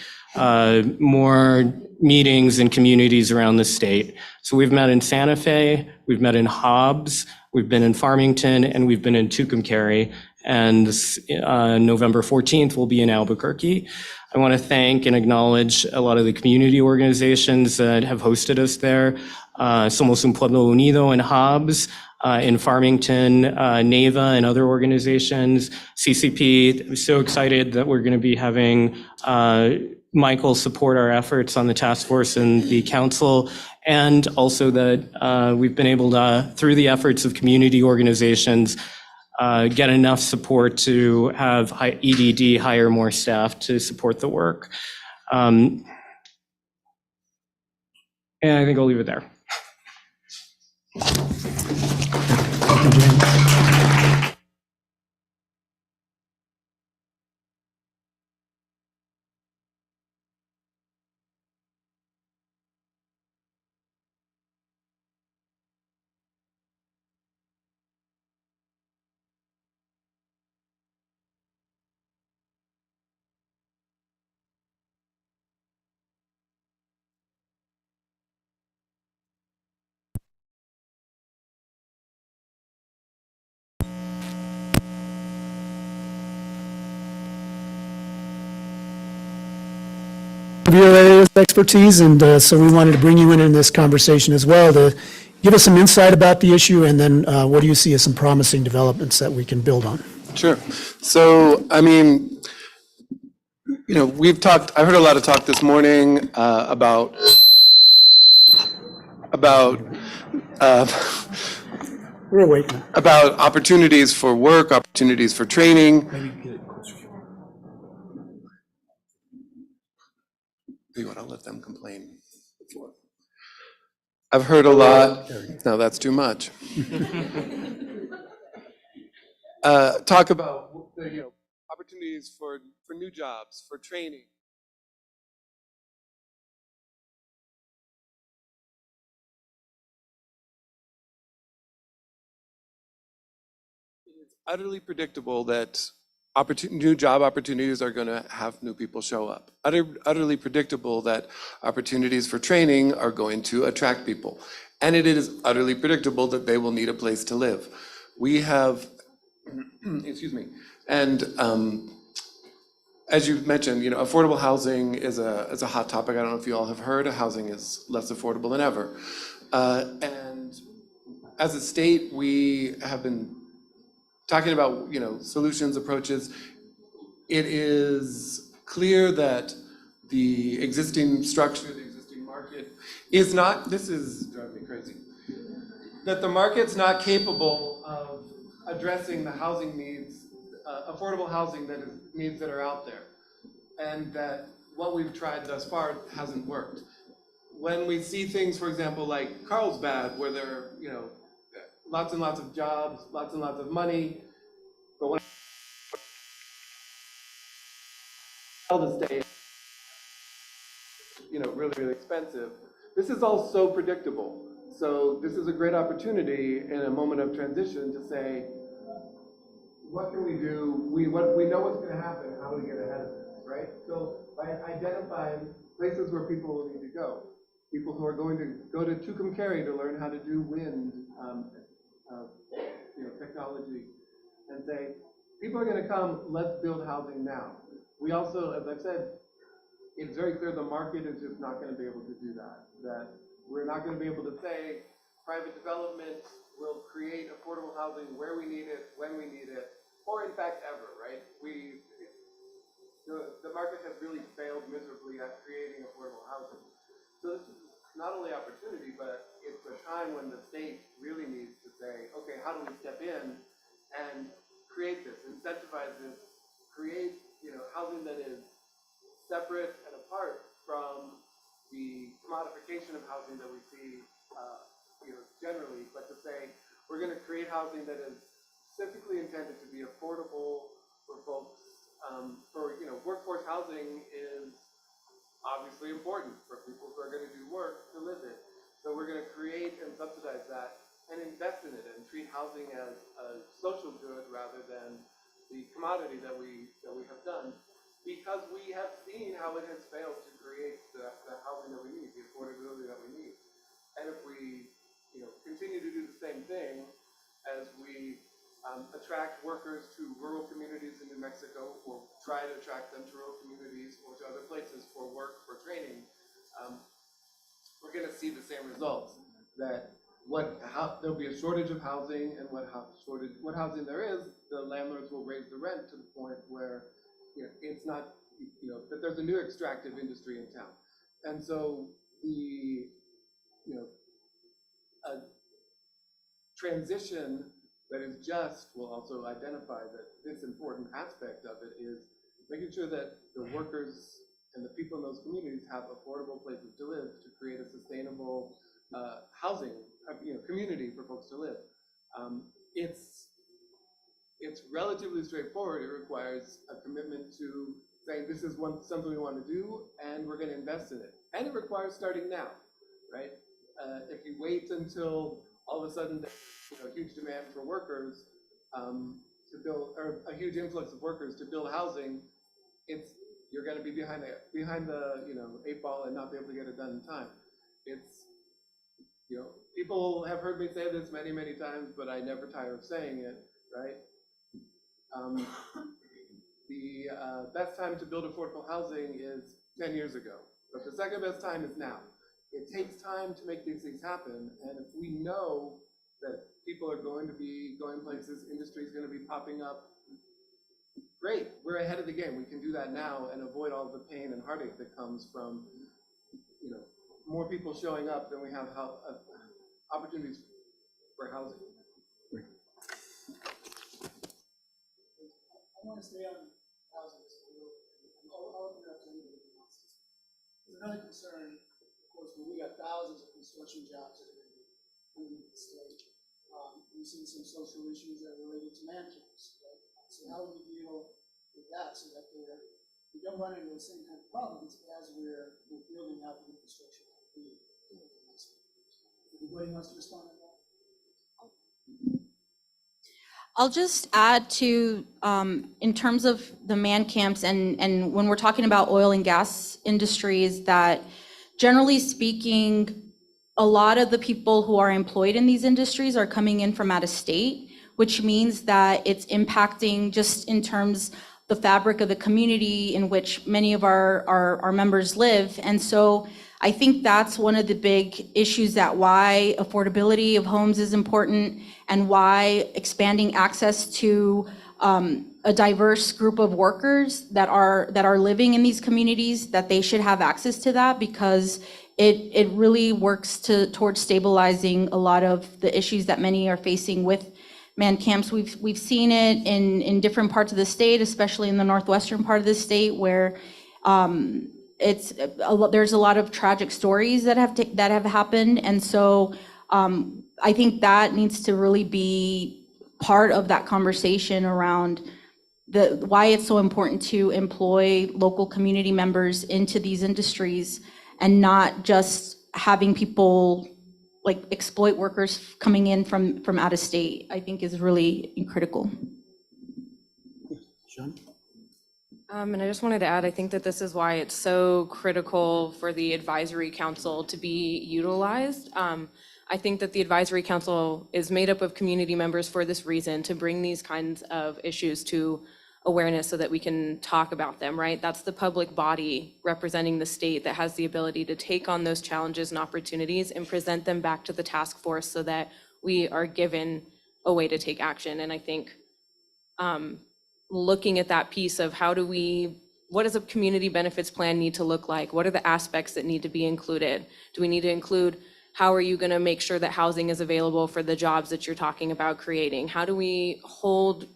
more meetings in communities around the state. So we've met in Santa Fe, we've met in Hobbs, we've been in Farmington, and we've been in Tucumcari. and November 14th will be in Albuquerque. I want to thank and acknowledge a lot of the community organizations that have hosted us there. Somos un Pueblo Unido in Hobbs, in Farmington, NAVA, and other organizations. CCP, I'm so excited that we're going to be having Michael support our efforts on the task force and the council, and also that we've been able to, through the efforts of community organizations, get enough support to have EDD hire more staff to support the work. And I think I'll leave it there. Thank you, James. Of your areas of expertise, and so we wanted to bring you in this conversation as well to give us some insight about the issue, and then what do you see as some promising developments that we can build on? Sure. So, I mean, you know, I heard a lot of talk this morning about we're awake. About opportunities for work, opportunities for training. I'll let them complain. I've heard a lot. No, that's too much. Talk about opportunities for new jobs, for training. It's utterly predictable that new job opportunities are going to have new people show up. Utterly predictable that opportunities for training are going to attract people. And it is utterly predictable that they will need a place to live. We have, excuse me, and as you've mentioned, affordable housing is a hot topic. I don't know if you all have heard, housing is less affordable than ever. And as a state, we have been talking about, solutions, approaches. It is clear that the existing structure, the existing market is not, this is driving me crazy, that the market's not capable of addressing the housing needs, affordable housing needs that are out there. And that what we've tried thus far hasn't worked. When we see things, for example, like Carlsbad, where there are, lots and lots of jobs, lots and lots of money, but when the state, really, really expensive. This is all so predictable. So this is a great opportunity in a moment of transition to say, what can we do? We know what's going to happen. How do we get ahead of this, right? So by identifying places where people will need to go, people who are going to go to Tucumcari to learn how to do wind technology, and say, people are going to come. Let's build housing now. We also, as I've said, it's very clear the market is just not going to be able to do that. That we're not going to be able to say private development will create affordable housing where we need it, when we need it, or in fact ever, right? The market has really failed miserably at creating affordable housing. So this is not only opportunity, but it's a time when the state really needs to say, okay, how do we step in and create this, incentivize this, create housing that is separate and apart from the commodification of housing that we see generally, but to say we're going to create housing that is specifically intended to be affordable for folks. Workforce housing is obviously important for people who are going to do work to live in. So we're going to create and subsidize that and invest in it and treat housing as a social good rather than the commodity that we have done, because we have seen how it has failed to create the housing that we need, the affordability that we need. And if we continue to do the same thing as we attract workers to rural communities in New Mexico, or try to attract them to rural communities or to other places for work, for training, we're going to see the same results. That there'll be a shortage of housing, and what housing there is, the landlords will raise the rent to the point where it's not, that there's a new extractive industry in town. And so a transition that is just will also identify that this important aspect of it is making sure that the workers and the people in those communities have affordable places to live, to create a sustainable housing community for folks to live. It's relatively straightforward. It requires a commitment to saying this is something we want to do, and we're going to invest in it. And it requires starting now, right? If you wait until all of a sudden there's a huge demand for workers to build, or a huge influx of workers to build housing, you're going to be behind the 8 ball and not be able to get it done in time. People have heard me say this many, many times, but I never tire of saying it, right? The best time to build affordable housing is 10 years ago, but the second best time is now. It takes time to make these things happen, and if we know that people are going to be going places, industry is going to be popping up, great, we're ahead of the game. We can do that now and avoid all the pain and heartache that comes from more people showing up than we have opportunities for housing. I want to stay on housing. I'll open it up to anybody who wants to. There's another concern, of course, when we got thousands of construction jobs that are coming into the state. We've seen some social issues that are related to land camps, right? So how do we deal with that so that we don't run into the same kind of problems as we're building out the infrastructure? Anybody wants to respond to that? I'll just add to, in terms of the man camps and when we're talking about oil and gas industries, that generally speaking, a lot of the people who are employed in these industries are coming in from out of state, which means that it's impacting just in terms the fabric of the community in which many of our members live. And so I think that's one of the big issues, that why affordability of homes is important and why expanding access to a diverse group of workers that are living in these communities, that they should have access to that, because it really works towards stabilizing a lot of the issues that many are facing with man camps. We've seen it in different parts of the state, especially in the northwestern part of the state, where there's a lot of tragic stories that have happened, and so I think that needs to really be part of that conversation around why it's so important to employ local community members into these industries and not just having people like exploit workers coming in from out of state, I think is really critical. Sean? And I just wanted to add, I think that this is why it's so critical for the advisory council to be utilized. I think that the advisory council is made up of community members for this reason, to bring these kinds of issues to awareness so that we can talk about them, right? That's the public body representing the state that has the ability to take on those challenges and opportunities and present them back to the task force so that we are given a way to take action. And I think looking at that piece of what does a community benefits plan need to look like? What are the aspects that need to be included? Do we need to include, how are you going to make sure that housing is available for the jobs that you're talking about creating? How do we hold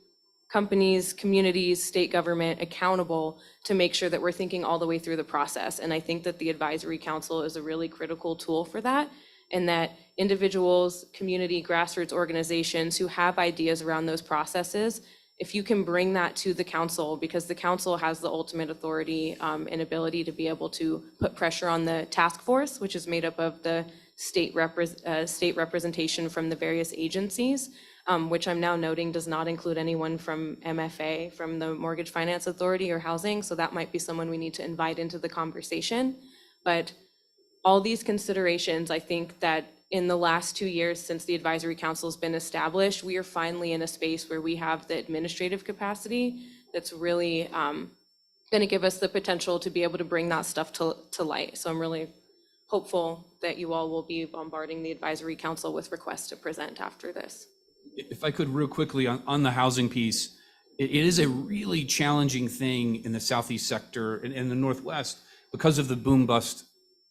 companies, communities, state government accountable to make sure that we're thinking all the way through the process? And I think that the advisory council is a really critical tool for that, and that individuals, community, grassroots organizations who have ideas around those processes, if you can bring that to the council, because the council has the ultimate authority and ability to be able to put pressure on the task force, which is made up of the state representation from the various agencies, which I'm now noting does not include anyone from MFA, from the Mortgage Finance Authority or housing. So that might be someone we need to invite into the conversation. But all these considerations, I think that in the last 2 years since the advisory council has been established, we are finally in a space where we have the administrative capacity that's really going to give us the potential to be able to bring that stuff to light. So I'm really hopeful that you all will be bombarding the advisory council with requests to present after this. If I could real quickly on the housing piece, it is a really challenging thing in the Southeast sector and in the Northwest because of the boom bust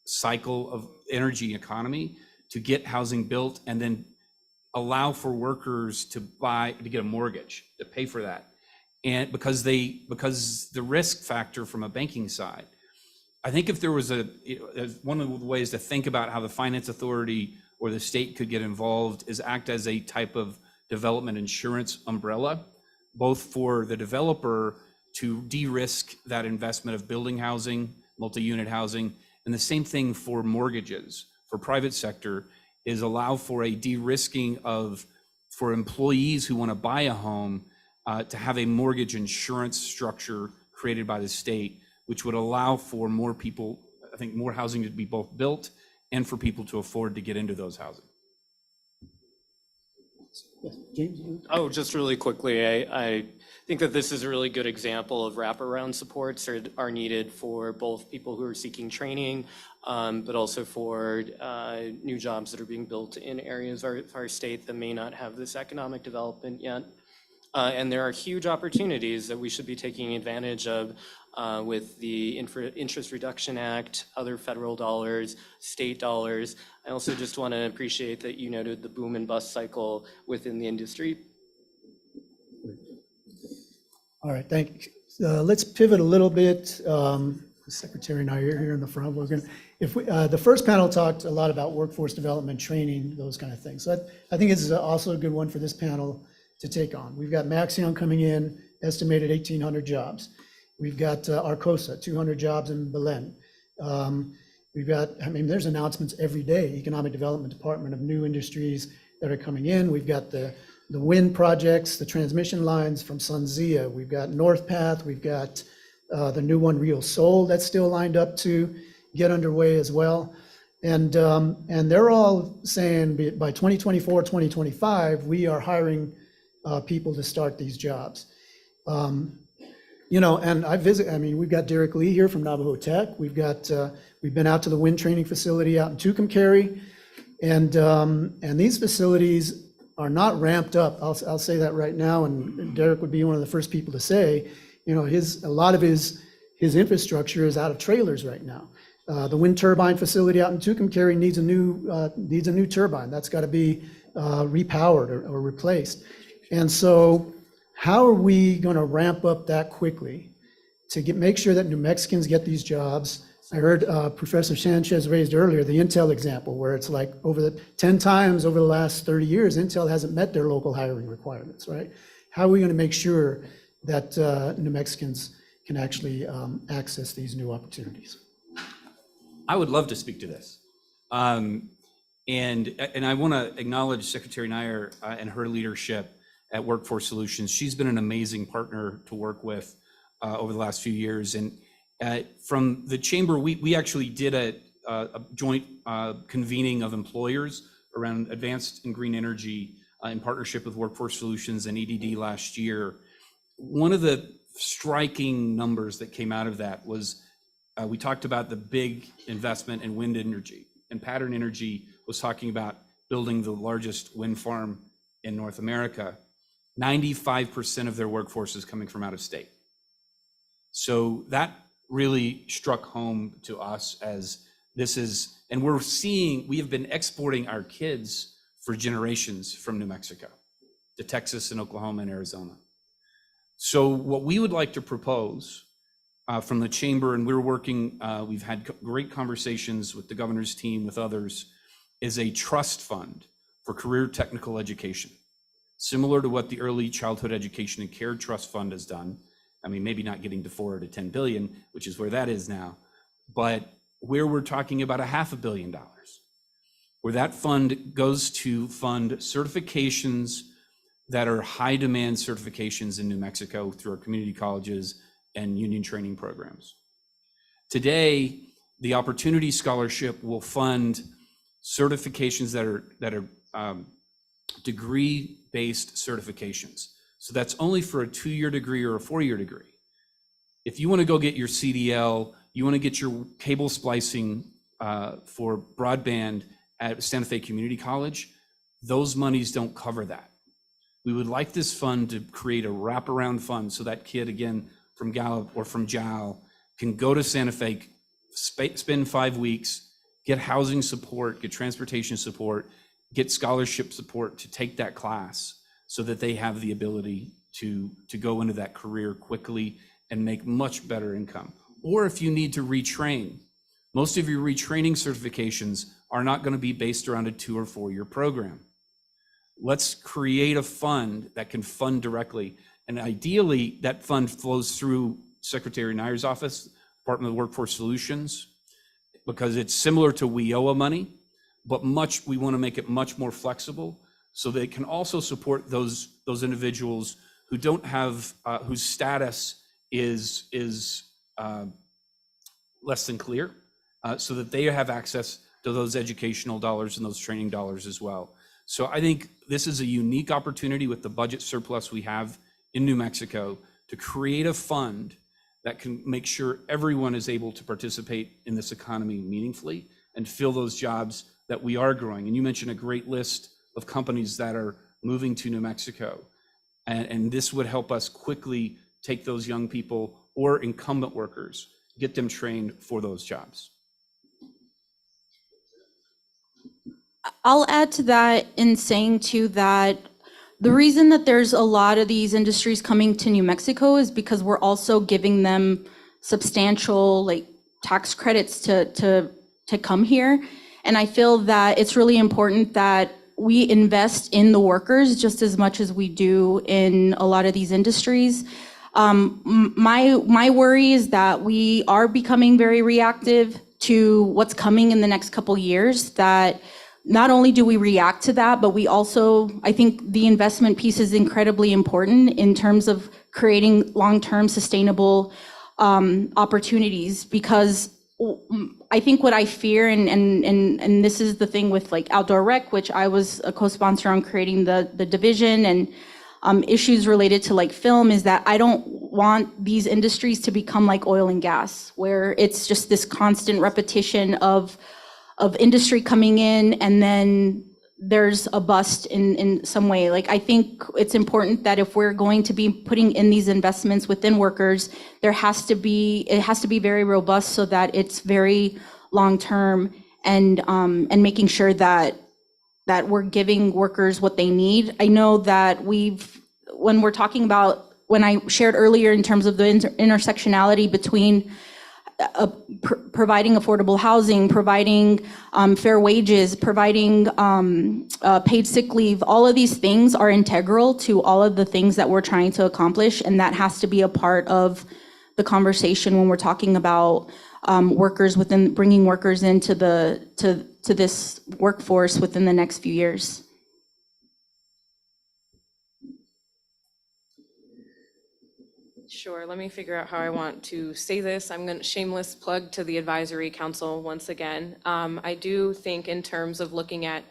cycle of energy economy to get housing built and then allow for workers to get a mortgage to pay for that. And because the risk factor from a banking side, I think if there was one of the ways to think about how the finance authority or the state could get involved is act as a type of development insurance umbrella, both for the developer to de-risk that investment of building housing, multi-unit housing, and the same thing for mortgages for private sector is allow for a de-risking for employees who want to buy a home to have a mortgage insurance structure created by the state, which would allow for more people, I think more housing to be both built and for people to afford to get into those housing. Yes, James? Oh, just really quickly, I think that this is a really good example of wraparound supports are needed for both people who are seeking training, but also for new jobs that are being built in areas of our state that may not have this economic development yet. And there are huge opportunities that we should be taking advantage of with the Interest Reduction Act, other federal dollars, state dollars. I also just want to appreciate that you noted the boom and bust cycle within the industry. All right, thank you. Let's pivot a little bit. The Secretary and I are here in the front. The first panel talked a lot about workforce development, training, those kind of things. So I think it's also a good one for this panel to take on. We've got Maxion coming in, estimated 1,800 jobs. We've got Arcosa, 200 jobs in Belen. We've got, there's announcements every day, Economic Development Department of new industries that are coming in. We've got the wind projects, the transmission lines from SunZia. We've got NorthPath. We've got the new one, Rio Sol, that's still lined up to get underway as well. And they're all saying by 2024, 2025, we are hiring people to start these jobs. And we've got Derek Lee here from Navajo Tech. We've been out to the wind training facility out in Tucumcari. And these facilities are not ramped up. I'll say that right now, and Derek would be one of the first people to say, a lot of his infrastructure is out of trailers right now. The wind turbine facility out in Tucumcari needs a new turbine. That's got to be repowered or replaced. And so how are we going to ramp up that quickly to make sure that New Mexicans get these jobs? I heard Professor Sanchez raised earlier the Intel example, where it's like 10 times over the last 30 years, Intel hasn't met their local hiring requirements, right? How are we going to make sure that New Mexicans can actually access these new opportunities? I would love to speak to this. And I want to acknowledge Secretary Nair and her leadership at Workforce Solutions. She's been an amazing partner to work with over the last few years. And from the chamber, we actually did a joint convening of employers around advanced and green energy in partnership with Workforce Solutions and EDD last year. One of the striking numbers that came out of that was we talked about the big investment in wind energy, and Pattern Energy was talking about building the largest wind farm in North America. 95% of their workforce is coming from out of state. So that really struck home to us as this is, and we have been exporting our kids for generations from New Mexico to Texas and Oklahoma and Arizona. So what we would like to propose from the chamber, and we've had great conversations with the governor's team, with others, is a trust fund for career technical education, similar to what the Early Childhood Education and Care Trust Fund has done. Maybe not getting to 4 to 10 billion, which is where that is now, but where we're talking about $500 million, where that fund goes to fund certifications that are high demand certifications in New Mexico through our community colleges and union training programs. Today, the Opportunity Scholarship will fund certifications that are degree-based certifications. So that's only for a 2-year degree or a 4-year degree. If you want to go get your CDL, you want to get your cable splicing for broadband at Santa Fe Community College, those monies don't cover that. We would like this fund to create a wraparound fund so that kid, again, from Gallup or from JAL, can go to Santa Fe, spend 5 weeks, get housing support, get transportation support, get scholarship support to take that class so that they have the ability to go into that career quickly and make much better income. Or if you need to retrain, most of your retraining certifications are not going to be based around a 2 or 4 year program. Let's create a fund that can fund directly. And ideally, that fund flows through Secretary Nayer's office, Department of Workforce Solutions, because it's similar to WIOA money, but we want to make it much more flexible so that it can also support those individuals who don't have, whose status is less than clear, so that they have access to those educational dollars and those training dollars as well. So I think this is a unique opportunity with the budget surplus we have in New Mexico to create a fund that can make sure everyone is able to participate in this economy meaningfully and fill those jobs that we are growing. And you mentioned a great list of companies that are moving to New Mexico. And this would help us quickly take those young people or incumbent workers, get them trained for those jobs. I'll add to that in saying too that the reason that there's a lot of these industries coming to New Mexico is because we're also giving them substantial like tax credits to come here. And I feel that it's really important that we invest in the workers just as much as we do in a lot of these industries. My worry is that we are becoming very reactive to what's coming in the next couple years, that not only do we react to that, but we also, I think the investment piece is incredibly important in terms of creating long-term sustainable opportunities, because I think what I fear, and this is the thing with like outdoor rec, which I was a co-sponsor on creating the division, and issues related to like film, is that I don't want these industries to become like oil and gas, where it's just this constant repetition of industry coming in and then there's a bust in some way. Like, I think it's important that if we're going to be putting in these investments within workers, it has to be very robust so that it's very long-term, and making sure that we're giving workers what they need. I know that when we're talking about, when I shared earlier in terms of the intersectionality between providing affordable housing, providing fair wages, providing paid sick leave, all of these things are integral to all of the things that we're trying to accomplish, and that has to be a part of the conversation when we're talking about bringing workers into to this workforce within the next few years. Sure, let me figure out how I want to say this. I'm going to shameless plug to the advisory council once again. I do think in terms of looking at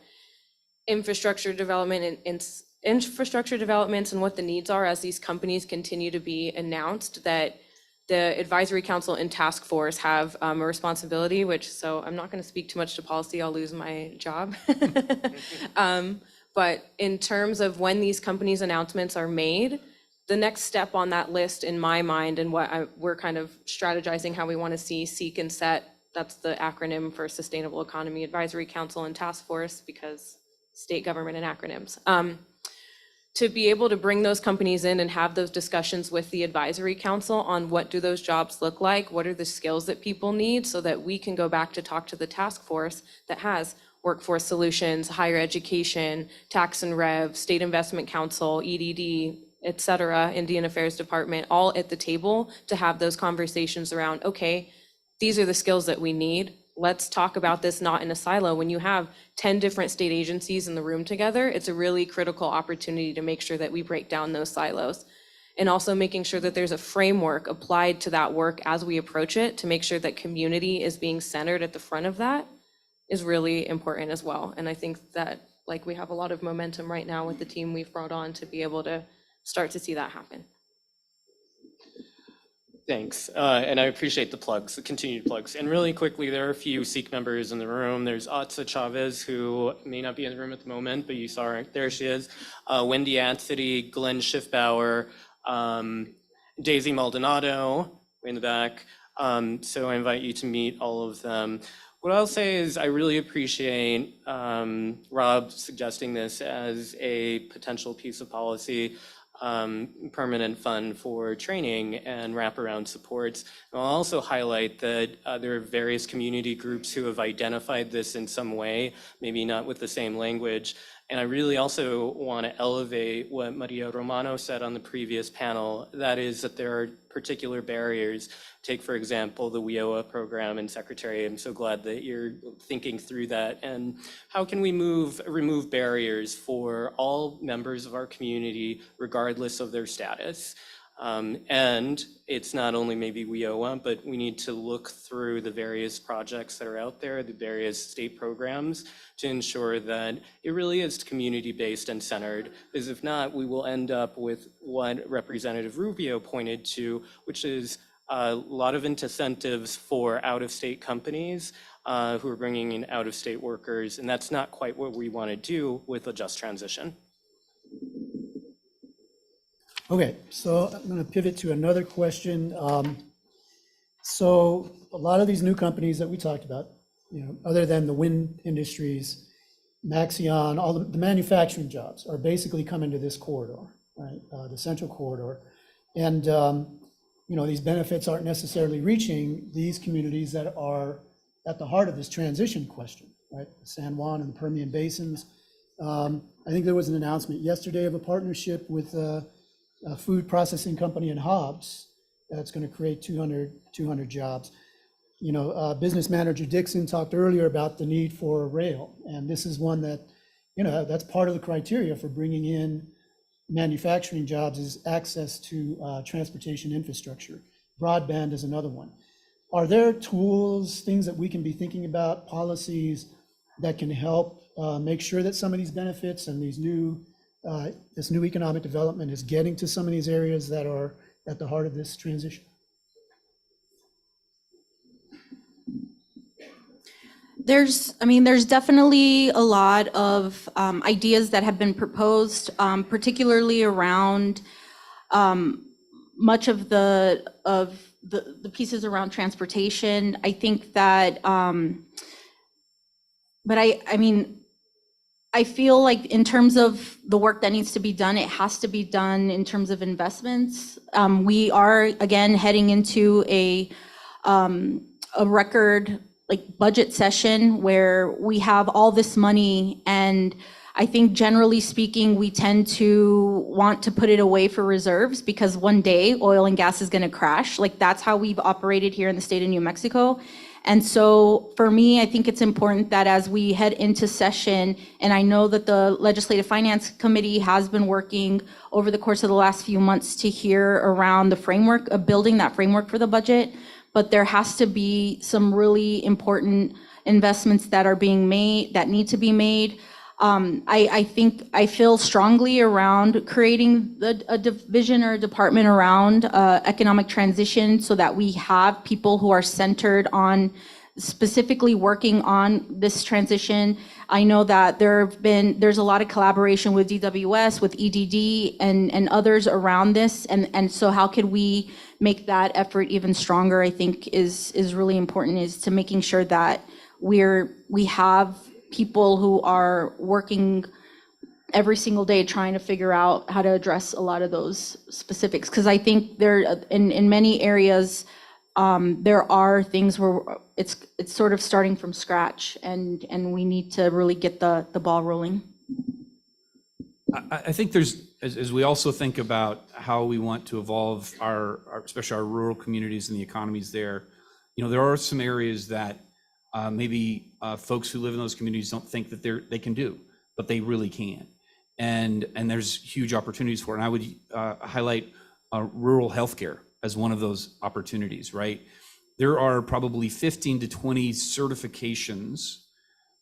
infrastructure development and infrastructure developments and what the needs are as these companies continue to be announced, that the advisory council and task force have a responsibility, so I'm not going to speak too much to policy, I'll lose my job. But in terms of when these companies' announcements are made, the next step on that list in my mind, and we're kind of strategizing how we want to see Seek and Set, that's the acronym for Sustainable Economy Advisory Council and Task Force, because state government and acronyms. To be able to bring those companies in and have those discussions with the advisory council on what do those jobs look like, what are the skills that people need, so that we can go back to talk to the task force that has workforce solutions, higher education, tax and rev, state investment council, EDD, et cetera, Indian Affairs Department, all at the table to have those conversations around, okay, these are the skills that we need. Let's talk about this not in a silo. When you have 10 different state agencies in the room together, it's a really critical opportunity to make sure that we break down those silos. And also making sure that there's a framework applied to that work as we approach it, to make sure that community is being centered at the front of that, is really important as well. And I think that like we have a lot of momentum right now with the team we've brought on to be able to start to see that happen. Thanks. And I appreciate the plugs, the continued plugs. And really quickly, there are a few SEEK members in the room. There's Atza Chavez, who may not be in the room at the moment, but you saw her. There she is. Wendy Anthony, Glenn Schiffbauer, Daisy Maldonado in the back. So I invite you to meet all of them. What I'll say is I really appreciate Rob suggesting this as a potential piece of policy. Permanent fund for training and wraparound supports. And I'll also highlight that there are various community groups who have identified this in some way, maybe not with the same language. And I really also want to elevate what Maria Romano said on the previous panel, that is that there are particular barriers. Take, for example, the WIOA program, and Secretary, I'm so glad that you're thinking through that. And how can we remove barriers for all members of our community, regardless of their status? And it's not only maybe WIOA, but we need to look through the various projects that are out there, the various state programs, to ensure that it really is community-based and centered. Because if not, we will end up with what Representative Rubio pointed to, which is a lot of incentives for out-of-state companies who are bringing in out-of-state workers, and that's not quite what we want to do with a just transition. Okay, so I'm going to pivot to another question. So a lot of these new companies that we talked about, other than the wind industries, Maxion, all the manufacturing jobs are basically coming to this corridor, right? The central corridor. And, these benefits aren't necessarily reaching these communities that are at the heart of this transition question, right? San Juan and the Permian Basins. I think there was an announcement yesterday of a partnership with a food processing company in Hobbs that's going to create 200 jobs. Business manager Dixon talked earlier about the need for rail, and this is one that, that's part of the criteria for bringing in manufacturing jobs is access to transportation infrastructure. Broadband is another one. Are there tools, things that we can be thinking about, policies that can help make sure that some of these benefits and these this new economic development is getting to some of these areas that are at the heart of this transition? There's definitely a lot of ideas that have been proposed, particularly around much of the pieces around transportation. I think that, but I feel like in terms of the work that needs to be done, it has to be done in terms of investments. We are again heading into a record budget session where we have all this money, and I think generally speaking, we tend to want to put it away for reserves because one day oil and gas is going to crash. That's how we've operated here in the state of New Mexico. And so for me, I think it's important that as we head into session, and I know that the Legislative Finance Committee has been working over the course of the last few months to hear around the framework of building that framework for the budget, but there has to be some really important investments that are being made, that need to be made. I feel strongly around creating a division or a department around economic transition so that we have people who are centered on specifically working on this transition. I know that there's a lot of collaboration with DWS, with EDD, and others around this, and so how could we make that effort even stronger? I think is really important, is to making sure that we have people who are working every single day trying to figure out how to address a lot of those specifics. Because I think there, in many areas, there are things where it's sort of starting from scratch, and we need to really get the ball rolling. I think there's, as we also think about how we want to evolve especially our rural communities and the economies there, there are some areas that maybe folks who live in those communities don't think that they can do, but they really can. And there's huge opportunities for it. And I would highlight rural healthcare as one of those opportunities, right? There are probably 15 to 20 certifications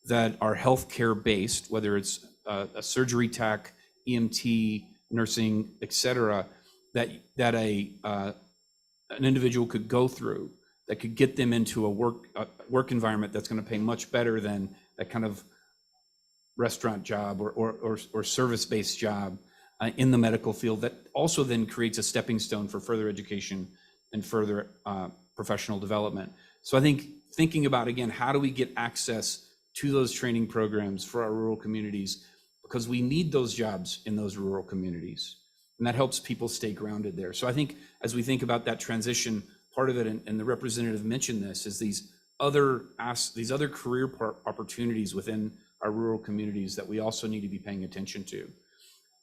that are healthcare based, whether it's a surgery tech, EMT, nursing, et cetera, that an individual could go through that could get them into a work environment that's going to pay much better than that kind of restaurant job or service-based job in the medical field, that also then creates a stepping stone for further education and further professional development. So I think thinking about, again, how do we get access to those training programs for our rural communities, because we need those jobs in those rural communities, and that helps people stay grounded there. So I think as we think about that transition, part of it, and the representative mentioned this, is these other career opportunities within our rural communities that we also need to be paying attention to.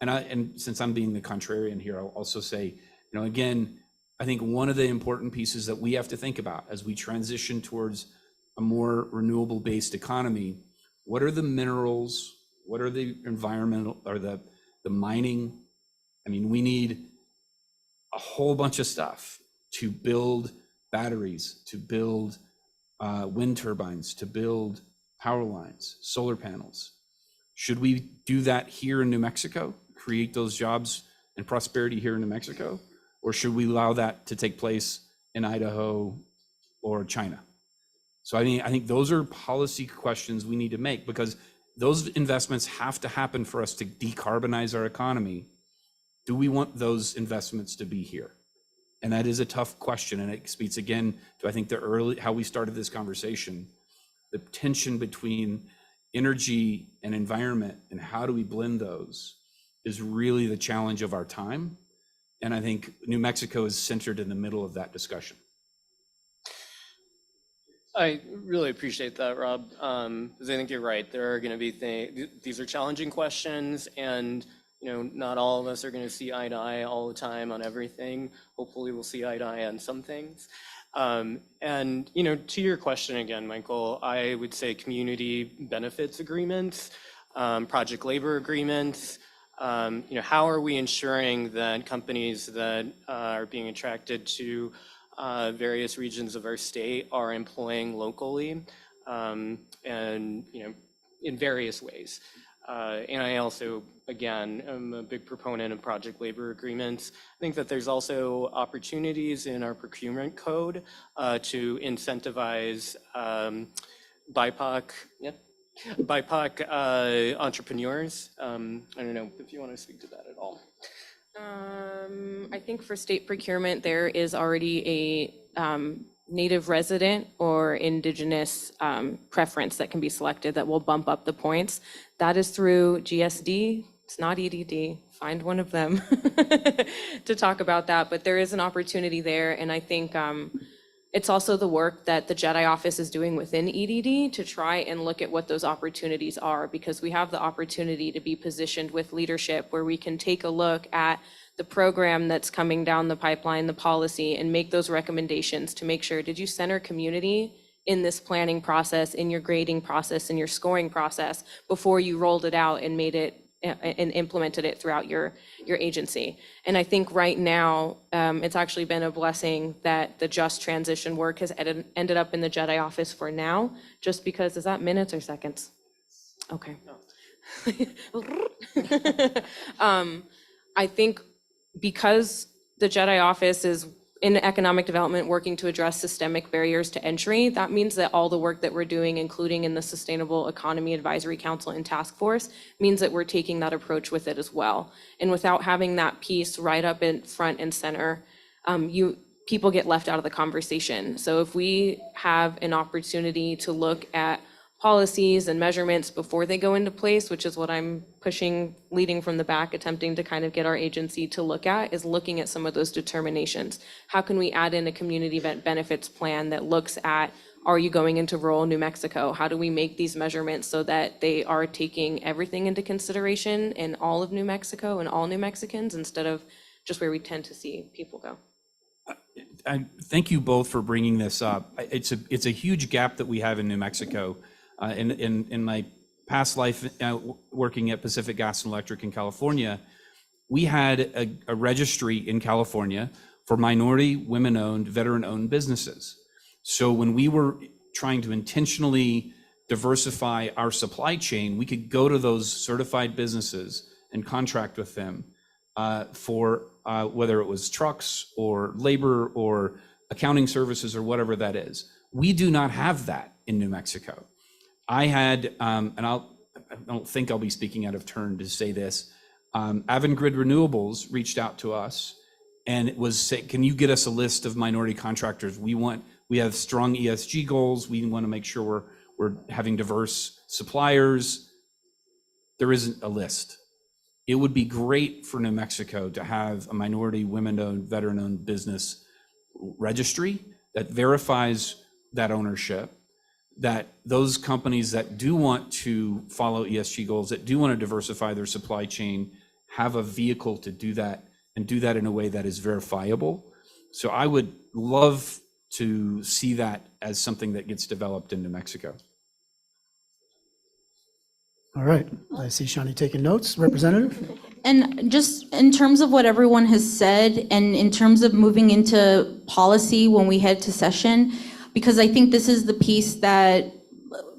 And since I'm being the contrarian here, I'll also say, again, I think one of the important pieces that we have to think about as we transition towards a more renewable-based economy, what are the minerals, what are the environmental, or the mining? I mean, we need a whole bunch of stuff to build batteries, to build wind turbines, to build power lines, solar panels. Should we do that here in New Mexico, create those jobs and prosperity here in New Mexico? Or should we allow that to take place in Idaho or China? So I think those are policy questions we need to make, because those investments have to happen for us to decarbonize our economy. Do we want those investments to be here? And that is a tough question, and it speaks again to, I think, how we started this conversation, the tension between energy and environment, and how do we blend those is really the challenge of our time. And I think New Mexico is centered in the middle of that discussion. I really appreciate that, Rob, because I think you're right. There are going to be these are challenging questions, and not all of us are going to see eye to eye all the time on everything. Hopefully, we'll see eye to eye on some things. And to your question again, Michael, I would say community benefits agreements, project labor agreements. How are we ensuring that companies that are being attracted to various regions of our state are employing locally, and in various ways? And I also, again, am a big proponent of project labor agreements. I think that there's also opportunities in our procurement code to incentivize BIPOC entrepreneurs. I don't know if you want to speak to that at all. I think for state procurement, there is already a native resident or indigenous preference that can be selected that will bump up the points. That is through GSD. It's not EDD. Find one of them to talk about that. But there is an opportunity there. And I think it's also the work that the JEDI office is doing within EDD to try and look at what those opportunities are, because we have the opportunity to be positioned with leadership where we can take a look at the program that's coming down the pipeline, the policy, and make those recommendations to make sure, did you center community in this planning process, in your grading process, in your scoring process before you rolled it out and made it and implemented it throughout your agency? And I think right now, it's actually been a blessing that the just transition work has ended up in the JEDI office for now, just because, is that minutes or seconds? Okay. I think because the JEDI office is in economic development working to address systemic barriers to entry, that means that all the work that we're doing, including in the Sustainable Economy Advisory Council and Task Force, means that we're taking that approach with it as well. And without having that piece right up in front and center, people get left out of the conversation. So if we have an opportunity to look at policies and measurements before they go into place, which is what I'm pushing, leading from the back, attempting to kind of get our agency to look at, is looking at some of those determinations. How can we add in a community benefits plan that looks at, are you going into rural New Mexico? How do we make these measurements so that they are taking everything into consideration in all of New Mexico and all New Mexicans, instead of just where we tend to see people go? I thank you both for bringing this up. It's a huge gap that we have in New Mexico. In my past life working at Pacific Gas and Electric in California, we had a registry in California for minority, women-owned, veteran-owned businesses. So when we were trying to intentionally diversify our supply chain, we could go to those certified businesses and contract with them for whether it was trucks or labor or accounting services or whatever that is. We do not have that in New Mexico. I had, and I don't think I'll be speaking out of turn to say this, Avangrid Renewables reached out to us and it was say, can you get us a list of minority contractors? We have strong ESG goals. We want to make sure we're having diverse suppliers. There isn't a list. It would be great for New Mexico to have a minority, women-owned, veteran-owned business registry that verifies that ownership, that those companies that do want to follow ESG goals, that do want to diversify their supply chain, have a vehicle to do that and do that in a way that is verifiable. So I would love to see that as something that gets developed in New Mexico. All right, I see Shani taking notes. Representative? And just in terms of what everyone has said, and in terms of moving into policy when we head to session, because I think this is the piece that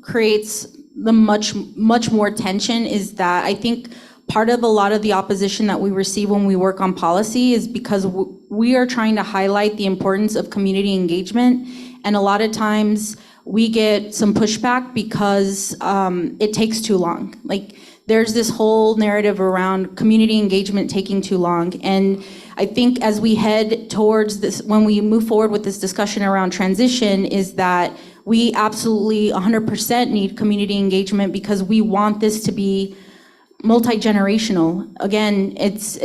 creates the much more tension, is that I think part of a lot of the opposition that we receive when we work on policy is because we are trying to highlight the importance of community engagement, and a lot of times we get some pushback because it takes too long. Like, there's this whole narrative around community engagement taking too long. And I think as we head towards this, when we move forward with this discussion around transition, is that we absolutely 100% need community engagement because we want this to be multi-generational. Again, it's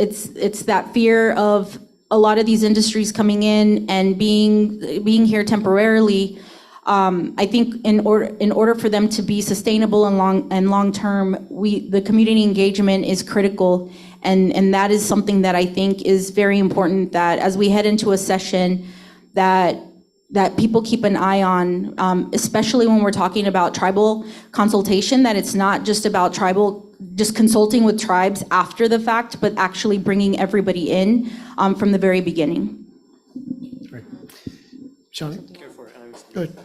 that fear of a lot of these industries coming in and being here temporarily. I think in order for them to be sustainable and long term, the community engagement is critical, and that is something that I think is very important, that as we head into a session that people keep an eye on, especially when we're talking about tribal consultation, that it's not just about just consulting with tribes after the fact, but actually bringing everybody in from the very beginning. Great. Shani? Go ahead.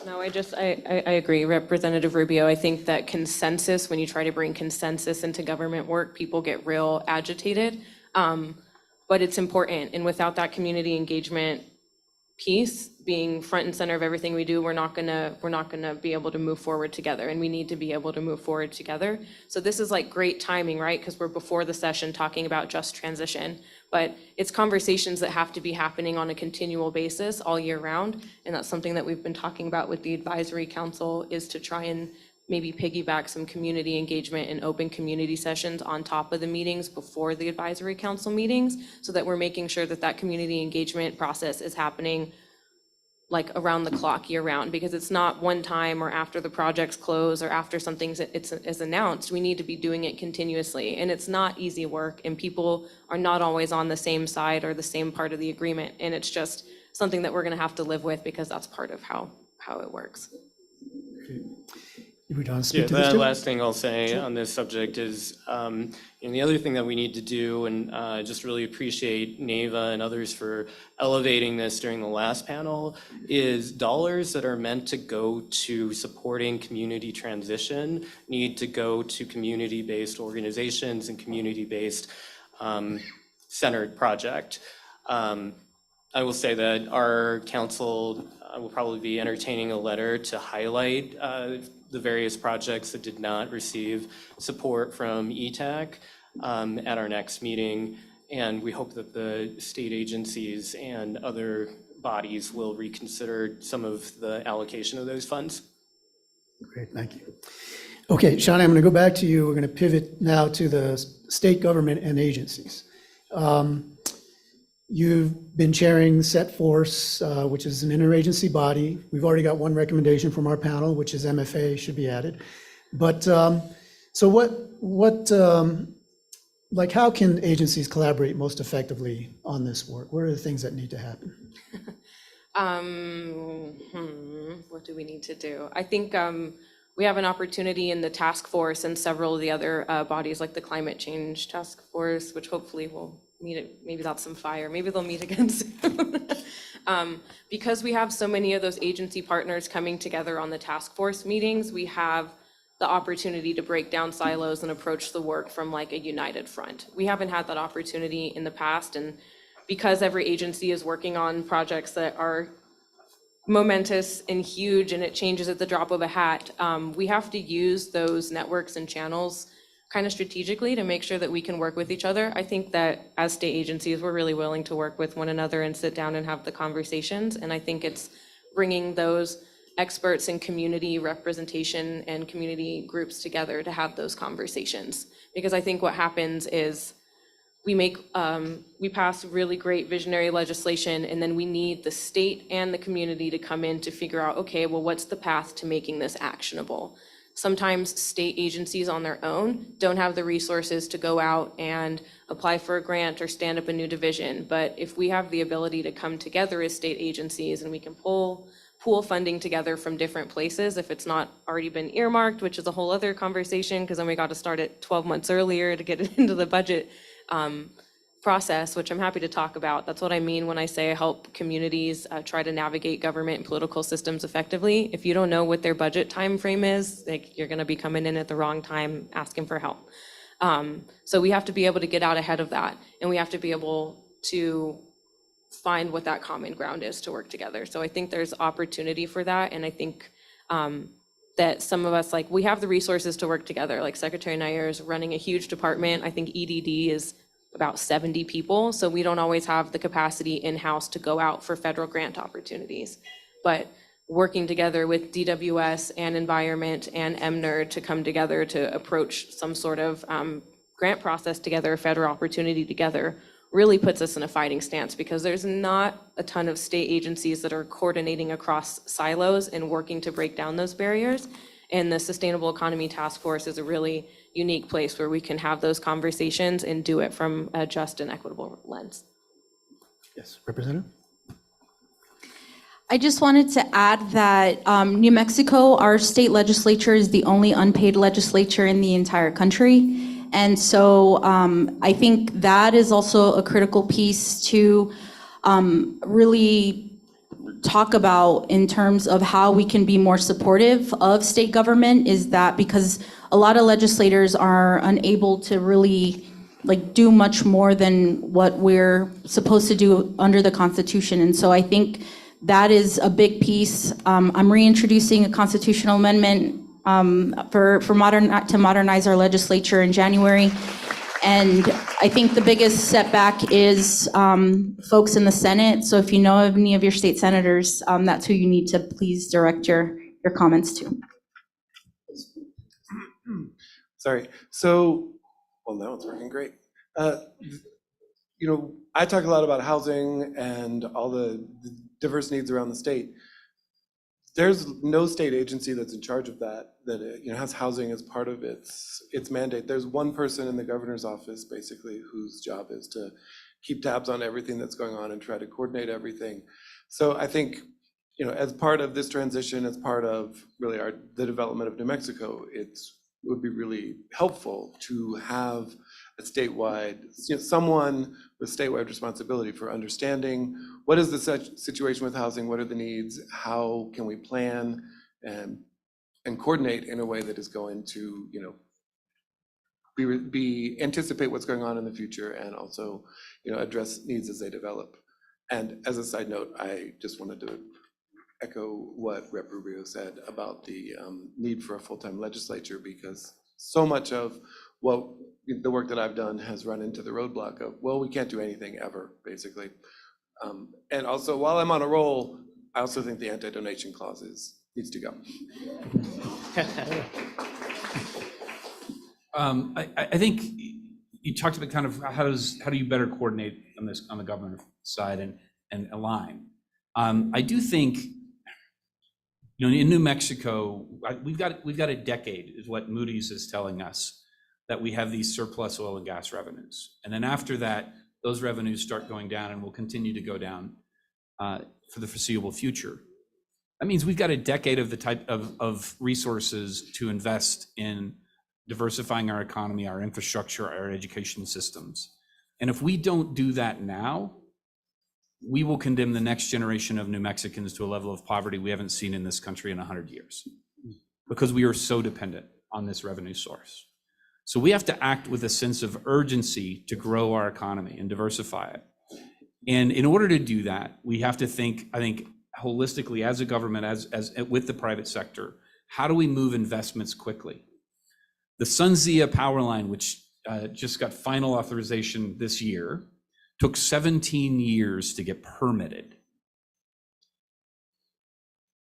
No, I agree, Representative Rubio. I think that consensus, when you try to bring consensus into government work, people get real agitated. But it's important, and without that community engagement piece being front and center of everything we do, we're not gonna be able to move forward together, and we need to be able to move forward together. So this is like great timing, right? Because we're before the session talking about just transition, but it's conversations that have to be happening on a continual basis all year round, and that's something that we've been talking about with the advisory council, is to try and maybe piggyback some community engagement and open community sessions on top of the meetings before the advisory council meetings, so that we're making sure that that community engagement process is happening like around the clock year round, because it's not one time or after the projects close or after something is announced. We need to be doing it continuously, and it's not easy work, and people are not always on the same side or the same part of the agreement, and it's just something that we're gonna have to live with, because that's part of how it works. Yeah, the last thing I'll say on this subject is, and the other thing that we need to do, and just really appreciate Neva and others for elevating this during the last panel, is dollars that are meant to go to supporting community transition need to go to community-based organizations and community-based centered project. I will say that our council will probably be entertaining a letter to highlight the various projects that did not receive support from ETAC at our next meeting. And we hope that the state agencies and other bodies will reconsider some of the allocation of those funds. Great, thank you. Okay, Shani, I'm going to go back to you. We're going to pivot now to the state government and agencies. You've been chairing Set Force, which is an interagency body. We've already got one recommendation from our panel, which is MFA should be added. But so like how can agencies collaborate most effectively on this work? What are the things that need to happen? What do we need to do? I think we have an opportunity in the task force and several of the other bodies, like the Climate Change Task Force, which hopefully will meet it. Maybe that's some fire. Maybe they'll meet again soon. Because we have so many of those agency partners coming together on the task force meetings, we have the opportunity to break down silos and approach the work from like a united front. We haven't had that opportunity in the past, and because every agency is working on projects that are momentous and huge and it changes at the drop of a hat, we have to use those networks and channels kind of strategically to make sure that we can work with each other. I think that as state agencies, we're really willing to work with one another and sit down and have the conversations. And I think it's bringing those experts and community representation and community groups together to have those conversations. Because I think what happens is we pass really great visionary legislation, and then we need the state and the community to come in to figure out, okay, well, what's the path to making this actionable? Sometimes state agencies on their own don't have the resources to go out and apply for a grant or stand up a new division. But if we have the ability to come together as state agencies and we can pool funding together from different places, if it's not already been earmarked, which is a whole other conversation, because then we got to start it 12 months earlier to get it into the budget process, which I'm happy to talk about. That's what I mean when I say I help communities try to navigate government and political systems effectively. If you don't know what their budget time frame is, like, you're going to be coming in at the wrong time asking for help. So we have to be able to get out ahead of that, and we have to be able to find what that common ground is to work together. So I think there's opportunity for that, and I think that some of us, like, we have the resources to work together. Like Secretary Nair is running a huge department. I think EDD is about 70 people, so we don't always have the capacity in-house to go out for federal grant opportunities. But working together with DWS and Environment and MNRJ to come together to approach some sort of grant process together, federal opportunity together, really puts us in a fighting stance, because there's not a ton of state agencies that are coordinating across silos and working to break down those barriers. And the Sustainable Economy Task Force is a really unique place where we can have those conversations and do it from a just and equitable lens. Yes, Representative? I just wanted to add that New Mexico, our state legislature, is the only unpaid legislature in the entire country. And so I think that is also a critical piece to really talk about in terms of how we can be more supportive of state government, is that because a lot of legislators are unable to really do much more than what we're supposed to do under the Constitution. And so I think that is a big piece. I'm reintroducing a constitutional amendment to modernize our legislature in January. And I think the biggest setback is folks in the Senate. So if you know of any of your state senators, that's who you need to please direct your comments to. Sorry. So, well, now it's working great. I talk a lot about housing and all the diverse needs around the state. There's no state agency that's in charge of that has housing as part of its mandate. There's one person in the governor's office, basically, whose job is to keep tabs on everything that's going on and try to coordinate everything. So I think, as part of this transition, as part of really the development of New Mexico, it would be really helpful to have a statewide, someone with statewide responsibility for understanding what is the situation with housing, what are the needs, how can we plan and coordinate in a way that is going to, anticipate what's going on in the future, and also, address needs as they develop. And as a side note, I just wanted to echo what Rep. Rubio said about the need for a full-time legislature, because so much of the work that I've done has run into the roadblock of, well, we can't do anything ever, basically. And also, while I'm on a roll, I also think the anti-donation clause needs to go. I think you talked about kind of how do you better coordinate on the government side and align. I do think, in New Mexico, we've got a decade, is what Moody's is telling us, that we have these surplus oil and gas revenues. And then after that, those revenues start going down and will continue to go down for the foreseeable future. That means we've got a decade of the type of resources to invest in diversifying our economy, our infrastructure, our education systems. And if we don't do that now, we will condemn the next generation of New Mexicans to a level of poverty we haven't seen in this country in 100 years, because we are so dependent on this revenue source. So we have to act with a sense of urgency to grow our economy and diversify it. And in order to do that, we have to think, I think, holistically as a government, as with the private sector. How do we move investments quickly? The SunZia power line, which just got final authorization this year, took 17 years to get permitted.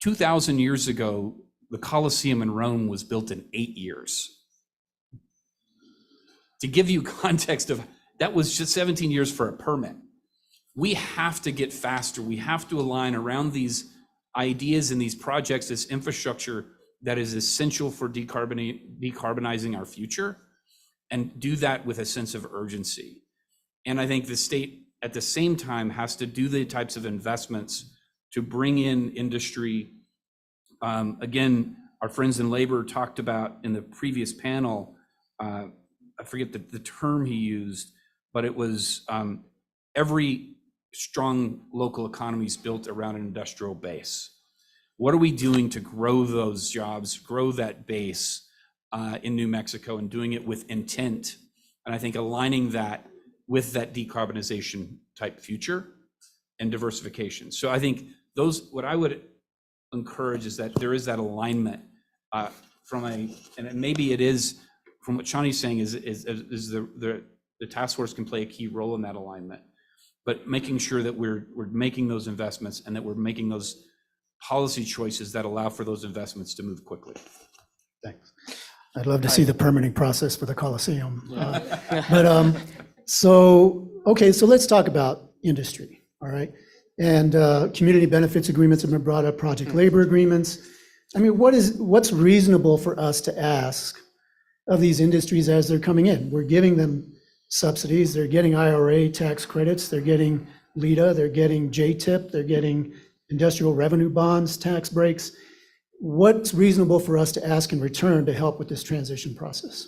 2,000 years ago, the Colosseum in Rome was built in 8 years. To give you context of, that was just 17 years for a permit. We have to get faster. We have to align around these ideas and these projects, this infrastructure that is essential for decarbonizing our future, and do that with a sense of urgency. And I think the state at the same time has to do the types of investments to bring in industry. Again, our friends in labor talked about in the previous panel, I forget the term he used, but it was every strong local economy is built around an industrial base. What are we doing to grow those jobs, grow that base in New Mexico, and doing it with intent? And I think aligning that with that decarbonization type future and diversification. So I think what I would encourage is that there is that alignment and maybe it is, from what Shawnee's saying, is the task force can play a key role in that alignment, but making sure that we're making those investments and that we're making those policy choices that allow for those investments to move quickly. Thanks. I'd love to see the permitting process for the Coliseum. Okay, so let's talk about industry, all right? And community benefits agreements have been brought up, project labor agreements. I mean, what's reasonable for us to ask of these industries as they're coming in? We're giving them subsidies, they're getting IRA tax credits, they're getting LEDA, they're getting JTIP, they're getting industrial revenue bonds, tax breaks. What's reasonable for us to ask in return to help with this transition process?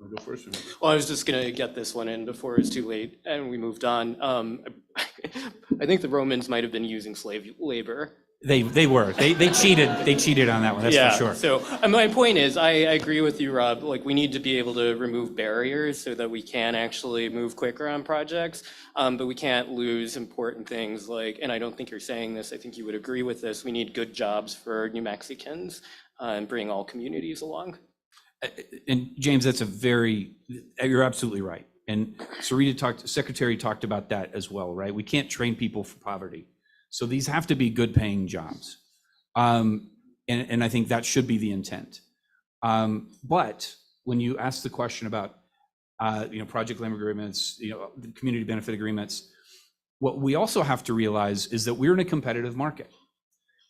I'll go first. Well, I was just going to get this one in before it was too late and we moved on. I think the Romans might have been using slave labor. They were. They cheated. They cheated on that one, that's for sure. So my point is, I agree with you, Rob. Like, we need to be able to remove barriers so that we can actually move quicker on projects, but we can't lose important things like, and I don't think you're saying this, I think you would agree with this, we need good jobs for New Mexicans and bring all communities along. And James, you're absolutely right. And Secretary talked about that as well, right? We can't train people for poverty. So these have to be good paying jobs. And I think that should be the intent. But when you ask the question about, project labor agreements, community benefit agreements, what we also have to realize is that we're in a competitive market,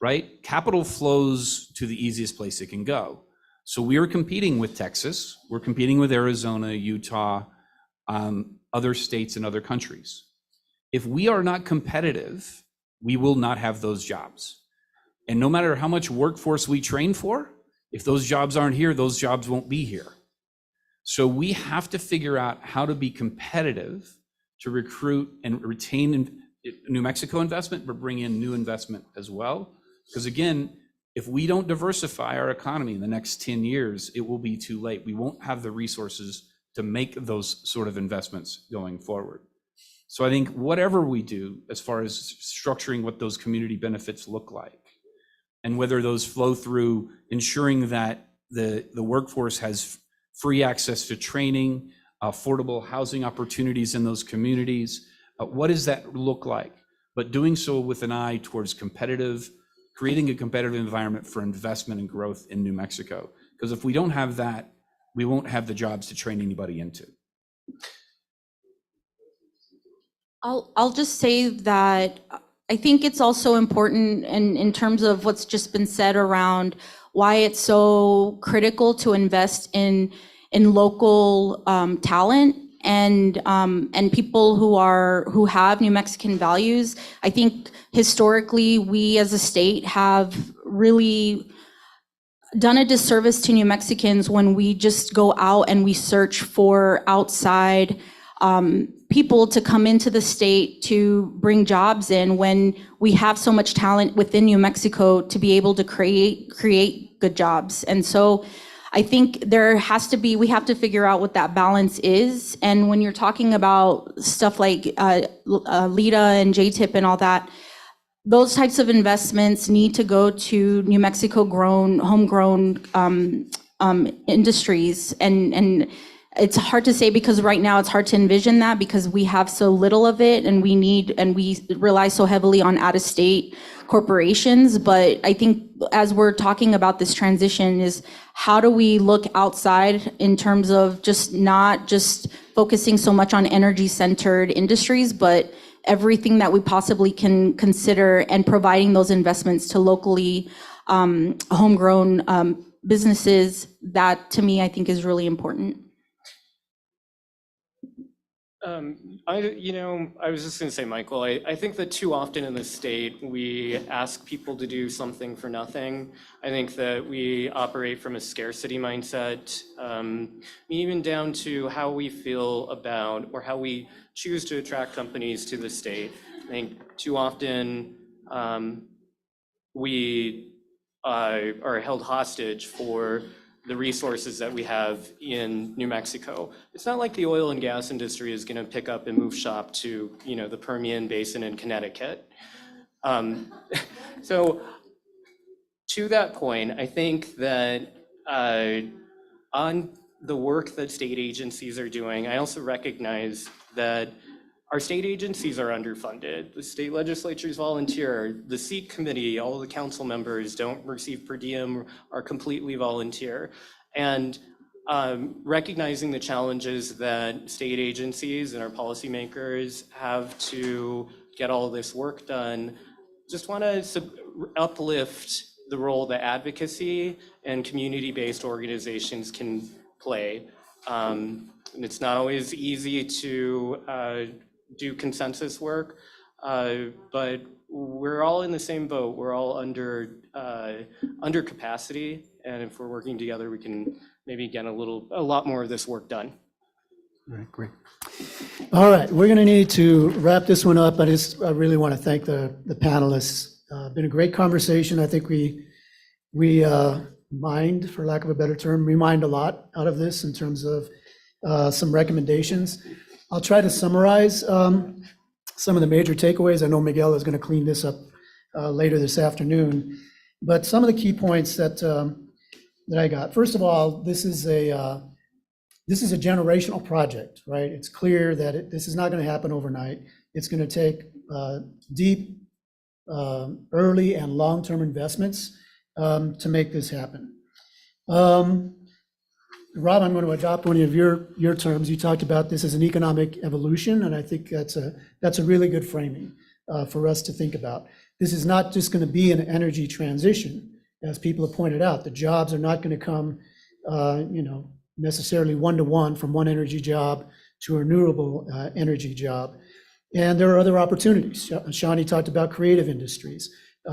right? Capital flows to the easiest place it can go. So we are competing with Texas, we're competing with Arizona, Utah, other states and other countries. If we are not competitive, we will not have those jobs. And no matter how much workforce we train for, if those jobs aren't here, those jobs won't be here. So we have to figure out how to be competitive to recruit and retain New Mexico investment, but bring in new investment as well. Because again, if we don't diversify our economy in the next 10 years, it will be too late. We won't have the resources to make those sort of investments going forward. So I think whatever we do as far as structuring what those community benefits look like, and whether those flow through ensuring that the workforce has free access to training, affordable housing opportunities in those communities, what does that look like? But doing so with an eye towards creating a competitive environment for investment and growth in New Mexico. Because if we don't have that, we won't have the jobs to train anybody into. I'll just say that I think it's also important in terms of what's just been said around why it's so critical to invest in local talent and people who have New Mexican values. I think historically we as a state have really done a disservice to New Mexicans when we just go out and we search for outside people to come into the state to bring jobs in when we have so much talent within New Mexico to be able to create good jobs. And so I think we have to figure out what that balance is. And when you're talking about stuff like LIDA and JTIP and all that, those types of investments need to go to New Mexico homegrown industries. And it's hard to say because right now it's hard to envision that because we have so little of it and we rely so heavily on out-of-state corporations. But I think as we're talking about this transition is how do we look outside in terms of not just focusing so much on energy-centered industries, but everything that we possibly can consider and providing those investments to locally homegrown businesses. That to me, I think is really important. I was just going to say, Michael, I think that too often in the state, we ask people to do something for nothing. I think that we operate from a scarcity mindset, even down to how we feel about or how we choose to attract companies to the state. I think too often we are held hostage for the resources that we have in New Mexico. It's not like the oil and gas industry is going to pick up and move shop to, the Permian Basin in Connecticut. So to that point, I think that on the work that state agencies are doing, I also recognize that our state agencies are underfunded. The state legislatures volunteer. The seat committee, all the council members don't receive per diem, are completely volunteer. And recognizing the challenges that state agencies and our policymakers have to get all this work done, just want to uplift the role that advocacy and community-based organizations can play. And it's not always easy to do consensus work, but we're all in the same boat. We're all under capacity, and if we're working together, we can maybe get a lot more of this work done. All right, great. All right, we're going to need to wrap this one up. I really want to thank the panelists. Been a great conversation. I think we mined, for lack of a better term, we mined a lot out of this in terms of some recommendations. I'll try to summarize some of the major takeaways. I know Miguel is going to clean this up later this afternoon, but some of the key points that I got. First of all, this is a generational project, right? It's clear that this is not going to happen overnight. It's going to take deep, early and long-term investments to make this happen. Rob, I'm going to adopt one of your terms. You talked about this as an economic evolution, and I think that's a really good framing for us to think about. This is not just going to be an energy transition, as people have pointed out. The jobs are not going to come, necessarily one-to-one from one energy job to a renewable energy job. And there are other opportunities. Shani talked about creative industries.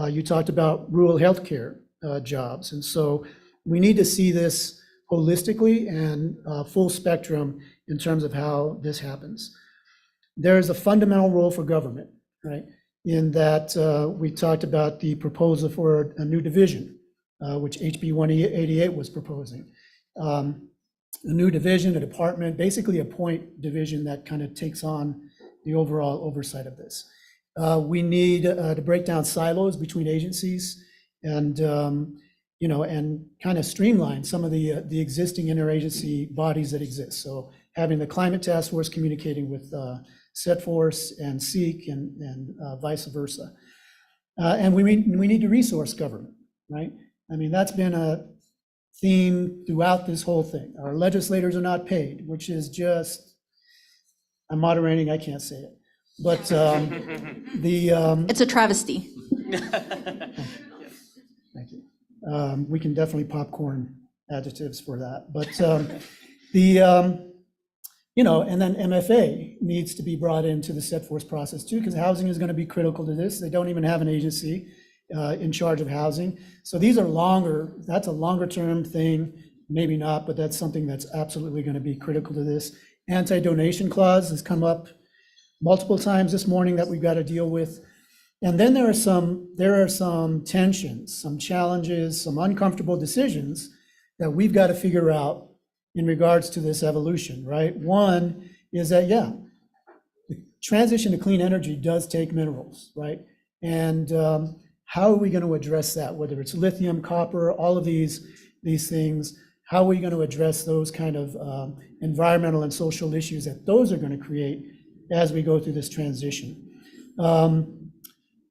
You talked about rural healthcare jobs, and so we need to see this holistically and full spectrum in terms of how this happens. There is a fundamental role for government, right? In that we talked about the proposal for a new division, which HB 188 was proposing. A new division, a department, basically a point division that kind of takes on the overall oversight of this. We need to break down silos between agencies and and kind of streamline some of the existing interagency bodies that exist. So having the climate task force communicating with SETForce and SEEK and vice versa. And we need to resource government, right? I mean, that's been a theme throughout this whole thing. Our legislators are not paid, which is just, I'm moderating, I can't say it. But it's a travesty. Thank you. We can definitely popcorn adjectives for that. But and then MFA needs to be brought into the SETForce process too, because housing is going to be critical to this. They don't even have an agency in charge of housing. So these are that's a longer term thing, maybe not, but that's something that's absolutely going to be critical to this. anti-donation clause has come up multiple times this morning that we've got to deal with. And then there are some tensions, some challenges, some uncomfortable decisions that we've got to figure out in regards to this evolution, right? One is that, yeah, the transition to clean energy does take minerals, right? And how are we going to address that? Whether it's lithium, copper, all of these things, how are we going to address those kind of environmental and social issues that those are going to create as we go through this transition?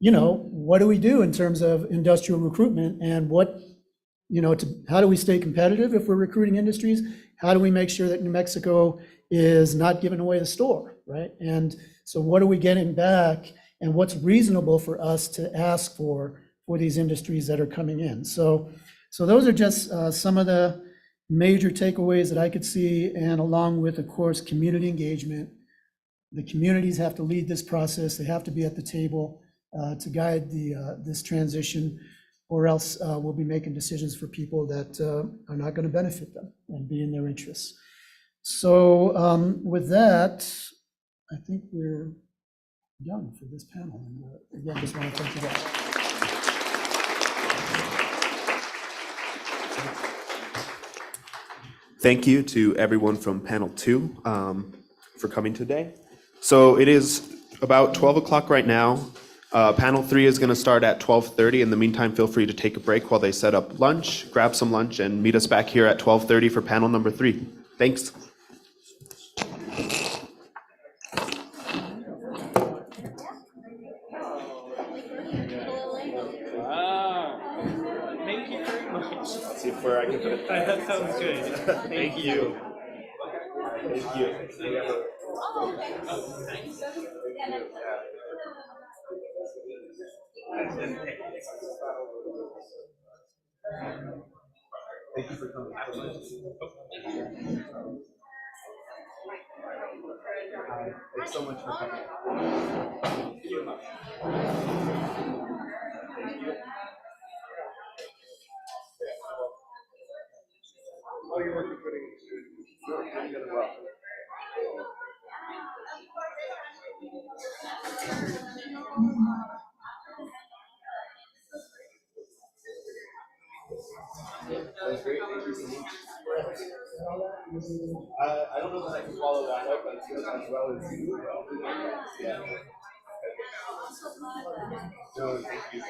You know, what do we do in terms of industrial recruitment, and what, you know, how do we stay competitive if we're recruiting industries? How do we make sure that New Mexico is not giving away the store, right? And so what are we getting back, and what's reasonable for us to ask for these industries that are coming in? So those are just some of the major takeaways that I could see, and along with, of course, community engagement. The communities have to lead this process. They have to be at the table to guide this transition, or else we'll be making decisions for people that are not going to benefit them and be in their interests. So with that, I think we're done for this panel. And again, just want to thank you guys. Thank you to everyone from panel 2 for coming today. So it is about 12 o'clock right now. Panel 3 is going to start at 12:30. In the meantime, feel free to take a break while they set up lunch, grab some lunch, and meet us back here at 12:30 for panel number 3. Thanks. Thank you very much. Let's see where I can put it. That sounds good. Thank you. Thank you. Thank you for coming. Thanks so much for coming. Thank you. Oh, you're working for the good as well. That was great. Thank you so much. I don't know that I can follow that up as well as you. Yeah. No, thank you.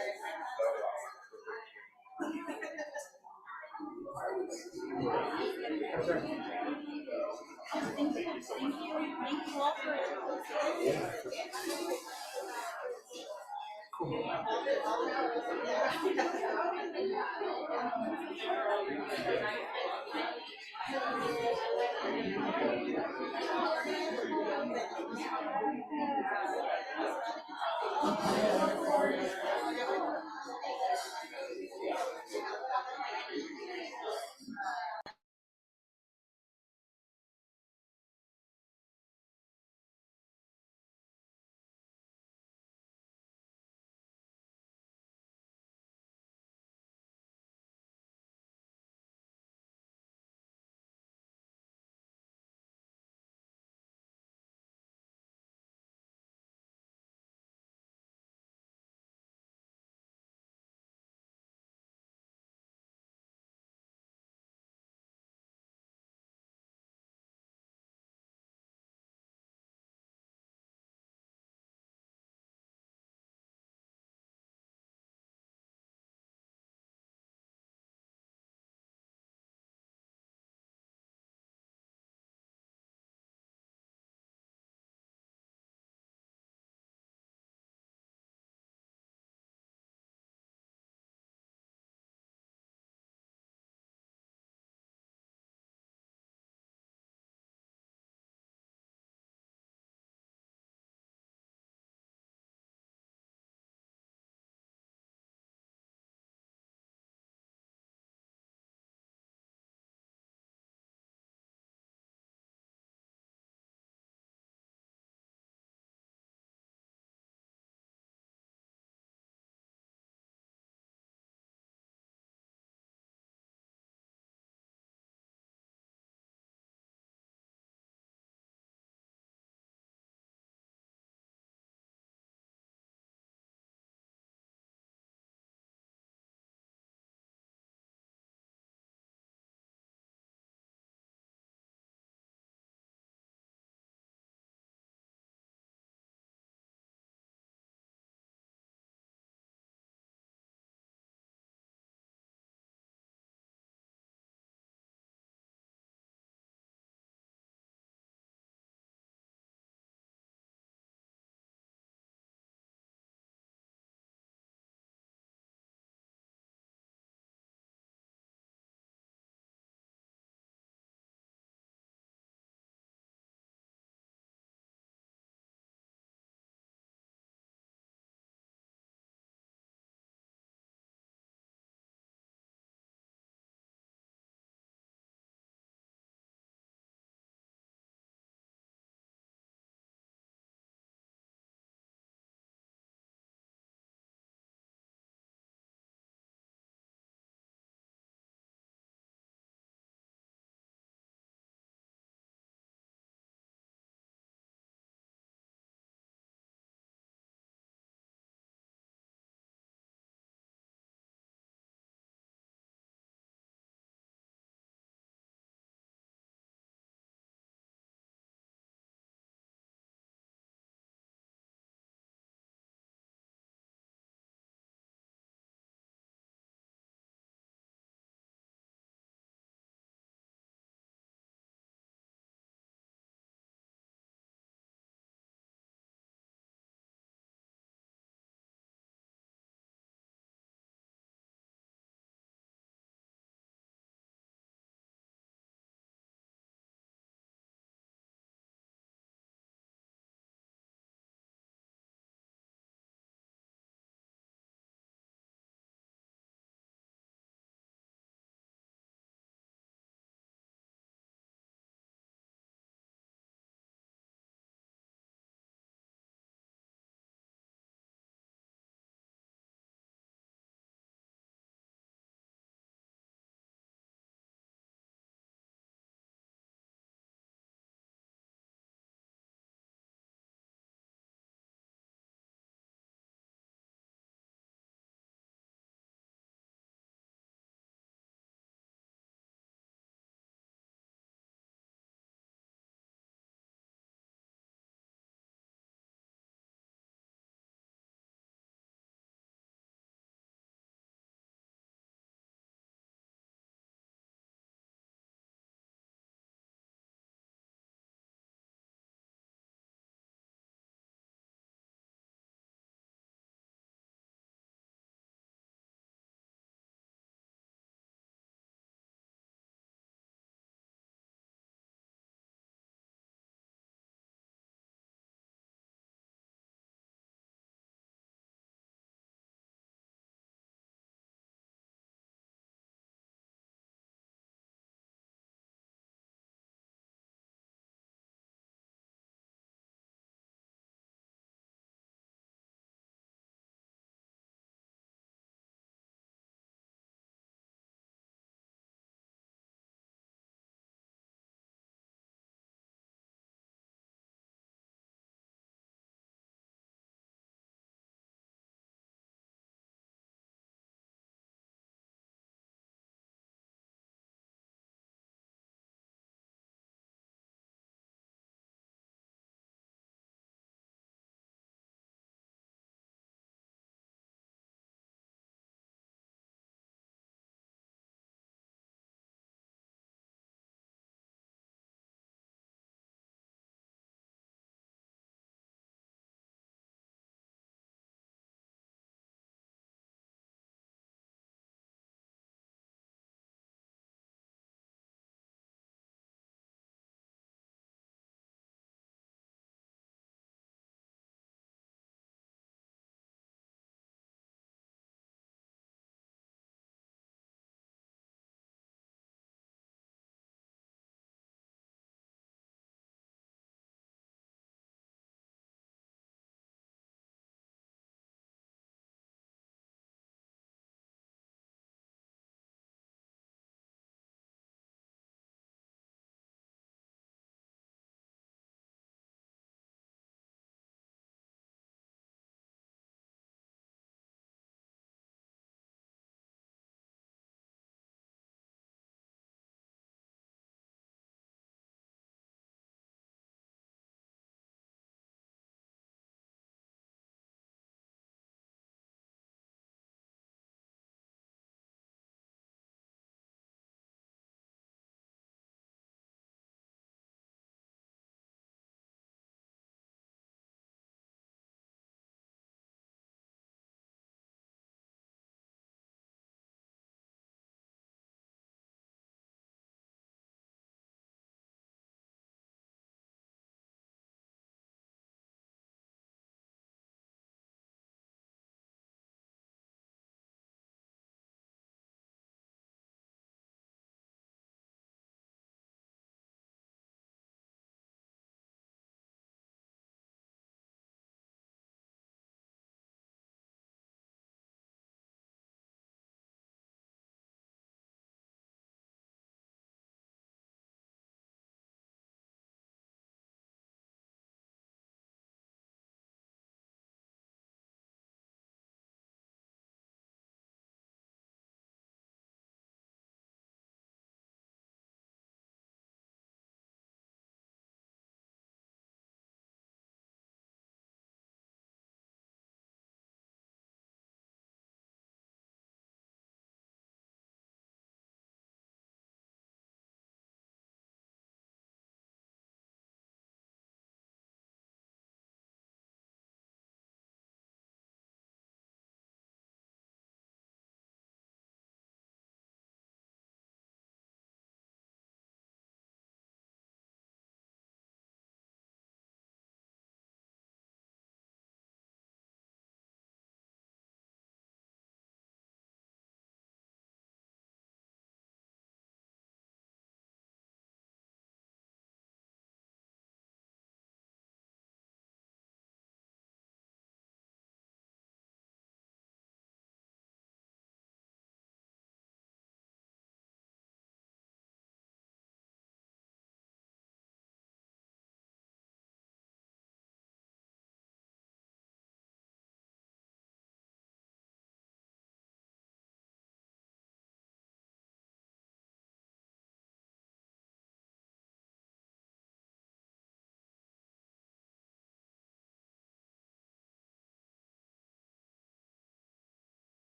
Thank you so much. Thank you all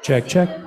Check, check.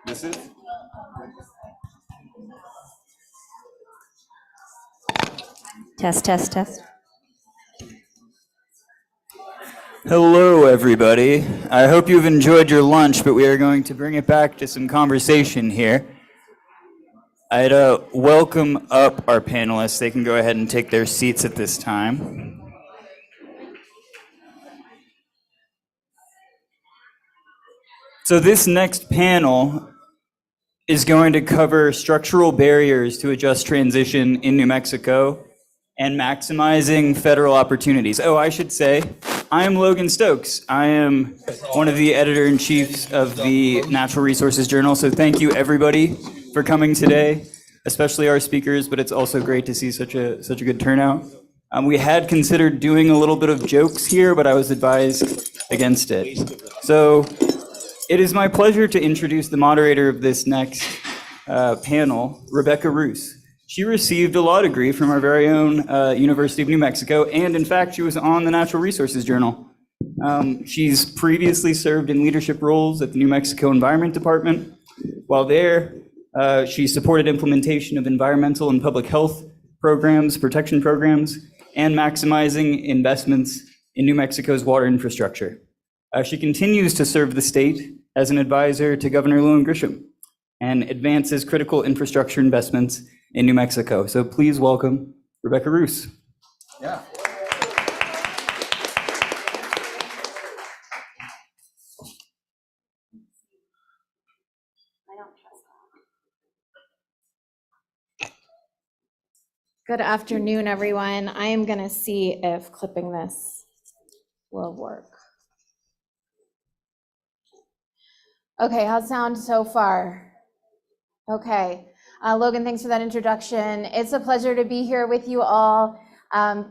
This is? Test, test, test. Hello, everybody. I hope you've enjoyed your lunch, but we are going to bring it back to some conversation here. I'd welcome up our panelists. They can go ahead and take their seats at this time. So this next panel is going to cover structural barriers to a just transition in New Mexico and maximizing federal opportunities. Oh, I should say, I am Logan Stokes. I am one of the editor-in-chiefs of the Natural Resources Journal, so thank you everybody for coming today, especially our speakers, but it's also great to see such a good turnout. We had considered doing a little bit of jokes here, but I was advised against it. So it is my pleasure to introduce the moderator of this next panel, Rebecca Roos. She received a law degree from our very own University of New Mexico, and in fact, she was on the Natural Resources Journal. She's previously served in leadership roles at the New Mexico Environment Department. While there, she supported implementation of environmental and public health programs, protection programs, and maximizing investments in New Mexico's water infrastructure. She continues to serve the state as an advisor to Governor Lewin Grisham and advances critical infrastructure investments in New Mexico. So please welcome Rebecca Roos. Yeah. Good afternoon, everyone. I am going to see if clipping this will work. Okay, how's it sound so far? Okay. Logan, thanks for that introduction. It's a pleasure to be here with you all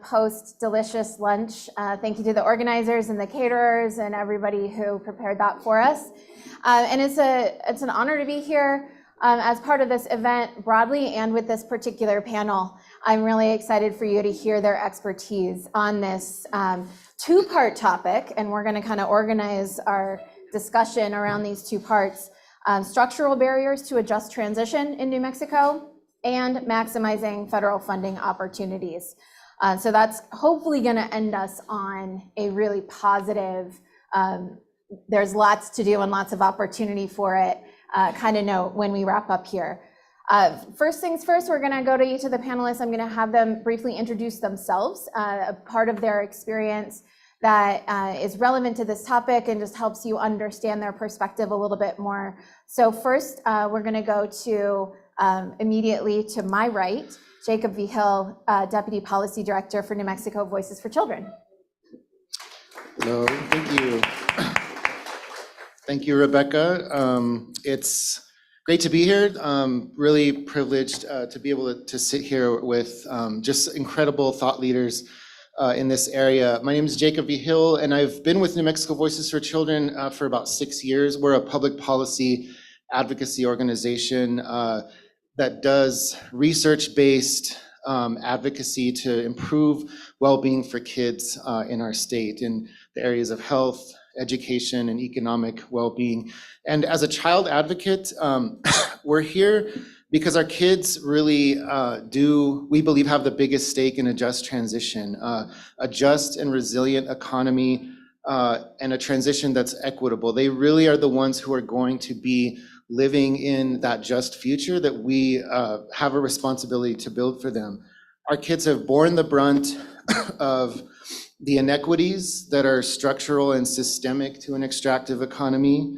post delicious lunch. Thank you to the organizers and the caterers and everybody who prepared that for us. And it's an honor to be here as part of this event broadly and with this particular panel. I'm really excited for you to hear their expertise on this two-part topic, and we're going to kind of organize our discussion around these two parts. Structural barriers to a just transition in New Mexico and maximizing federal funding opportunities. So that's hopefully going to end us on a really positive, there's lots to do and lots of opportunity for it kind of note when we wrap up here. First things first, we're going to go to each of the panelists. I'm going to have them briefly introduce themselves, a part of their experience that is relevant to this topic and just helps you understand their perspective a little bit more. So first, we're going to go to immediately to my right, Jacob Vigil, Deputy Policy Director for New Mexico Voices for Children. Hello, thank you. Thank you, Rebecca. It's great to be here. Really privileged to be able to sit here with just incredible thought leaders in this area. My name is Jacob V. Hill, and I've been with New Mexico Voices for Children for about 6 years. We're a public policy advocacy organization that does research-based advocacy to improve well-being for kids in our state in the areas of health, education, and economic well-being. And as a child advocate, we're here because our kids really we believe, have the biggest stake in a just transition, a just and resilient economy, and a transition that's equitable. They really are the ones who are going to be living in that just future that we have a responsibility to build for them. Our kids have borne the brunt of the inequities that are structural and systemic to an extractive economy.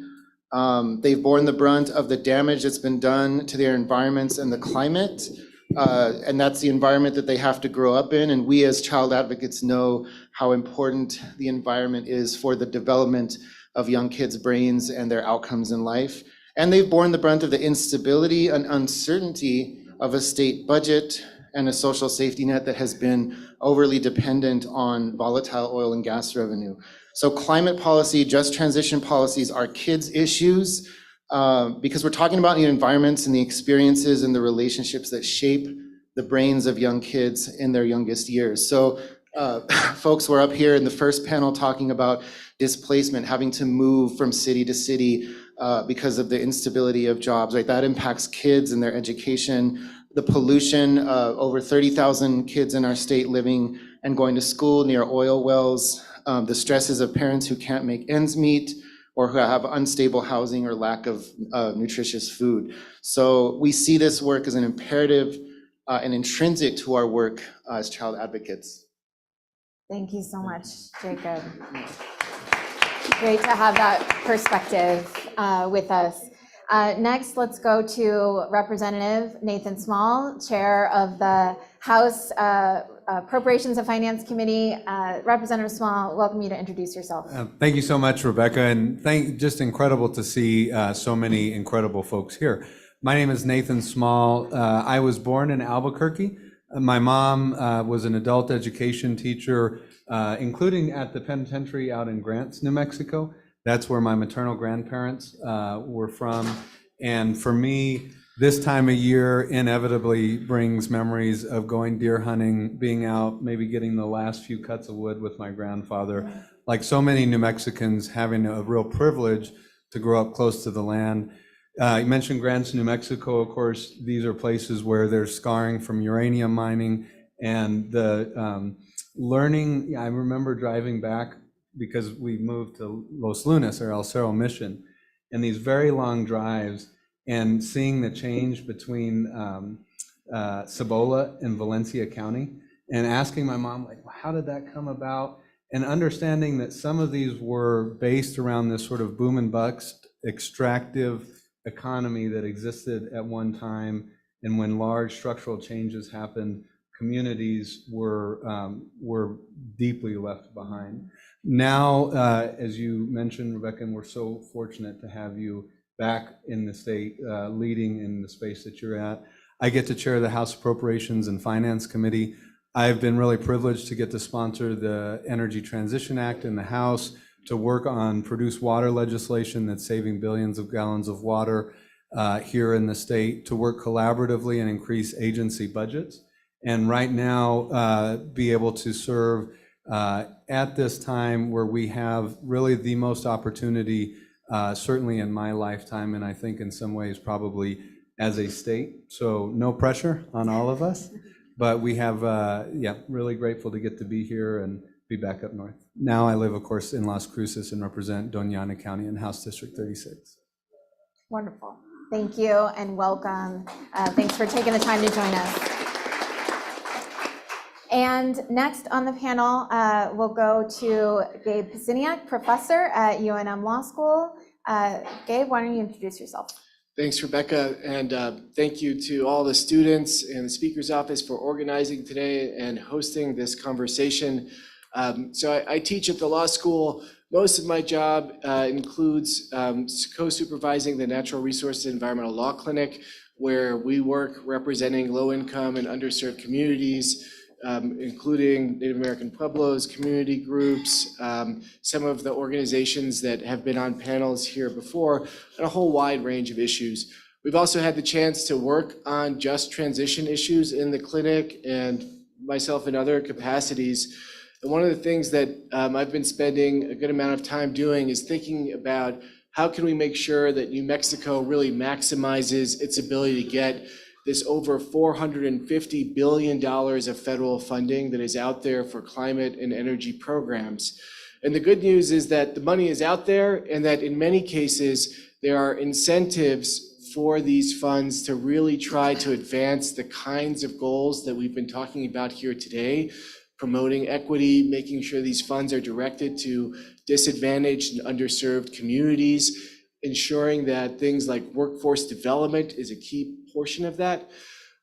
They've borne the brunt of the damage that's been done to their environments and the climate, and that's the environment that they have to grow up in. And we as child advocates know how important the environment is for the development of young kids' brains and their outcomes in life. And they've borne the brunt of the instability and uncertainty of a state budget and a social safety net that has been overly dependent on volatile oil and gas revenue. So climate policy, just transition policies are kids' issues because we're talking about the environments and the experiences and the relationships that shape the brains of young kids in their youngest years. So folks were up here in the first panel talking about displacement, having to move from city to city because of the instability of jobs, right? That impacts kids and their education. The pollution, over 30,000 kids in our state living and going to school near oil wells, the stresses of parents who can't make ends meet or who have unstable housing or lack of nutritious food. So we see this work as an imperative and intrinsic to our work as child advocates. Thank you so much, Jacob. Great to have that perspective with us. Next, let's go to Representative Nathan Small, Chair of the House Appropriations and Finance Committee. Representative Small, welcome you to introduce yourself. Thank you so much, Rebecca, and just incredible to see so many incredible folks here. My name is Nathan Small. I was born in Albuquerque. My mom was an adult education teacher, including at the penitentiary out in Grants, New Mexico. That's where my maternal grandparents were from. And for me, this time of year inevitably brings memories of going deer hunting, being out, maybe getting the last few cuts of wood with my grandfather. Like so many New Mexicans, having a real privilege to grow up close to the land. You mentioned Grants, New Mexico. Of course, these are places where there's scarring from uranium mining and the learning. I remember driving back because we moved to Los Lunas or El Cerro Mission, and these very long drives and seeing the change between Cibola and Valencia County and asking my mom, like, well, how did that come about? And understanding that some of these were based around this sort of boom and bust extractive economy that existed at one time. And when large structural changes happened, communities were deeply left behind. Now, as you mentioned, Rebecca, and we're so fortunate to have you back in the state, leading in the space that you're at. I get to chair the House Appropriations and Finance Committee. I've been really privileged to get to sponsor the Energy Transition Act in the House, to work on produced water legislation that's saving billions of gallons of water here in the state, to work collaboratively and increase agency budgets. And right now, be able to serve at this time where we have really the most opportunity, certainly in my lifetime, and I think in some ways probably as a state. So no pressure on all of us, but we have, really grateful to get to be here and be back up north. Now I live, of course, in Las Cruces and represent Doña Ana County in House District 36. Wonderful. Thank you and welcome. Thanks for taking the time to join us. And next on the panel, we'll go to Gabe Pisiniak, professor at UNM Law School. Gabe, why don't you introduce yourself? Thanks, Rebecca, and thank you to all the students and the Speaker's Office for organizing today and hosting this conversation. So I teach at the law school. Most of my job includes co-supervising the Natural Resources and Environmental Law Clinic, where we work representing low-income and underserved communities including Native American Pueblos, community groups, some of the organizations that have been on panels here before, and a whole wide range of issues. We've also had the chance to work on just transition issues in the clinic and myself in other capacities. And one of the things that I've been spending a good amount of time doing is thinking about how can we make sure that New Mexico really maximizes its ability to get this over $450 billion of federal funding that is out there for climate and energy programs. And the good news is that the money is out there and that in many cases, there are incentives for these funds to really try to advance the kinds of goals that we've been talking about here today, promoting equity, making sure these funds are directed to disadvantaged and underserved communities, ensuring that things like workforce development is a key portion of that.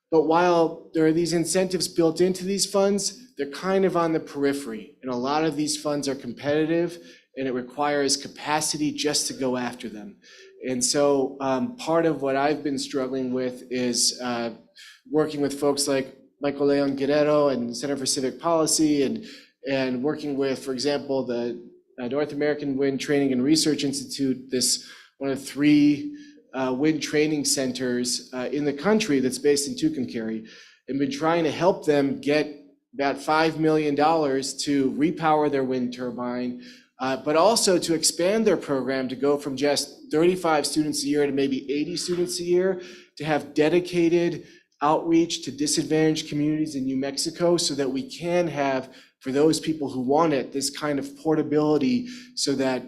But while there are these incentives built into these funds, they're kind of on the periphery. And a lot of these funds are competitive and it requires capacity just to go after them. And so part of what I've been struggling with is working with folks like Michael Leon Guerrero and Center for Civic Policy and working with, for example, the North American Wind Training and Research Institute, this one of 3 wind training centers in the country that's based in Tucumcari, and been trying to help them get about $5 million to repower their wind turbine, but also to expand their program to go from just 35 students a year to maybe 80 students a year, to have dedicated outreach to disadvantaged communities in New Mexico so that we can have, for those people who want it, this kind of portability so that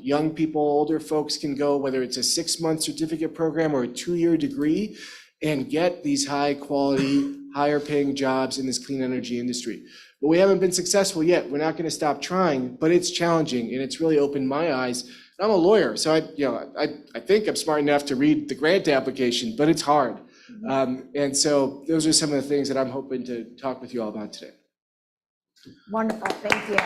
young people, older folks can go, whether it's a 6-month certificate program or a 2-year degree, and get these high quality, higher paying jobs in this clean energy industry. But we haven't been successful yet. We're not going to stop trying, but it's challenging and it's really opened my eyes. I'm a lawyer, so I think I'm smart enough to read the grant application, but it's hard. And so those are some of the things that I'm hoping to talk with you all about today. Wonderful, thank you.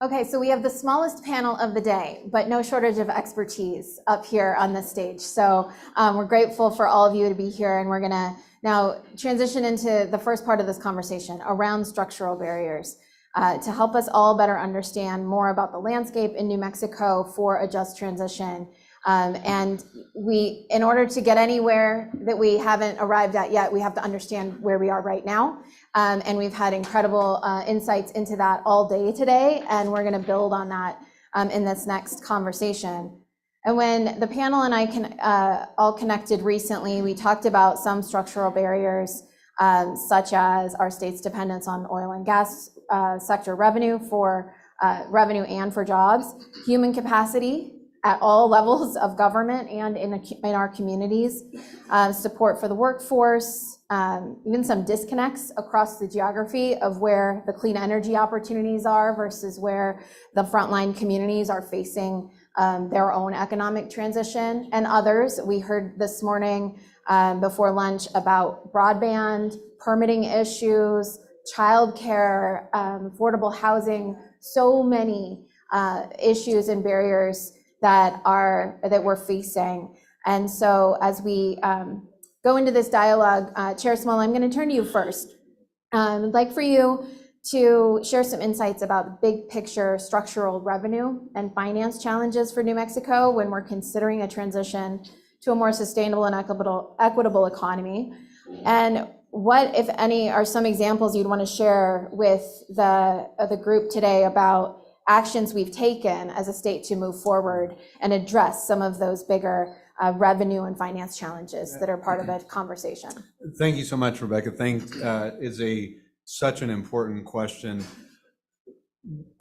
Okay, so we have the smallest panel of the day, but no shortage of expertise up here on the stage. So we're grateful for all of you to be here, and we're gonna now transition into the first part of this conversation around structural barriers to help us all better understand more about the landscape in New Mexico for a just transition. And in order to get anywhere that we haven't arrived at yet, we have to understand where we are right now. And we've had incredible insights into that all day today, and we're going to build on that in this next conversation. And when the panel and I all connected recently, we talked about some structural barriers, such as our state's dependence on oil and gas sector revenue and for jobs, human capacity at all levels of government and in our communities, support for the workforce, even some disconnects across the geography of where the clean energy opportunities are versus where the frontline communities are facing their own economic transition, and others. We heard this morning before lunch about broadband, permitting issues, childcare, affordable housing, so many issues and barriers that we're facing. And so as we go into this dialogue, Chair Small, I'm going to turn to you first. I'd like for you to share some insights about big picture structural revenue and finance challenges for New Mexico when we're considering a transition to a more sustainable and equitable economy. And what, if any, are some examples you'd want to share with the group today about actions we've taken as a state to move forward and address some of those bigger revenue and finance challenges that are part of the conversation? Thank you so much, Rebecca. Is such an important question.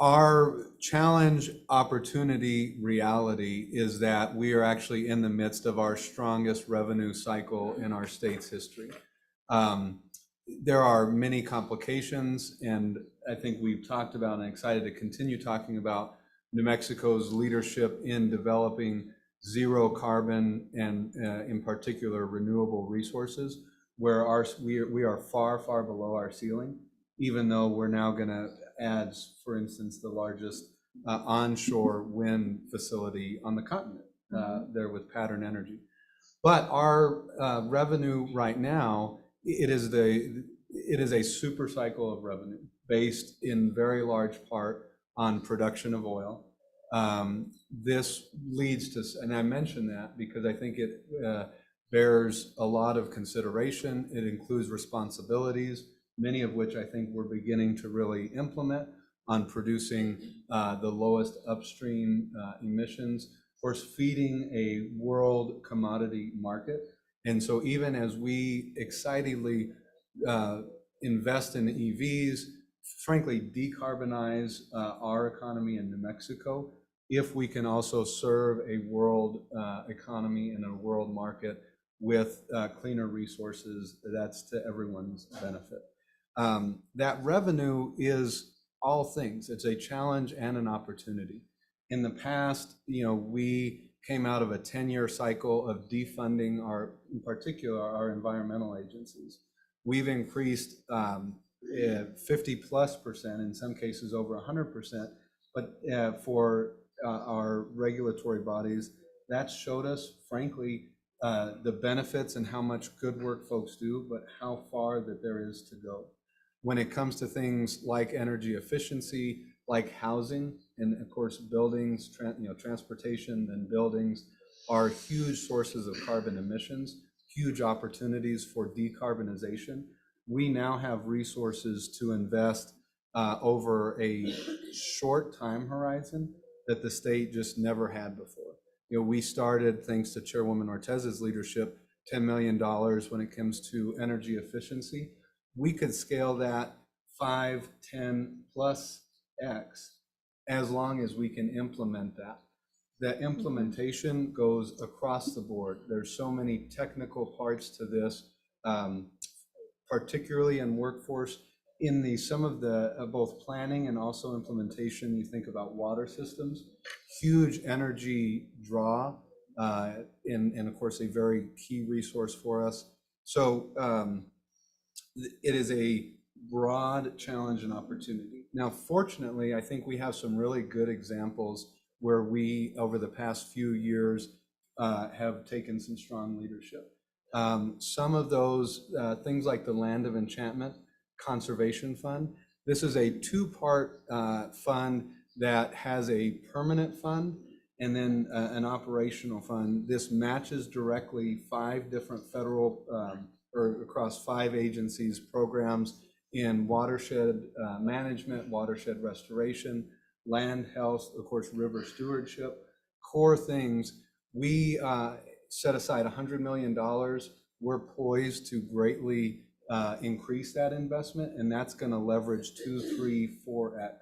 Our challenge, opportunity, reality is that we are actually in the midst of our strongest revenue cycle in our state's history. There are many complications, and I think we've talked about and excited to continue talking about New Mexico's leadership in developing zero carbon and in particular renewable resources, where we are far, far below our ceiling, even though we're now going to add, for instance, the largest onshore wind facility on the continent there with Pattern Energy. But our revenue right now it is a super cycle of revenue based in very large part on production of oil. This leads to, and I mention that because I think it bears a lot of consideration. It includes responsibilities, many of which I think we're beginning to really implement on producing the lowest upstream emissions, of course, feeding a world commodity market. And so even as we excitedly invest in EVs, frankly, decarbonize our economy in New Mexico, if we can also serve a world economy and a world market with cleaner resources, that's to everyone's benefit. That revenue is all things. It's a challenge and an opportunity. In the past, we came out of a 10-year cycle of defunding in particular, our environmental agencies. We've increased 50+%, in some cases over 100%, but for our regulatory bodies, that showed us, frankly, the benefits and how much good work folks do, but how far that there is to go. When it comes to things like energy efficiency, like housing, and of course buildings, transportation and buildings are huge sources of carbon emissions, huge opportunities for decarbonization. We now have resources to invest over a short time horizon that the state just never had before. We started, thanks to Chairwoman Ortez's leadership, $10 million when it comes to energy efficiency. We could scale that 5, 10 plus X as long as we can implement that. The implementation goes across the board. There's so many technical parts to this, particularly in workforce. In some of the both planning and also implementation, you think about water systems, huge energy draw, and of course a very key resource for us. So it is a broad challenge and opportunity. Now, fortunately, I think we have some really good examples where we, over the past few years, have taken some strong leadership. Some of those things like the Land of Enchantment Conservation Fund. This is a two-part fund that has a permanent fund and then an operational fund. This matches directly 5 different federal or across 5 agencies programs in watershed management, watershed restoration, land health, of course, river stewardship, core things. We set aside $100 million. We're poised to greatly increase that investment, and that's going to leverage 2, 3, 4x.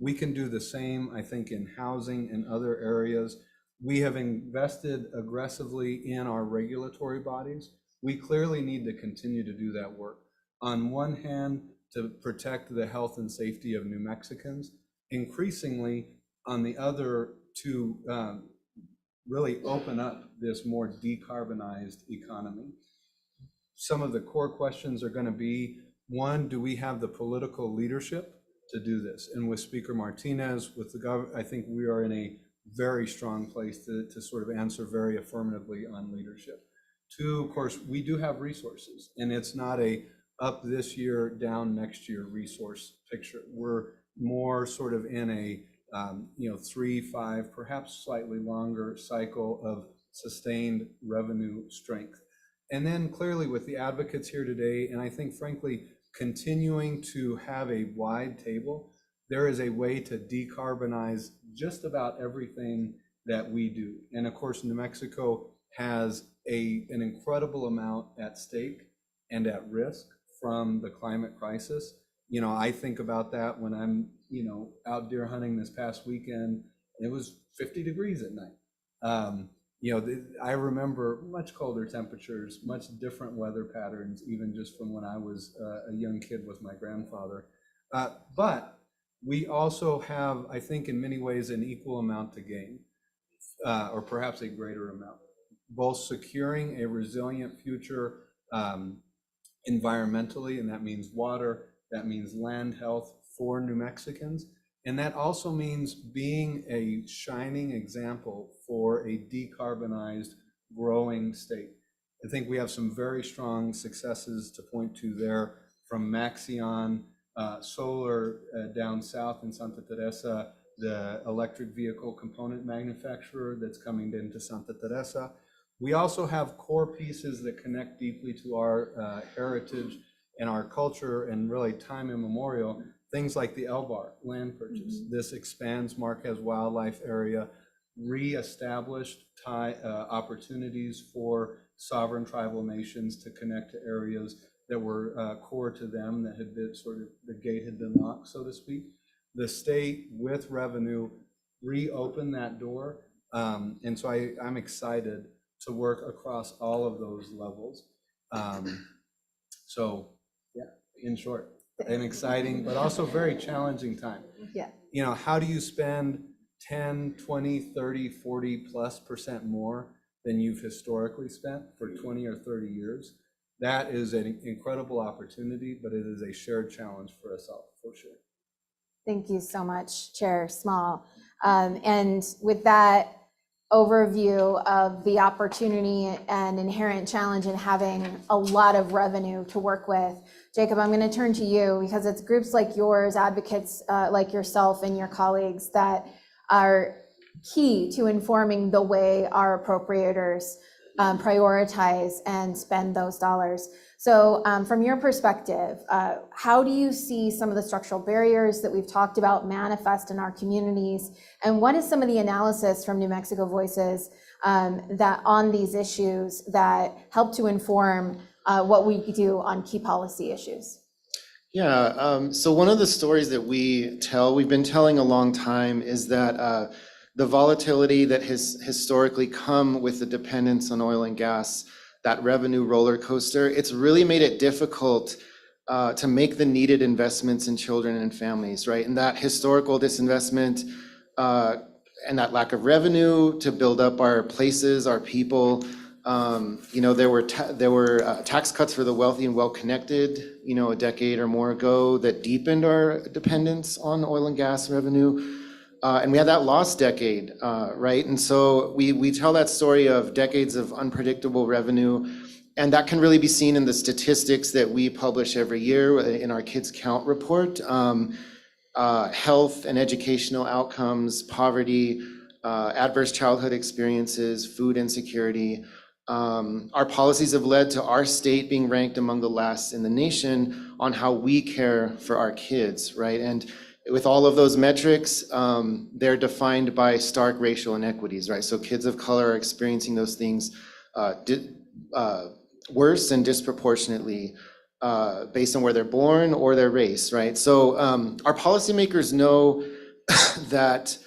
We can do the same, I think, in housing and other areas. We have invested aggressively in our regulatory bodies. We clearly need to continue to do that work. On one hand, to protect the health and safety of New Mexicans, increasingly on the other to really open up this more decarbonized economy. Some of the core questions are going to be, one, do we have the political leadership to do this? And with Speaker Martinez, with the government, I think we are in a very strong place to sort of answer very affirmatively on leadership. 2, of course, we do have resources, and it's not a up this year, down next year resource picture. We're more sort of in a 3, 5, perhaps slightly longer cycle of sustained revenue strength. And then clearly with the advocates here today, and I think frankly, continuing to have a wide table, there is a way to decarbonize just about everything that we do. And of course, New Mexico has an incredible amount at stake and at risk from the climate crisis. I think about that when I'm, out deer hunting this past weekend. It was 50 degrees at night. I remember much colder temperatures, much different weather patterns, even just from when I was a young kid with my grandfather. But we also have, I think, in many ways, an equal amount to gain, or perhaps a greater amount, both securing a resilient future environmentally, and that means water, that means land health for New Mexicans, and that also means being a shining example for a decarbonized, growing state. I think we have some very strong successes to point to there, from Maxion, solar down south in Santa Teresa, the electric vehicle component manufacturer that's coming into Santa Teresa. We also have core pieces that connect deeply to our heritage and our culture and really time immemorial, things like the Elbar land purchase. This expands Marquez Wildlife Area, re-established opportunities for sovereign tribal nations to connect to areas that were core to them, that had been sort of, the gate had been locked, so to speak. The state, with revenue, reopened that door. And so I'm excited to work across all of those levels. So yeah, in short, an exciting, but also very challenging time. Yeah. You know, how do you spend 10, 20, 30, 40+% more than you've historically spent for 20 or 30 years? That is an incredible opportunity, but it is a shared challenge for us all, for sure. Thank you so much, Chair Small. And with that overview of the opportunity and inherent challenge in having a lot of revenue to work with, Jacob, I'm going to turn to you, because it's groups like yours, advocates like yourself and your colleagues, that are key to informing the way our appropriators prioritize and spend those dollars. So from your perspective, how do you see some of the structural barriers that we've talked about manifest in our communities? And what is some of the analysis from New Mexico Voices that on these issues that help to inform what we do on key policy issues? Yeah, so one of the stories that we've been telling a long time, is that the volatility that has historically come with the dependence on oil and gas, that revenue roller coaster, it's really made it difficult to make the needed investments in children and families, right? And that historical disinvestment and that lack of revenue to build up our places, our people. You know, there were tax cuts for the wealthy and well-connected, you know, a decade or more ago, that deepened our dependence on oil and gas revenue. And we had that lost decade, right? And so we tell that story of decades of unpredictable revenue, and that can really be seen in the statistics that we publish every year in our Kids Count report. Health and educational outcomes, poverty, adverse childhood experiences, food insecurity. Our policies have led to our state being ranked among the last in the nation on how we care for our kids, right? And with all of those metrics, they're defined by stark racial inequities, right? So kids of color are experiencing those things worse and disproportionately based on where they're born or their race, right? So our policymakers know that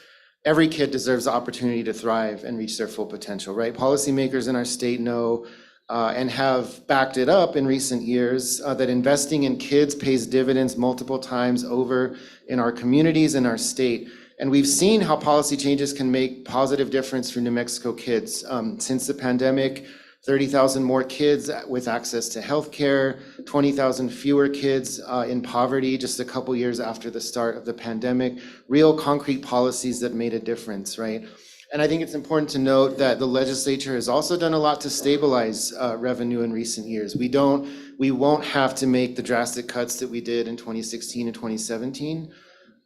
every kid deserves the opportunity to thrive and reach their full potential, right? Policymakers in our state know and have backed it up in recent years that investing in kids pays dividends multiple times over in our communities and our state. And we've seen how policy changes can make positive difference for New Mexico kids. Since the pandemic, 30,000 more kids with access to healthcare, 20,000 fewer kids in poverty just a couple years after the start of the pandemic. Real concrete policies that made a difference, right? And I think it's important to note that the legislature has also done a lot to stabilize revenue in recent years. We won't have to make the drastic cuts that we did in 2016 and 2017,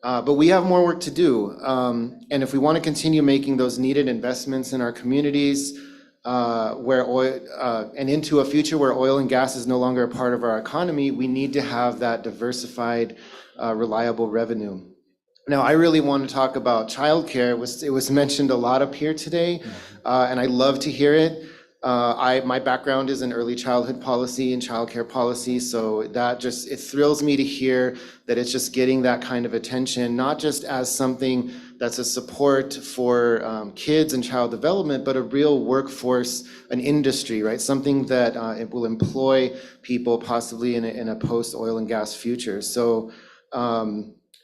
but we have more work to do. And if we want to continue making those needed investments in our communities, where oil and into a future where oil and gas is no longer a part of our economy, we need to have that diversified, reliable revenue. Now, I really want to talk about childcare. It was mentioned a lot up here today, and I love to hear it. My background is in early childhood policy and childcare policy, so it thrills me to hear that it's just getting that kind of attention, not just as something that's a support for kids and child development, but a real workforce, an industry, right? Something that it will employ people possibly in a post-oil and gas future. So,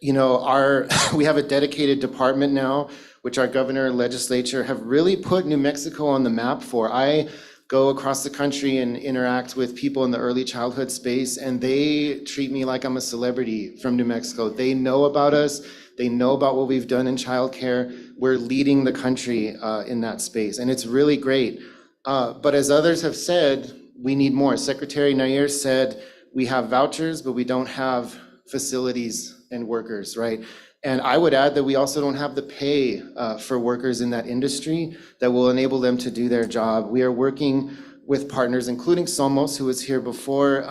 you know, we have a dedicated department now, which our governor and legislature have really put New Mexico on the map for. I go across the country and interact with people in the early childhood space, and they treat me like I'm a celebrity from New Mexico. They know about us. They know about what we've done in childcare. We're leading the country in that space, and it's really great. But as others have said, we need more. Secretary Nair said, we have vouchers, but we don't have facilities and workers, right? And I would add that we also don't have the pay for workers in that industry that will enable them to do their job. We are working with partners, including Somos, who was here before,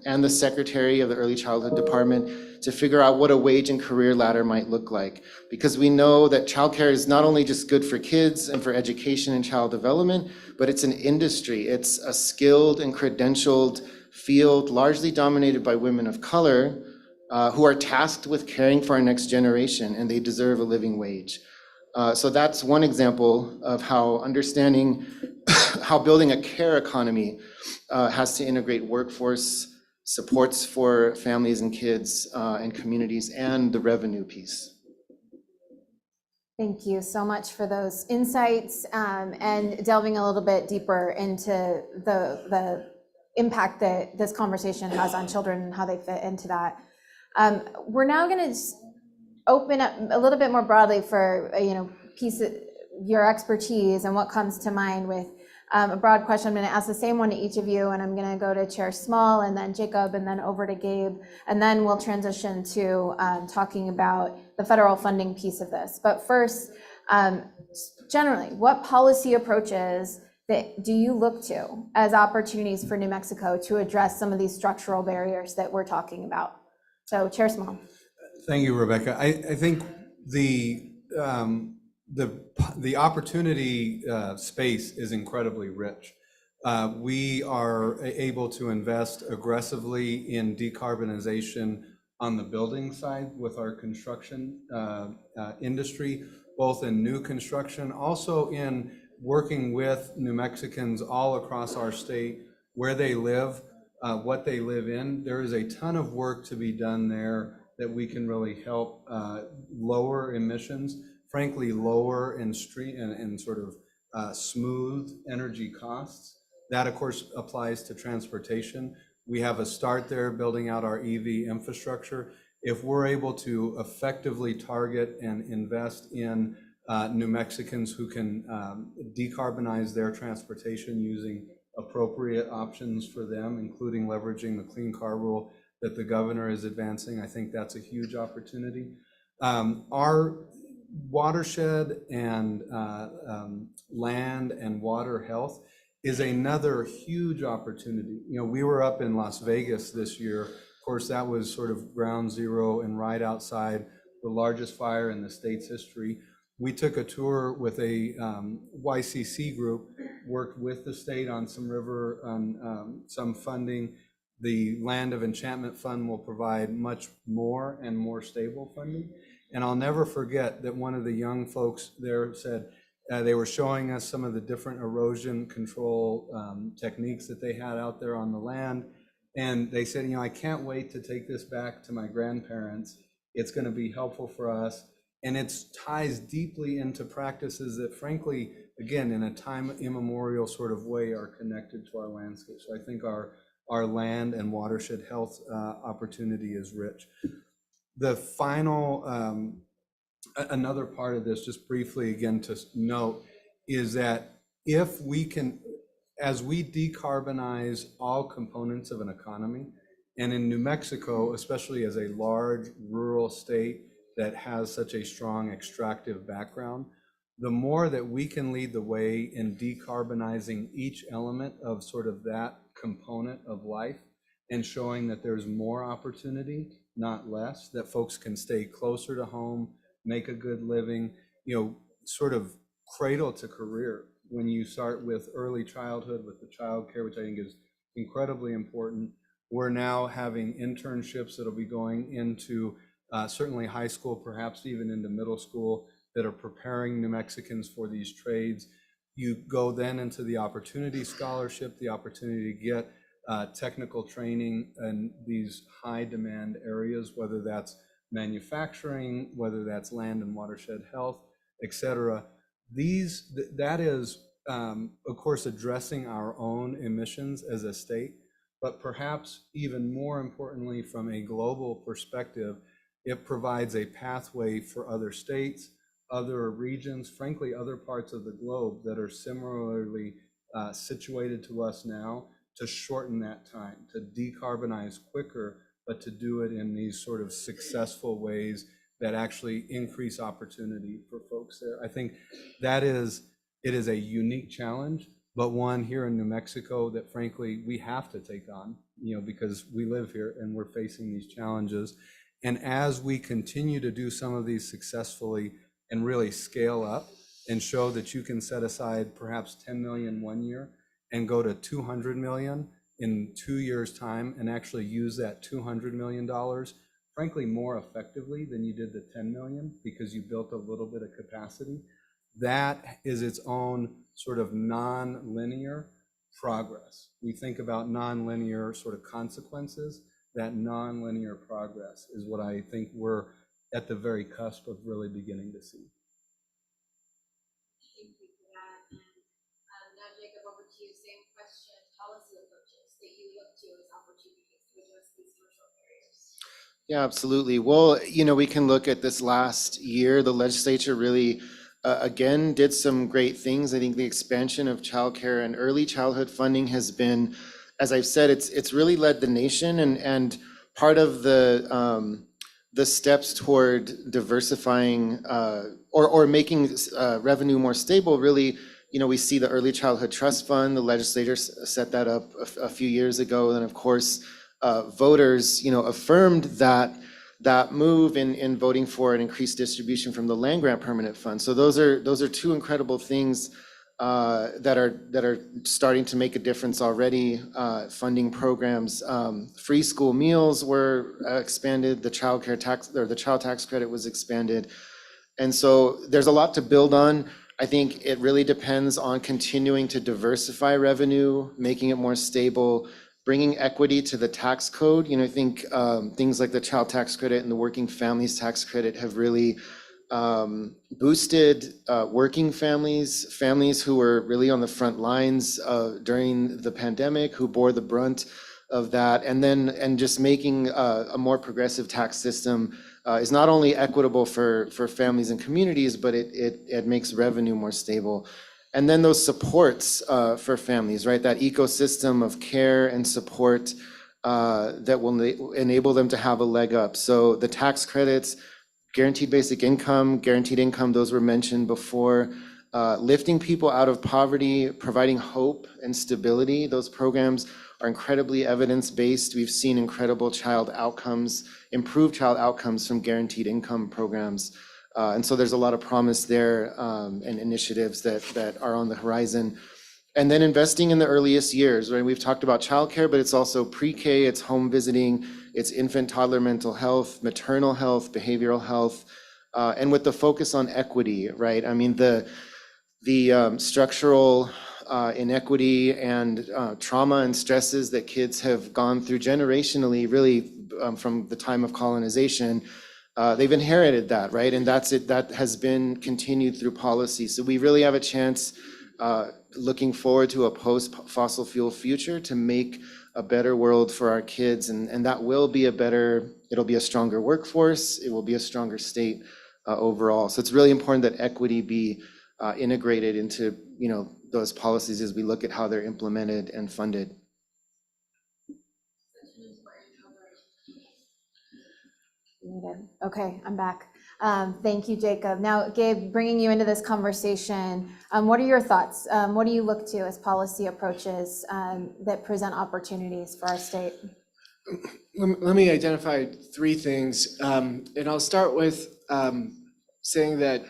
and the Secretary of the Early Childhood Department, to figure out what a wage and career ladder might look like. Because we know that childcare is not only just good for kids and for education and child development, but it's an industry. It's a skilled and credentialed field, largely dominated by women of color, who are tasked with caring for our next generation, and they deserve a living wage. So that's one example of how understanding how building a care economy has to integrate workforce supports for families and kids and communities and the revenue piece. Thank you so much for those insights and delving a little bit deeper into the impact that this conversation has on children and how they fit into that. We're now going to open up a little bit more broadly for your expertise and what comes to mind with a broad question. I'm going to ask the same one to each of you, and I'm going to go to Chair Small, and then Jacob, and then over to Gabe, and then we'll transition to talking about the federal funding piece of this. But first, generally, what policy approaches do you look to as opportunities for New Mexico to address some of these structural barriers that we're talking about? So, Chair Small. Thank you, Rebecca. I think the opportunity space is incredibly rich. We are able to invest aggressively in decarbonization on the building side with our construction industry, both in new construction, also in working with New Mexicans all across our state, where they live, what they live in. There is a ton of work to be done there that we can really help lower emissions, frankly, lower and sort of smooth energy costs. That, of course, applies to transportation. We have a start there building out our EV infrastructure. If we're able to effectively target and invest in New Mexicans who can decarbonize their transportation using appropriate options for them, including leveraging the clean car rule that the governor is advancing, I think that's a huge opportunity. Our watershed and land and water health is another huge opportunity. You know, we were up in Las Vegas this year. Of course, that was sort of ground zero and right outside the largest fire in the state's history. We took a tour with a YCC group, worked with the state on some funding. The Land of Enchantment Fund will provide much more and more stable funding. And I'll never forget that one of the young folks there said, they were showing us some of the different erosion control techniques that they had out there on the land. And they said, I can't wait to take this back to my grandparents. It's going to be helpful for us. And it ties deeply into practices that, frankly, again, in a time immemorial sort of way, are connected to our landscape. So I think our land and watershed health opportunity is rich. The final, another part of this, just briefly again to note, is that if we can, as we decarbonize all components of an economy, and in New Mexico, especially as a large rural state that has such a strong extractive background, the more that we can lead the way in decarbonizing each element of sort of that component of life and showing that there's more opportunity, not less, that folks can stay closer to home, make a good living, sort of cradle to career. When you start with early childhood, with the child care, which I think is incredibly important. We're now having internships that'll be going into certainly high school, perhaps even into middle school, that are preparing New Mexicans for these trades. You go then into the opportunity scholarship, the opportunity to get technical training in these high demand areas, whether that's manufacturing, whether that's land and watershed health, et cetera. That is, of course, addressing our own emissions as a state, but perhaps even more importantly, from a global perspective, it provides a pathway for other states, other regions, frankly, other parts of the globe that are similarly situated to us now to shorten that time, to decarbonize quicker, but to do it in these sort of successful ways that actually increase opportunity for folks there. I think it is a unique challenge, but one here in New Mexico that frankly we have to take on, because we live here and we're facing these challenges. And as we continue to do some of these successfully and really scale up and show that you can set aside perhaps 10 million one year and go to 200 million in 2 years' time and actually use that $200 million, frankly, more effectively than you did the 10 million because you built a little bit of capacity. That is its own sort of non-linear progress. We think about non-linear sort of consequences. That non-linear progress is what I think we're at the very cusp of really beginning to see. Thank you for that. And now, Jacob, over to you. Same question. Policy approaches that you look to as opportunities to address these structural barriers. Yeah, absolutely. Well, we can look at this last year. The legislature really, again, did some great things. I think the expansion of childcare and early childhood funding has been, as I've said, it's really led the nation. And part of the steps toward diversifying or making revenue more stable, really, we see the Early Childhood Trust Fund. The legislators set that up a few years ago. And of course, voters, affirmed that move in voting for an increased distribution from the Land Grant Permanent Fund. So those are two incredible things that are starting to make a difference already. Funding programs, free school meals were expanded. The child care tax or the child tax credit was expanded, and so there's a lot to build on. I think it really depends on continuing to diversify revenue, making it more stable, bringing equity to the tax code. I think things like the child tax credit and the working families tax credit have really boosted working families who were really on the front lines during the pandemic, who bore the brunt of that, and just making a more progressive tax system is not only equitable for families and communities, but it makes revenue more stable. And then those supports for families, right? That ecosystem of care and support that will enable them to have a leg up. So the tax credits, guaranteed basic income, guaranteed income, those were mentioned before. Lifting people out of poverty, providing hope and stability. Those programs are incredibly evidence-based. We've seen incredible child outcomes, improved child outcomes from guaranteed income programs. And so there's a lot of promise there and initiatives that are on the horizon. And then investing in the earliest years, right? We've talked about childcare, but it's also pre-K, it's home visiting, it's infant, toddler mental health, maternal health, behavioral health, and with the focus on equity, right? I mean, the structural inequity and trauma and stresses that kids have gone through generationally, really from the time of colonization, they've inherited that, right? And that has been continued through policy. So we really have a chance looking forward to a post-fossil fuel future to make a better world for our kids. And that will be it'll be a stronger workforce, it will be a stronger state overall. So it's really important that equity be integrated into, those policies as we look at how they're implemented and funded. Okay, I'm back. Thank you, Jacob. Now, Gabe, bringing you into this conversation, what are your thoughts? What do you look to as policy approaches that present opportunities for our state? Let me identify three things, and I'll start with saying that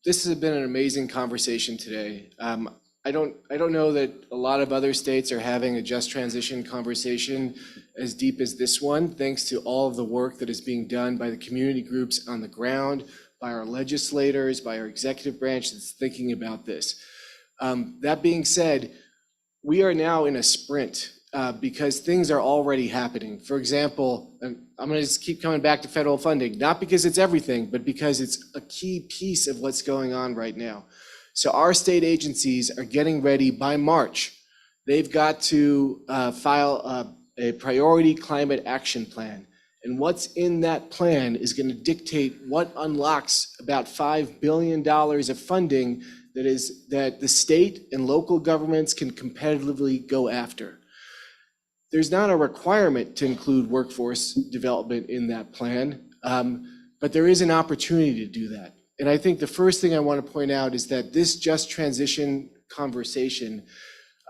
this has been an amazing conversation today. I don't know that a lot of other states are having a just transition conversation as deep as this one, thanks to all of the work that is being done by the community groups on the ground, by our legislators, by our executive branch that's thinking about this. That being said, we are now in a sprint because things are already happening. For example, and I'm going to just keep coming back to federal funding, not because it's everything, but because it's a key piece of what's going on right now. So our state agencies are getting ready by March. They've got to file a priority climate action plan. And what's in that plan is going to dictate what unlocks about $5 billion of funding that the state and local governments can competitively go after. There's not a requirement to include workforce development in that plan, but there is an opportunity to do that. And I think the first thing I want to point out is that this just transition conversation,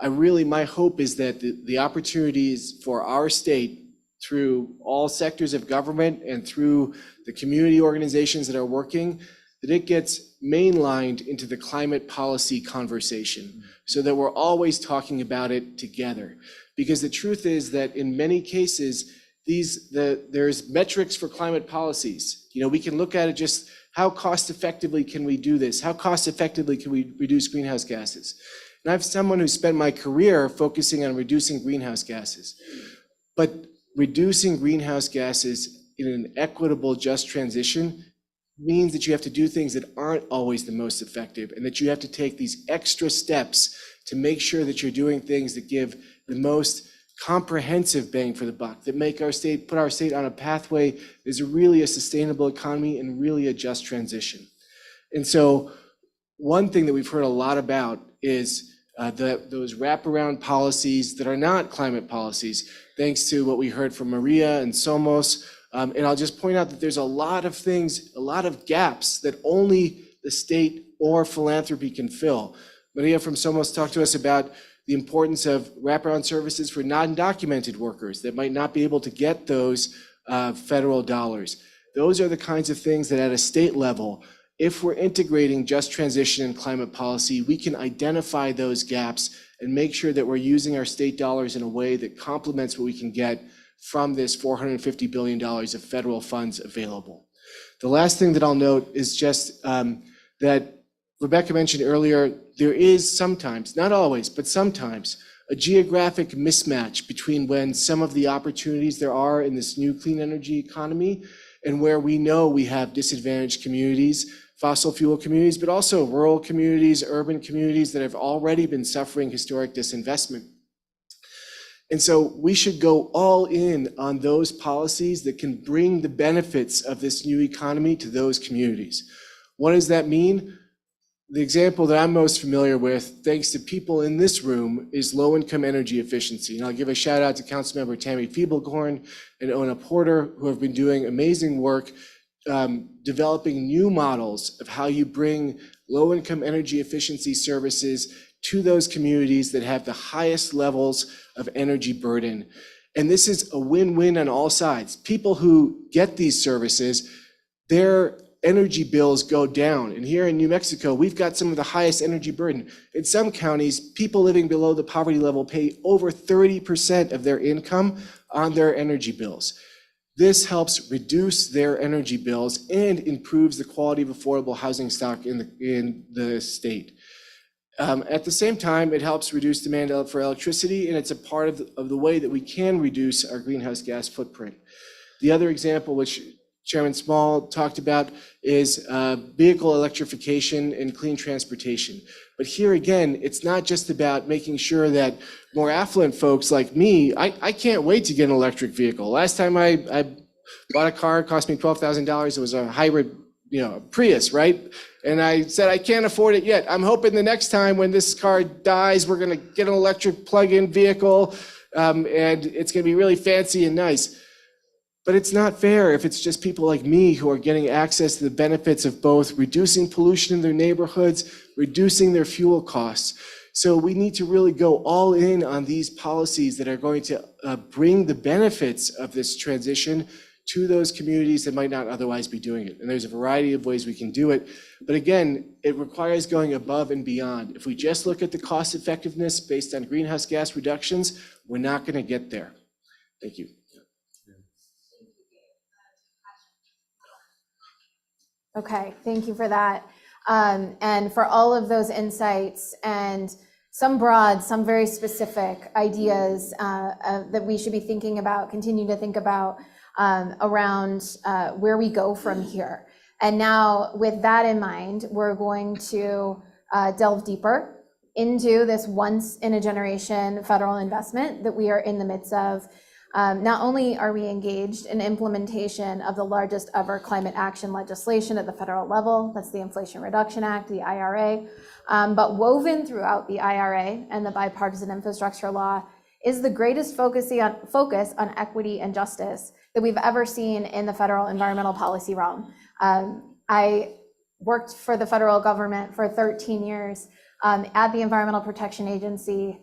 my hope is that the opportunities for our state through all sectors of government and through the community organizations that are working, that it gets mainlined into the climate policy conversation so that we're always talking about it together. Because the truth is that in many cases, there's metrics for climate policies. We can look at it just how cost effectively can we do this? How cost effectively can we reduce greenhouse gases? And I'm someone who spent my career focusing on reducing greenhouse gases. But reducing greenhouse gases in an equitable, just transition means that you have to do things that aren't always the most effective, and that you have to take these extra steps to make sure that you're doing things that give the most comprehensive bang for the buck, that make put our state on a pathway that is really a sustainable economy and really a just transition. And so one thing that we've heard a lot about is those wraparound policies that are not climate policies, thanks to what we heard from Maria and Somos. And I'll just point out that there's a lot of things, a lot of gaps that only the state or philanthropy can fill. Maria from Somos talked to us about the importance of wraparound services for non-documented workers that might not be able to get those federal dollars. Those are the kinds of things that at a state level, if we're integrating just transition and climate policy, we can identify those gaps and make sure that we're using our state dollars in a way that complements what we can get from this $450 billion of federal funds available. The last thing that I'll note is just that Rebecca mentioned earlier, there is sometimes, not always, but sometimes, a geographic mismatch between when some of the opportunities there are in this new clean energy economy and where we know we have disadvantaged communities, fossil fuel communities, but also rural communities, urban communities that have already been suffering historic disinvestment. And so we should go all in on those policies that can bring the benefits of this new economy to those communities. What does that mean? The example that I'm most familiar with, thanks to people in this room, is low-income energy efficiency. And I'll give a shout out to Councilmember Tammy Feeblecorn and Ona Porter, who have been doing amazing work developing new models of how you bring low-income energy efficiency services to those communities that have the highest levels of energy burden. And this is a win-win on all sides. People who get these services, their energy bills go down. And here in New Mexico, we've got some of the highest energy burden. In some counties, people living below the poverty level pay over 30% of their income on their energy bills. This helps reduce their energy bills and improves the quality of affordable housing stock in the state. At the same time, it helps reduce demand for electricity, and it's a part of the way that we can reduce our greenhouse gas footprint. The other example, which Chairman Small talked about, is vehicle electrification and clean transportation. But here again, it's not just about making sure that more affluent folks like me, I can't wait to get an electric vehicle. Last time I bought a car, it cost me $12,000. It was a hybrid, Prius, right? And I said, I can't afford it yet. I'm hoping the next time when this car dies, we're gonna get an electric plug-in vehicle, and it's gonna be really fancy and nice. But it's not fair if it's just people like me who are getting access to the benefits of both reducing pollution in their neighborhoods, reducing their fuel costs. So we need to really go all in on these policies that are going to bring the benefits of this transition to those communities that might not otherwise be doing it. And there's a variety of ways we can do it. But again, it requires going above and beyond. If we just look at the cost effectiveness based on greenhouse gas reductions, we're not going to get there. Thank you. Okay, thank you for that. And for all of those insights and some broad, some very specific ideas that we should be thinking about, continue to think about around where we go from here. And now with that in mind, we're going to delve deeper into this once in a generation federal investment that we are in the midst of. Not only are we engaged in implementation of the largest ever climate action legislation at the federal level, that's the Inflation Reduction Act, the IRA, but woven throughout the IRA and the bipartisan infrastructure law is the greatest focus on equity and justice that we've ever seen in the federal environmental policy realm. I worked for the federal government for 13 years at the Environmental Protection Agency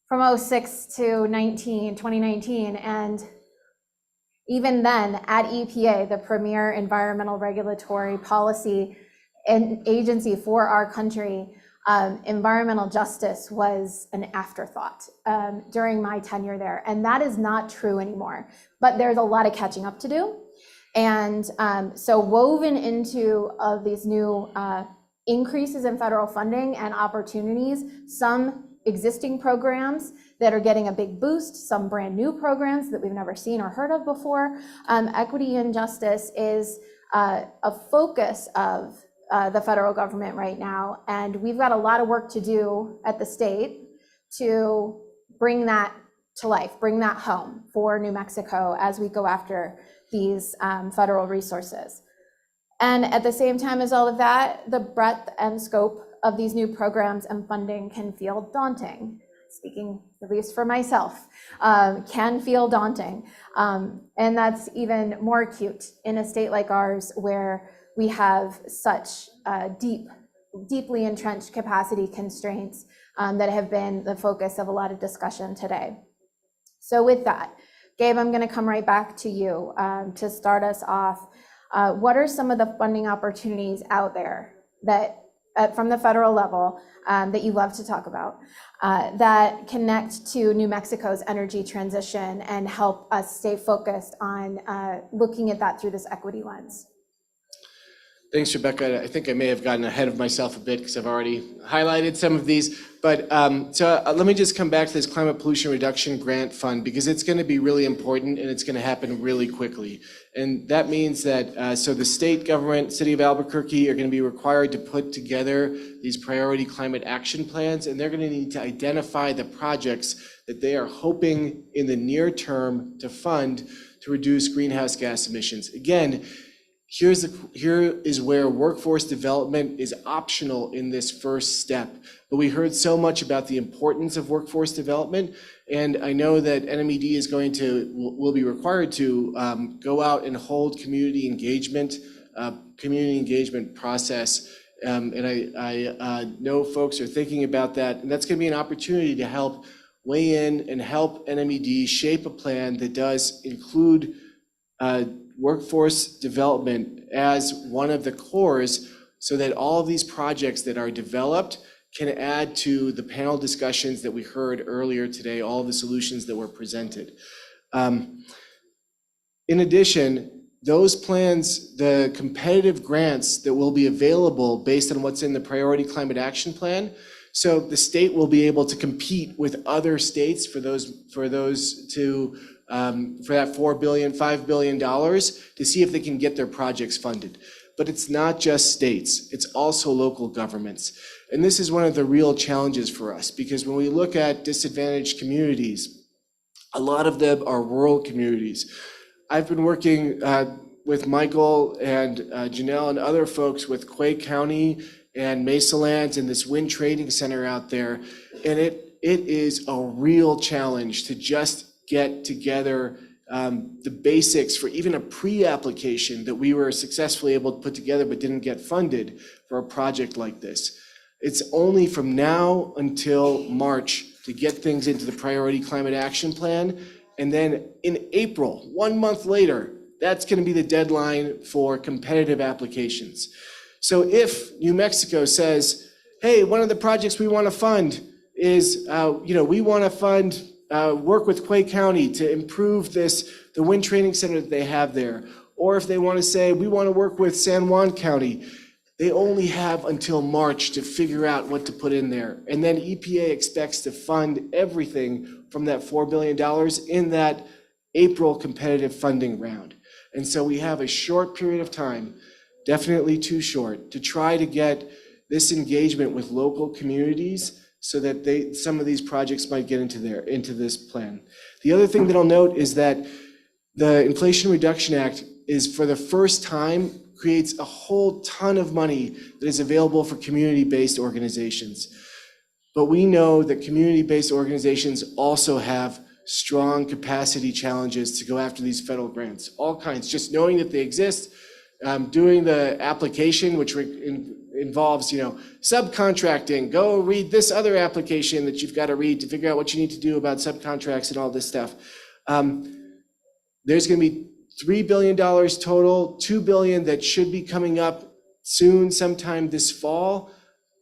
from 2006 to 2019, and even then at EPA, the premier environmental regulatory policy and agency for our country, environmental justice was an afterthought during my tenure there. And that is not true anymore, but there's a lot of catching up to do. And so woven into these new increases in federal funding and opportunities, some existing programs that are getting a big boost, some brand new programs that we've never seen or heard of before. Equity and justice is a focus of the federal government right now, and we've got a lot of work to do at the state to bring that to life, bring that home for New Mexico as we go after these federal resources. And at the same time as all of that, the breadth and scope of these new programs and funding can feel daunting. Speaking at least for myself, can feel daunting. And that's even more acute in a state like ours where we have such deeply entrenched capacity constraints that have been the focus of a lot of discussion today. So with that, Gabe, I'm going to come right back to you to start us off. What are some of the funding opportunities out there that from the federal level that you love to talk about that connect to New Mexico's energy transition and help us stay focused on looking at that through this equity lens? Thanks, Rebecca. I think I may have gotten ahead of myself a bit because I've already highlighted some of these. But let me just come back to this Climate Pollution Reduction Grant Fund, because it's going to be really important and it's going to happen really quickly. And that means that so the state government, City of Albuquerque, are going to be required to put together these priority climate action plans, and they're going to need to identify the projects that they are hoping in the near term to fund to reduce greenhouse gas emissions. Again, here is where workforce development is optional in this first step. But we heard so much about the importance of workforce development, and I know that NMED will be required to go out and hold community engagement process. And I know folks are thinking about that, and that's going to be an opportunity to help weigh in and help NMED shape a plan that does include workforce development as one of the cores, so that all of these projects that are developed can add to the panel discussions that we heard earlier today, all of the solutions that were presented. In addition, those plans, the competitive grants that will be available based on what's in the Priority Climate Action Plan, so the state will be able to compete with other states for that $4 billion, $5 billion to see if they can get their projects funded. But it's not just states, it's also local governments. And this is one of the real challenges for us, because when we look at disadvantaged communities, a lot of them are rural communities. I've been working with Michael and Janelle and other folks with Quay County and Mesalands and this wind trading center out there. And it is a real challenge to just get together the basics for even a pre-application that we were successfully able to put together but didn't get funded for a project like this. It's only from now until March to get things into the Priority Climate Action Plan. And then in April, 1 month later, that's going to be the deadline for competitive applications. So if New Mexico says, hey, one of the projects we want to fund is, we want to fund work with Quay County to improve the wind training center that they have there. Or if they want to say, we want to work with San Juan County, they only have until March to figure out what to put in there. And then EPA expects to fund everything from that $4 billion in that April competitive funding round. And so we have a short period of time, definitely too short, to try to get this engagement with local communities so that some of these projects might get into this plan. The other thing that I'll note is that the Inflation Reduction Act is, for the first time, creates a whole ton of money that is available for community-based organizations. But we know that community-based organizations also have strong capacity challenges to go after these federal grants, all kinds. Just knowing that they exist, doing the application, which involves, subcontracting. Go read this other application that you've got to read to figure out what you need to do about subcontracts and all this stuff. There's going to be $3 billion total, $2 billion that should be coming up soon, sometime this fall.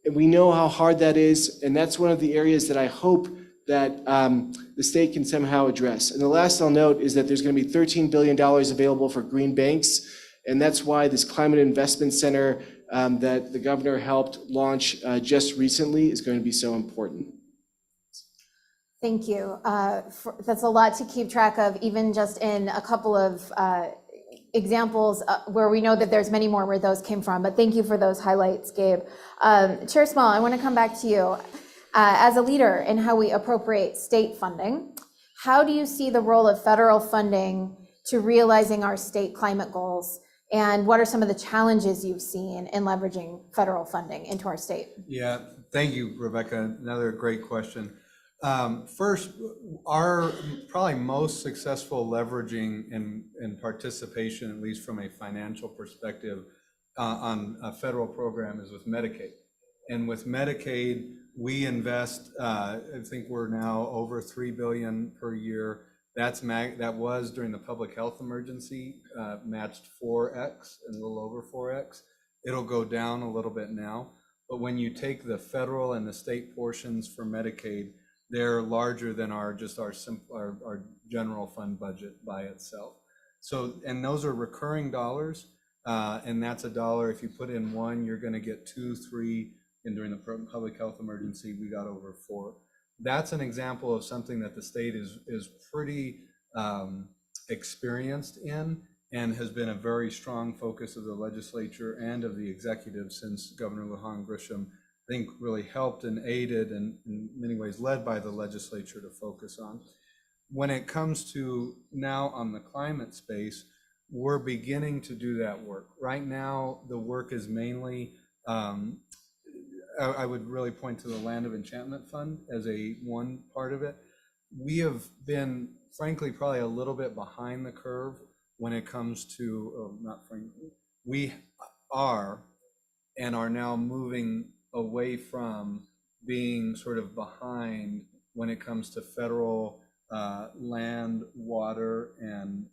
And we know how hard that is, and that's one of the areas that I hope that the state can somehow address. And the last I'll note is that there's going to be $13 billion available for green banks, and that's why this Climate Investment Center that the governor helped launch just recently is going to be so important. Thank you. That's a lot to keep track of, even just in a couple of examples where we know that there's many more where those came from, but thank you for those highlights, Gabe. Chair Small, I want to come back to you. As a leader in how we appropriate state funding, how do you see the role of federal funding to realizing our state climate goals? And what are some of the challenges you've seen in leveraging federal funding into our state? Yeah, thank you, Rebecca. Another great question. First, our probably most successful leveraging and participation, at least from a financial perspective, on a federal program is with Medicaid. And with Medicaid, we invest, I think we're now over $3 billion per year. That was during the public health emergency, matched 4X and a little over 4X. It'll go down a little bit now. But when you take the federal and the state portions for Medicaid, they're larger than our general fund budget by itself. So, and those are recurring dollars, and that's a dollar. If you put in one, you're going to get 2, 3, and during the public health emergency, we got over 4. That's an example of something that the state is pretty experienced in, and has been a very strong focus of the legislature and of the executive since Governor Lujan Grisham, I think, really helped and aided and in many ways led by the legislature to focus on. When it comes to now on the climate space, we're beginning to do that work. Right now, the work is mainly, I would really point to the Land of Enchantment Fund as one part of it. We have been, frankly, probably a little bit behind the curve when it comes to, not frankly, we are and are now moving away from being sort of behind when it comes to federal land, water, and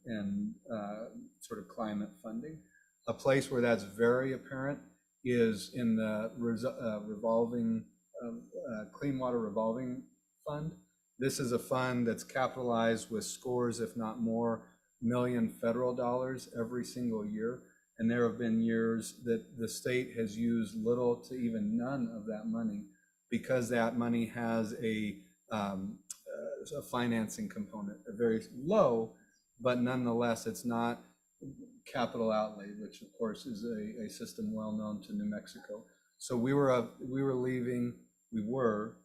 sort of climate funding. A place where that's very apparent is in the revolving Clean Water Revolving Fund. This is a fund that's capitalized with scores, if not more, million federal dollars every single year. And there have been years that the state has used little to even none of that money, because that money has a financing component, a very low, but nonetheless, it's not capital outlay, which of course is a system well known to New Mexico. So we were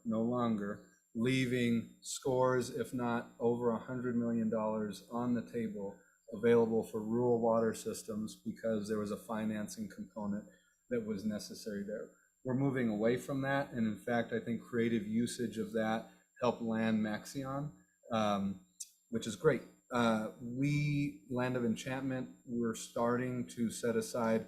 no longer leaving scores, if not over $100 million on the table available for rural water systems, because there was a financing component that was necessary there. We're moving away from that, and in fact, I think creative usage of that helped land Maxion, which is great. Land of Enchantment, we're starting to set aside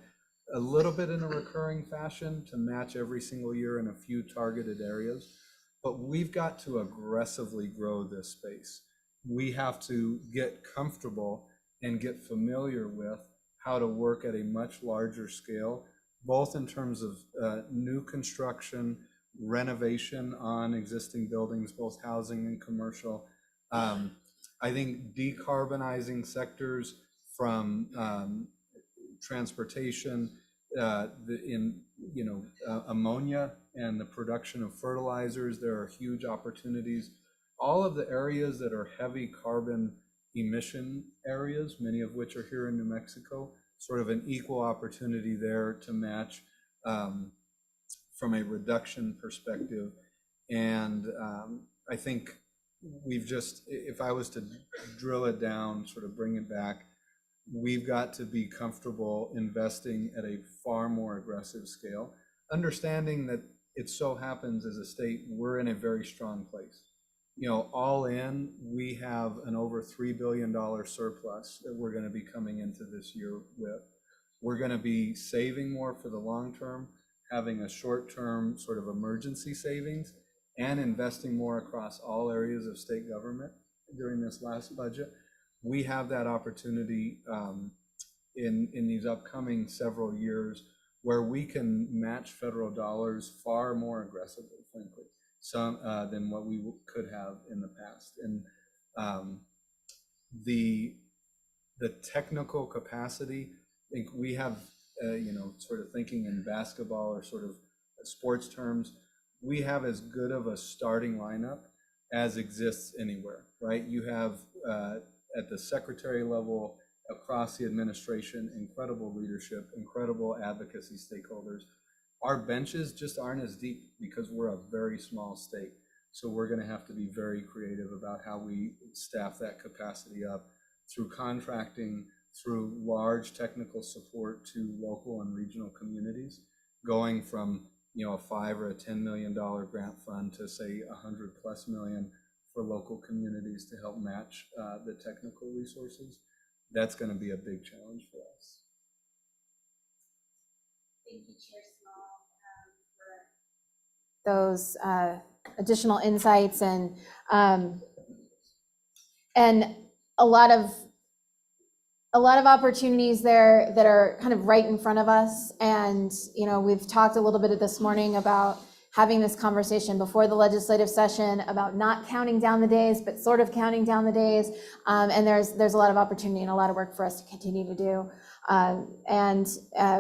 a little bit in a recurring fashion to match every single year in a few targeted areas, but we've got to aggressively grow this space. We have to get comfortable and get familiar with how to work at a much larger scale, both in terms of new construction, renovation on existing buildings, both housing and commercial. I think decarbonizing sectors from transportation, ammonia and the production of fertilizers, there are huge opportunities. All of the areas that are heavy carbon emission areas, many of which are here in New Mexico, sort of an equal opportunity there to match from a reduction perspective. And I think we've just, if I was to drill it down, sort of bring it back, we've got to be comfortable investing at a far more aggressive scale, understanding that it so happens as a state, we're in a very strong place. You know, all in, we have an over $3 billion surplus that we're going to be coming into this year with. We're going to be saving more for the long term, having a short-term sort of emergency savings, and investing more across all areas of state government during this last budget. We have that opportunity in these upcoming several years where we can match federal dollars far more aggressively, frankly, than what we could have in the past. And the technical capacity, I think we have, you know, sort of thinking in basketball or sort of sports terms, we have as good of a starting lineup as exists anywhere, right? You have at the secretary level, across the administration, incredible leadership, incredible advocacy stakeholders. Our benches just aren't as deep because we're a very small state. So we're going to have to be very creative about how we staff that capacity up through contracting, through large technical support to local and regional communities, going from, you know, a $5 or a $10 million grant fund to say $100+ million for local communities to help match the technical resources. That's going to be a big challenge for us. Thank you, Chair Small, Those additional insights and a lot of opportunities there that are kind of right in front of us. And, you know, we've talked a little bit this morning about having this conversation before the legislative session about not counting down the days, but sort of counting down the days. And there's a lot of opportunity and a lot of work for us to continue to do.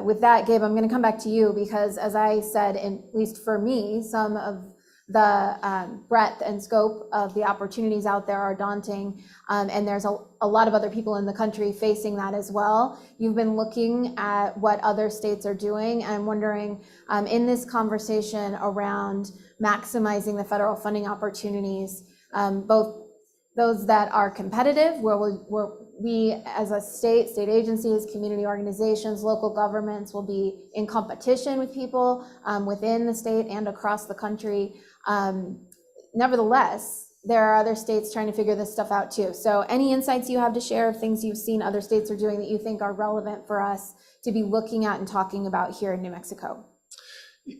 With that, Gabe, I'm going to come back to you because, as I said, at least for me, some of the breadth and scope of the opportunities out there are daunting, and there's a lot of other people in the country facing that as well. You've been looking at what other states are doing, and I'm wondering, in this conversation around maximizing the federal funding opportunities, both those that are competitive, where we as a state agencies, community organizations, local governments will be in competition with people within the state and across the country. Nevertheless, there are other states trying to figure this stuff out too. So any insights you have to share of things you've seen other states are doing that you think are relevant for us to be looking at and talking about here in New Mexico?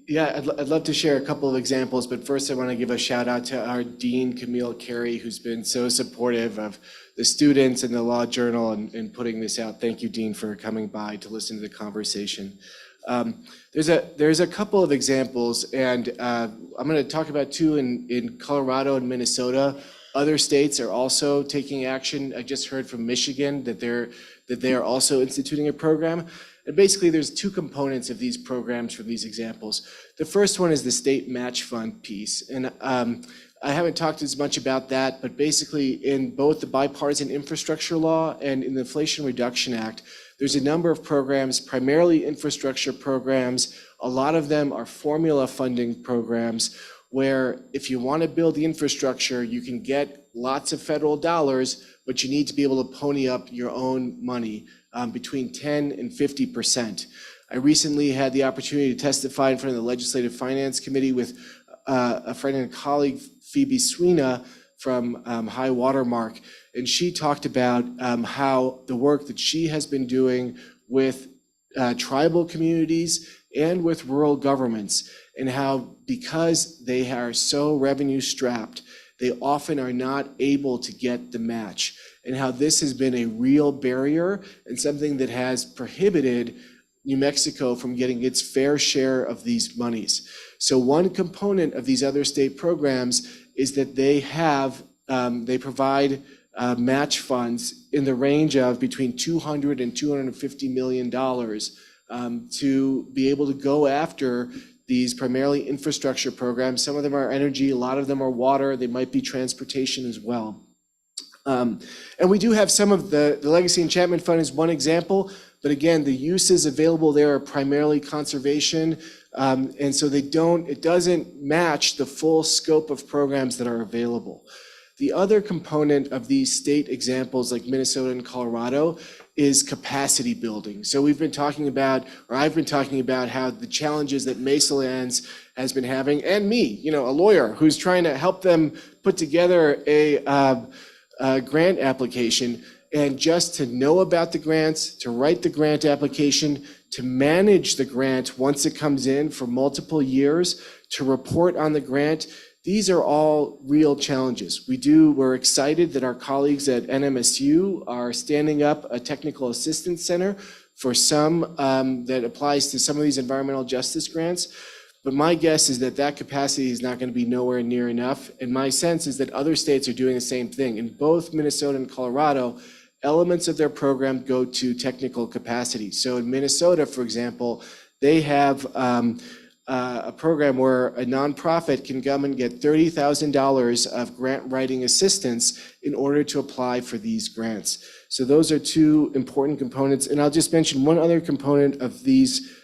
Yeah, I'd love to share a couple of examples, but first I want to give a shout out to our Dean, Camille Carey, who's been so supportive of the students and the Law Journal and putting this out. Thank you, Dean, for coming by to listen to the conversation. There's a couple of examples, and I'm going to talk about two in Colorado and Minnesota. Other states are also taking action. I just heard from Michigan that they are also instituting a program. And basically, there's two components of these programs for these examples. The first one is the state match fund piece. And I haven't talked as much about that, but basically in both the bipartisan infrastructure law and in the Inflation Reduction Act, there's a number of programs, primarily infrastructure programs. A lot of them are formula funding programs where if you want to build the infrastructure, you can get lots of federal dollars, but you need to be able to pony up your own money. Between 10 and 50%. I recently had the opportunity to testify in front of the Legislative Finance Committee with a friend and colleague, Phoebe Sweeney from High Watermark, and she talked about how the work that she has been doing with tribal communities and with rural governments, and how because they are so revenue strapped, they often are not able to get the match, and how this has been a real barrier and something that has prohibited New Mexico from getting its fair share of these monies. So one component of these other state programs is that they provide match funds in the range of between $200 and $250 million to be able to go after these primarily infrastructure programs. Some of them are energy, a lot of them are water, they might be transportation as well. And we do have some of the Legacy Enchantment Fund is one example, But again, the uses available there are primarily conservation, and so it doesn't match the full scope of programs that are available. The other component of these state examples like Minnesota and Colorado is capacity building. So I've been talking about how the challenges that Mesa Lands has been having, and me, a lawyer who's trying to help them put together a grant application. And just to know about the grants, to write the grant application, to manage the grant once it comes in for multiple years, to report on the grant, these are all real challenges. We're excited that our colleagues at NMSU are standing up a technical assistance center for some that applies to some of these environmental justice grants. But my guess is that capacity is not going to be nowhere near enough. And my sense is that other states are doing the same thing. In both Minnesota and Colorado, elements of their program go to technical capacity. So in Minnesota, for example, they have a program where a nonprofit can come and get $30,000 of grant writing assistance in order to apply for these grants. So those are two important components. And I'll just mention one other component of these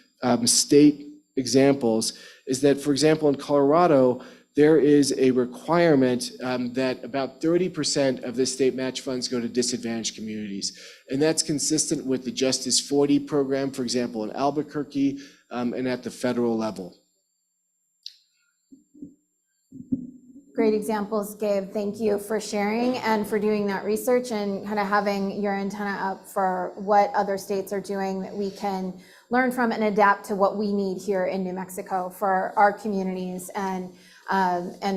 state examples is that, for example, in Colorado, there is a requirement that about 30% of the state match funds go to disadvantaged communities. And that's consistent with the Justice 40 program, for example, in Albuquerque, and at the federal level. Great examples, Gabe. Thank you for sharing and for doing that research and kind of having your antenna up for what other states are doing that we can learn from and adapt to what we need here in New Mexico for our communities and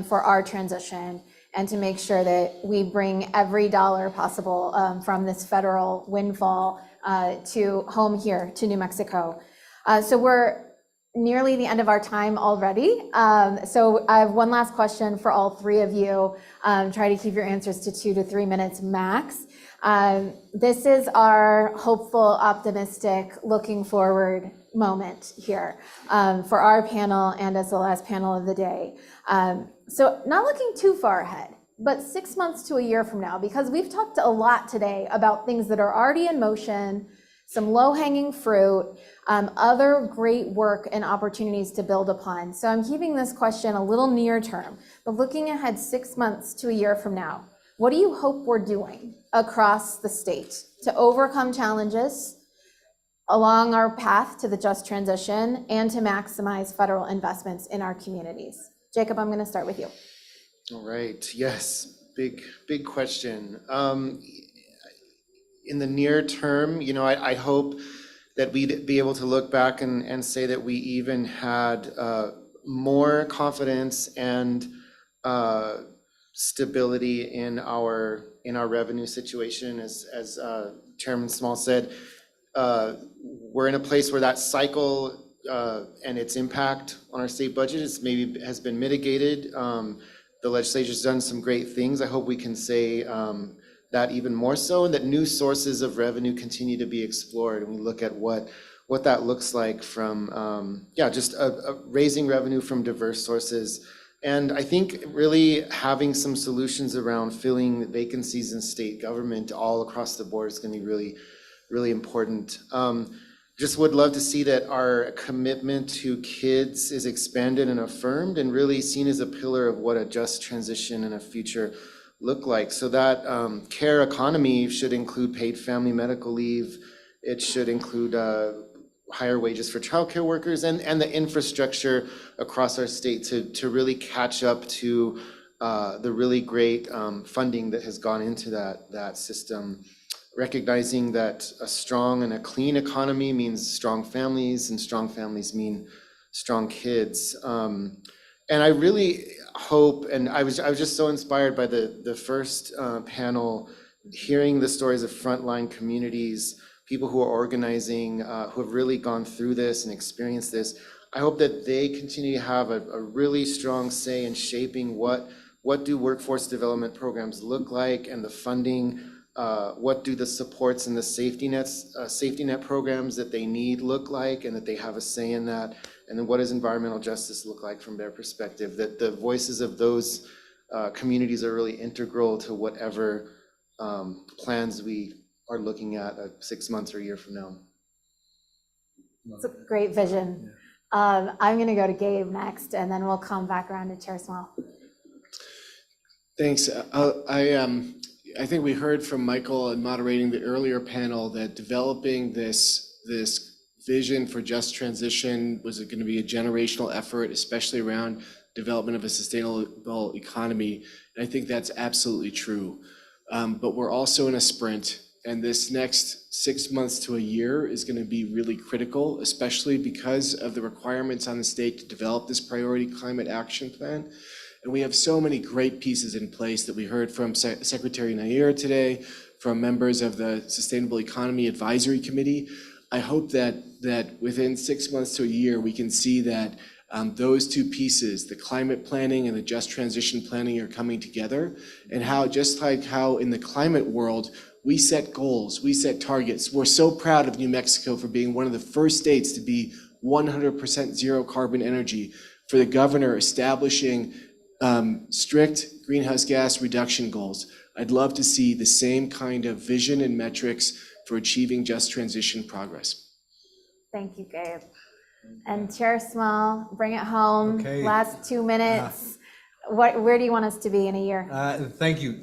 for our transition, and to make sure that we bring every dollar possible from this federal windfall to home here to New Mexico. So we're nearly the end of our time already. So I have one last question for all three of you. Try to keep your answers to 2 to 3 minutes max. This is our hopeful, optimistic, looking forward moment here for our panel and as the last panel of the day. So not looking too far ahead, but 6 months to a year from now, because we've talked a lot today about things that are already in motion, some low-hanging fruit, other great work and opportunities to build upon. So I'm keeping this question a little near term, but looking ahead 6 months to a year from now, what do you hope we're doing across the state to overcome challenges along our path to the just transition and to maximize federal investments in our communities? Jacob, I'm going to start with you. All right. Yes. Big question. In the near term, I hope that we'd be able to look back and say that we even had more confidence and stability in our revenue situation. As Chairman Small said, we're in a place where that cycle and its impact on our state budget has been mitigated. The legislature's done some great things. I hope we can say that even more so, and that new sources of revenue continue to be explored, and we look at what that looks like from just raising revenue from diverse sources. And I think really having some solutions around filling vacancies in state government all across the board is going to be really, really important. Just would love to see that our commitment to kids is expanded and affirmed and really seen as a pillar of what a just transition and a future look like. So that care economy should include paid family medical leave. It should include higher wages for childcare workers and the infrastructure across our state to really catch up to the really great funding that has gone into that system. Recognizing that a strong and a clean economy means strong families, and strong families mean strong kids. And I really hope, and I was just so inspired by the first panel, hearing the stories of frontline communities, people who are organizing, who have really gone through this and experienced this. I hope that they continue to have a really strong say in shaping what do workforce development programs look like, and the funding. What do the supports and the safety net programs that they need look like, and that they have a say in that? And then what does environmental justice look like from their perspective? That the voices of those communities are really integral to whatever plans we are looking at 6 months or a year from now. It's a great vision. I'm going to go to Gabe next, and then we'll come back around to Chair Small. Thanks. I think we heard from Michael in moderating the earlier panel that developing this vision for just transition was going to be a generational effort, especially around development of a sustainable economy. And I think that's absolutely true. But we're also in a sprint, and this next 6 months to a year is going to be really critical, especially because of the requirements on the state to develop this priority climate action plan. And we have so many great pieces in place that we heard from Secretary Nair today, from members of the Sustainable Economy Advisory Committee. I hope that within 6 months to a year, we can see that those two pieces, the climate planning and the just transition planning, are coming together, and how, just like how in the climate world, we set goals, we set targets. We're so proud of New Mexico for being one of the first states to be 100% zero carbon energy, for the governor establishing strict greenhouse gas reduction goals. I'd love to see the same kind of vision and metrics for achieving just transition progress. Thank you, Gabe. And Chair Small, bring it home. Okay. Last 2 minutes. Where do you want us to be in a year? Thank you.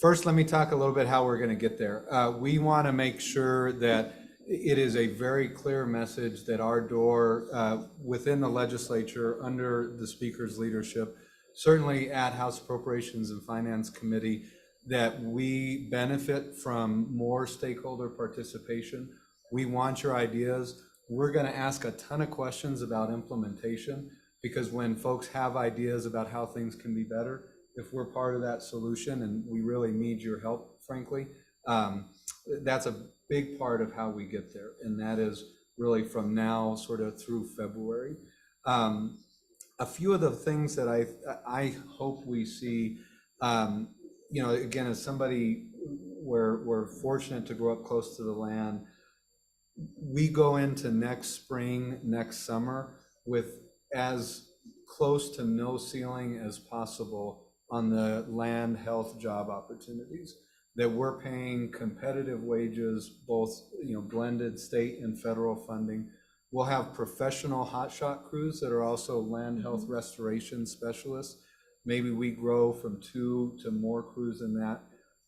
First, let me talk a little bit how we're going to get there. We want to make sure that it is a very clear message that our door within the legislature, under the Speaker's leadership, certainly at House Appropriations and Finance Committee, that we benefit from more stakeholder participation. We want your ideas. We're going to ask a ton of questions about implementation, because when folks have ideas about how things can be better, if we're part of that solution, and we really need your help, frankly, that's a big part of how we get there. And that is really from now sort of through February. A few of the things that I hope we see, again, as somebody, we're fortunate to grow up close to the land. We go into next spring, next summer, with as close to no ceiling as possible on the land, health, job opportunities. That we're paying competitive wages, both blended state and federal funding. We'll have professional hotshot crews that are also land health restoration specialists. Maybe we grow from 2 to more crews than that.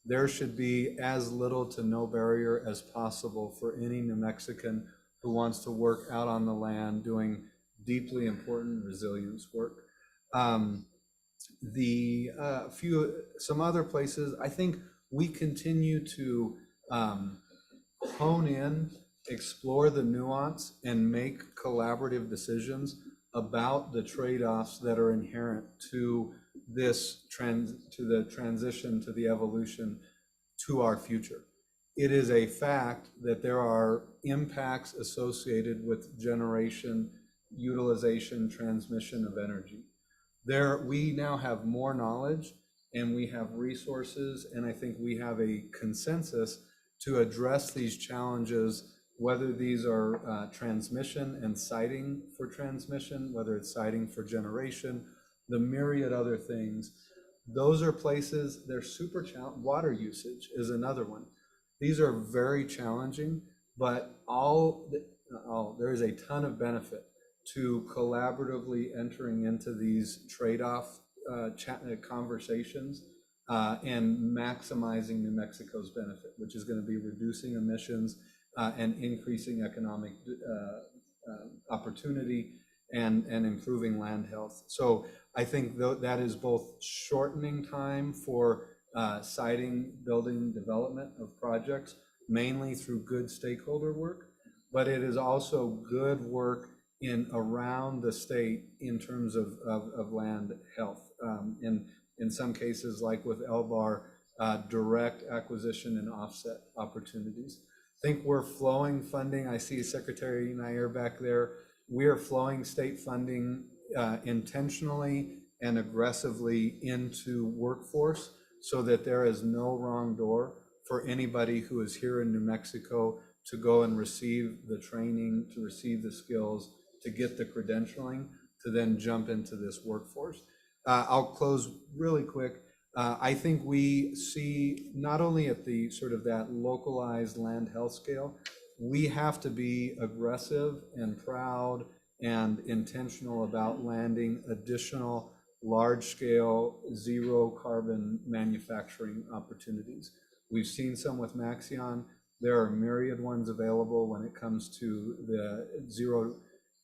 There should be as little to no barrier as possible for any New Mexican who wants to work out on the land doing deeply important resilience work. Some other places, I think we continue to hone in, explore the nuance, and make collaborative decisions about the trade-offs that are inherent to the transition, to the evolution, to our future. It is a fact that there are impacts associated with generation, utilization, transmission of energy. We now have more knowledge, and we have resources, and I think we have a consensus to address these challenges, whether these are transmission and siting for transmission, whether it's siting for generation, the myriad other things. Those are places, they're super challenging. Water usage is another one. These are very challenging, but there is a ton of benefit to collaboratively entering into these trade-off conversations and maximizing New Mexico's benefit, which is going to be reducing emissions and increasing economic opportunity and improving land health. So I think that is both shortening time for siting, building, development of projects, mainly through good stakeholder work, but it is also good work around the state in terms of land health. In some cases, like with LBAR, direct acquisition and offset opportunities. I think we're flowing funding. I see Secretary Nair back there. We are flowing state funding intentionally and aggressively into workforce so that there is no wrong door for anybody who is here in New Mexico to go and receive the training, to receive the skills, to get the credentialing, to then jump into this workforce. I'll close really quick. I think we see not only at the sort of that localized land health scale, we have to be aggressive and proud and intentional about landing additional large-scale, zero-carbon manufacturing opportunities. We've seen some with Maxion. There are myriad ones available when it comes to the zero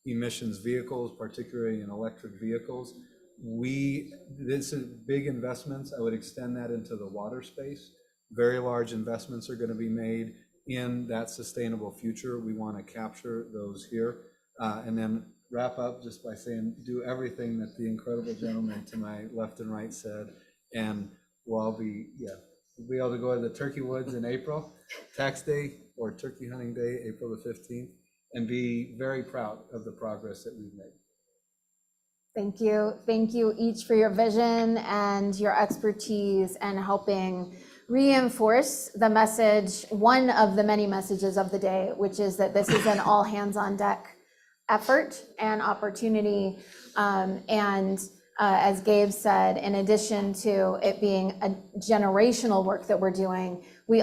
emissions vehicles, particularly in electric vehicles. This is big investments. I would extend that into the water space. Very large investments are going to be made in that sustainable future. We want to capture those here. And then wrap up just by saying, do everything that the incredible gentleman to my left and right said. And we'll be able to go to the turkey woods in April, tax day or turkey hunting day, April the 15th, and be very proud of the progress that we've made. Thank you. Thank you each for your vision and your expertise and helping reinforce the message, one of the many messages of the day, which is that this is an all hands on deck effort and opportunity. As Gabe said, in addition to it being a generational work that we're doing, we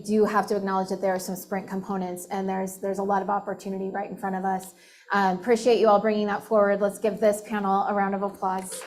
do have to acknowledge that there are some sprint components, and there's a lot of opportunity right in front of us. Appreciate you all bringing that forward. Let's give this panel a round of applause.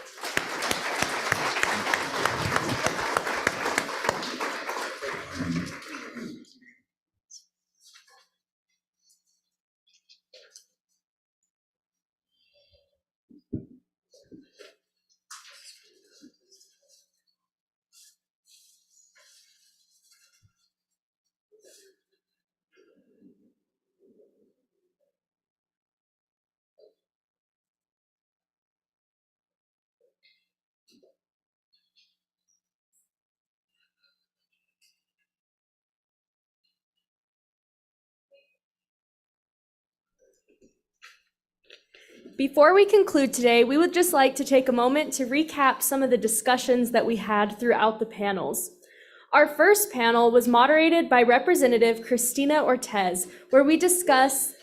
Before we conclude today, we would just like to take a moment to recap some of the discussions that we had throughout the panels. Our first panel was moderated by Representative Cristina Ortez, where we discussed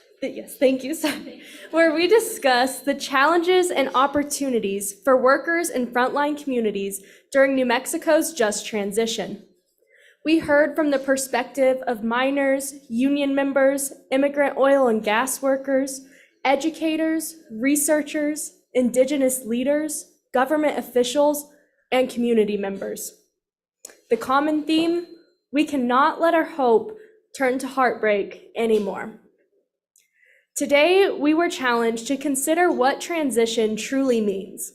where we discussed the challenges and opportunities for workers in frontline communities during New Mexico's just transition. We heard from the perspective of miners, union members, immigrant oil and gas workers, educators, researchers, Indigenous leaders, government officials, and community members. The common theme: we cannot let our hope turn to heartbreak anymore. Today, we were challenged to consider what transition truly means.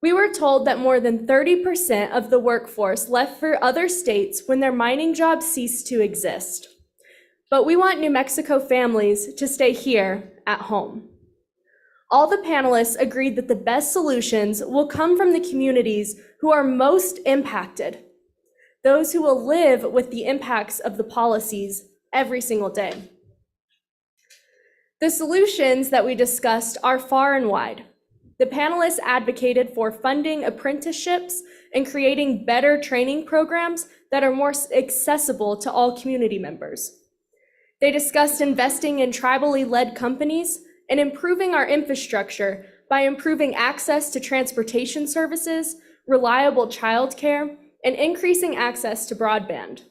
We were told that more than 30% of the workforce left for other states when their mining jobs ceased to exist. But we want New Mexico families to stay here at home. All the panelists agreed that the best solutions will come from the communities who are most impacted, those who will live with the impacts of the policies every single day. The solutions that we discussed are far and wide. The panelists advocated for funding apprenticeships and creating better training programs that are more accessible to all community members. They discussed investing in tribally led companies and improving our infrastructure by improving access to transportation services, reliable childcare, and increasing access to broadband.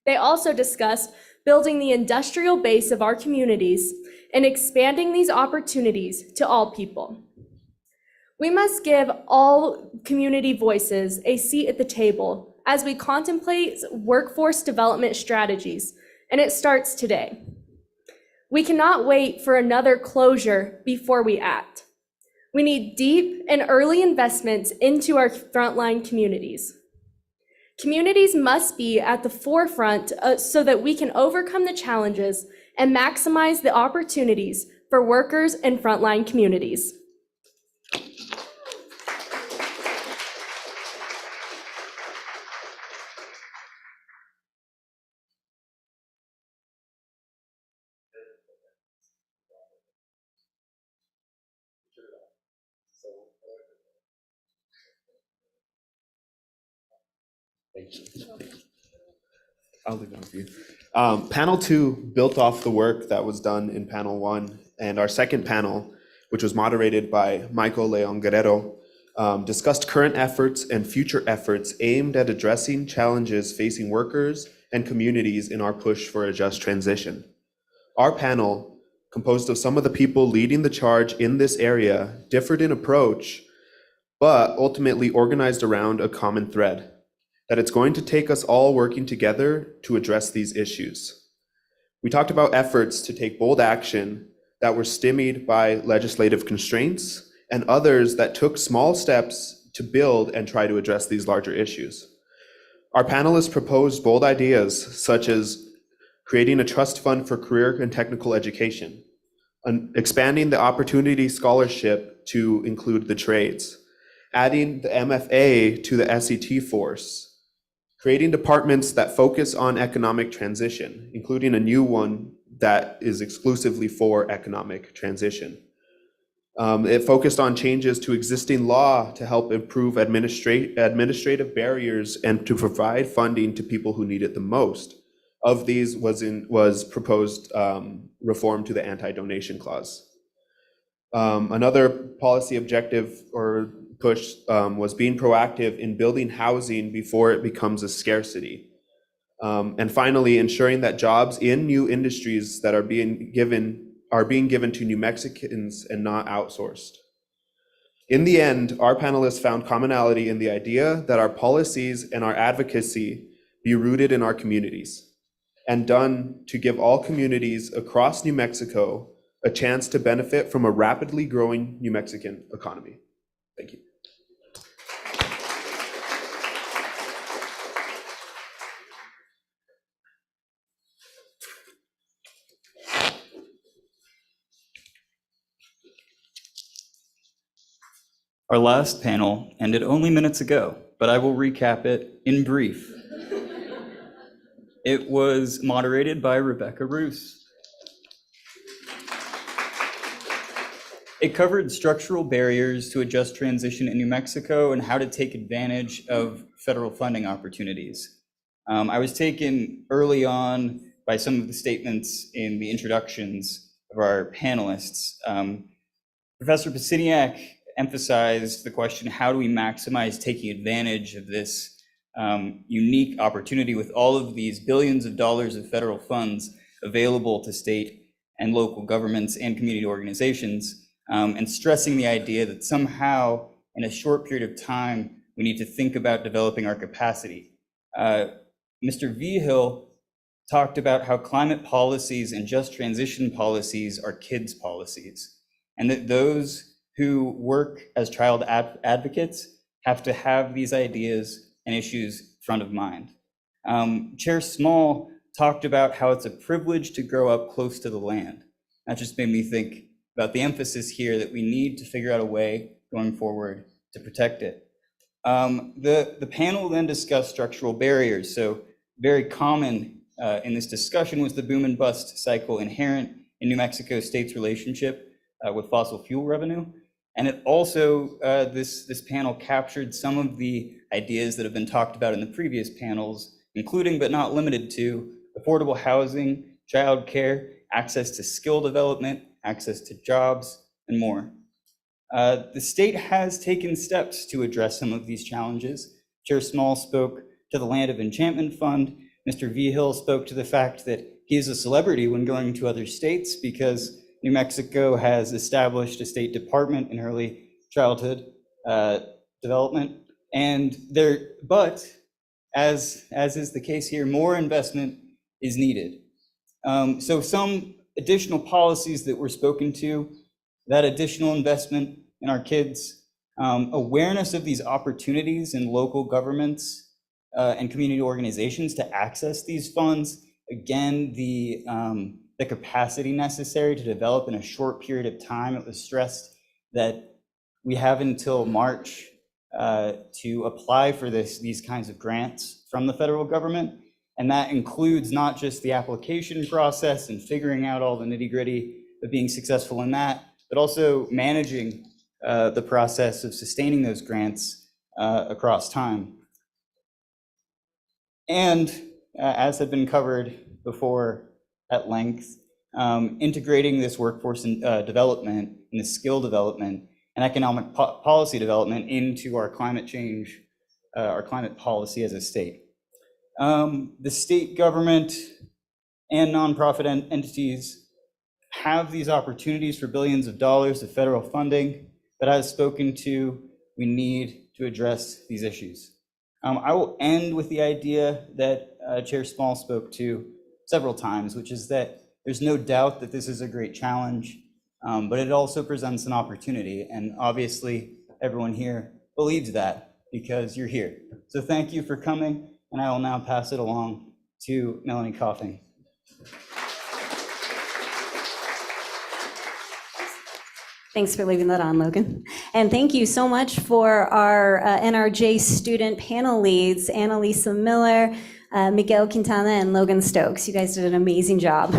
They also discussed building the industrial base of our communities and expanding these opportunities to all people. We must give all community voices a seat at the table as we contemplate workforce development strategies, and it starts today. We cannot wait for another closure before we act. We need deep and early investments into our frontline communities. Communities must be at the forefront so that we can overcome the challenges and maximize the opportunities for workers in frontline communities. I'll leave it with you. Panel 2 built off the work that was done in panel 1, and our second panel, which was moderated by Michael Leon Guerrero, discussed current efforts and future efforts aimed at addressing challenges facing workers and communities in our push for a just transition. Our panel, composed of some of the people leading the charge in this area, differed in approach, but ultimately organized around a common thread, that it's going to take us all working together to address these issues. We talked about efforts to take bold action that were stymied by legislative constraints and others that took small steps to build and try to address these larger issues. Our panelists proposed bold ideas such as creating a trust fund for career and technical education, expanding the opportunity scholarship to include the trades, adding the MFA to the SET force, creating departments that focus on economic transition, including a new one that is exclusively for economic transition. It focused on changes to existing law to help improve administrative barriers and to provide funding to people who need it the most. Of these was proposed reform to the anti-donation clause. Another policy objective or push was being proactive in building housing before it becomes a scarcity. And finally, ensuring that jobs in new industries that are being given to New Mexicans and not outsourced. In the end, our panelists found commonality in the idea that our policies and our advocacy be rooted in our communities and done to give all communities across New Mexico a chance to benefit from a rapidly growing New Mexican economy. Thank you. Our last panel ended only minutes ago, but I will recap it in brief. It was moderated by Rebecca Roos. It covered structural barriers to a just transition in New Mexico and how to take advantage of federal funding opportunities. I was taken early on by some of the statements in the introductions of our panelists. Professor Pasiniak emphasized the question, how do we maximize taking advantage of this unique opportunity with all of these billions of dollars of federal funds available to state and local governments and community organizations, and stressing the idea that somehow in a short period of time, we need to think about developing our capacity. Mr. Vigil talked about how climate policies and just transition policies are kids' policies, and that those who work as child advocates have to have these ideas and issues front of mind. Chair Small talked about how it's a privilege to grow up close to the land. That just made me think about the emphasis here that we need to figure out a way going forward to protect it. The panel then discussed structural barriers. So very common in this discussion was the boom and bust cycle inherent in New Mexico State's relationship with fossil fuel revenue. And it also, this panel captured some of the ideas that have been talked about in the previous panels, including but not limited to affordable housing, childcare, access to skill development, access to jobs, and more. The state has taken steps to address some of these challenges. Chair Small spoke to the Land of Enchantment Fund. Mr. Vigil spoke to the fact that he is a celebrity when going to other states because New Mexico has established a state department in early childhood development. But as is the case here, more investment is needed. So some additional policies that were spoken to, that additional investment in our kids, awareness of these opportunities in local governments and community organizations to access these funds. Again, the capacity necessary to develop in a short period of time. It was stressed that we have until March to apply for these kinds of grants from the federal government. And that includes not just the application process and figuring out all the nitty-gritty of being successful in that, but also managing the process of sustaining those grants across time. And as had been covered before at length, integrating this workforce development and the skill development and economic policy development into our climate change, our climate policy as a state. The state government and nonprofit entities have these opportunities for billions of dollars of federal funding, but as spoken to, we need to address these issues. I will end with the idea that Chair Small spoke to several times, which is that there's no doubt that this is a great challenge, but it also presents an opportunity. And obviously, everyone here believes that because you're here. So thank you for coming, and I will now pass it along to Melanie Coffing. Thanks for leaving that on, Logan. And thank you so much for our NRJ student panel leads, Annalisa Miller, Miguel Quintana, and Logan Stokes. You guys did an amazing job.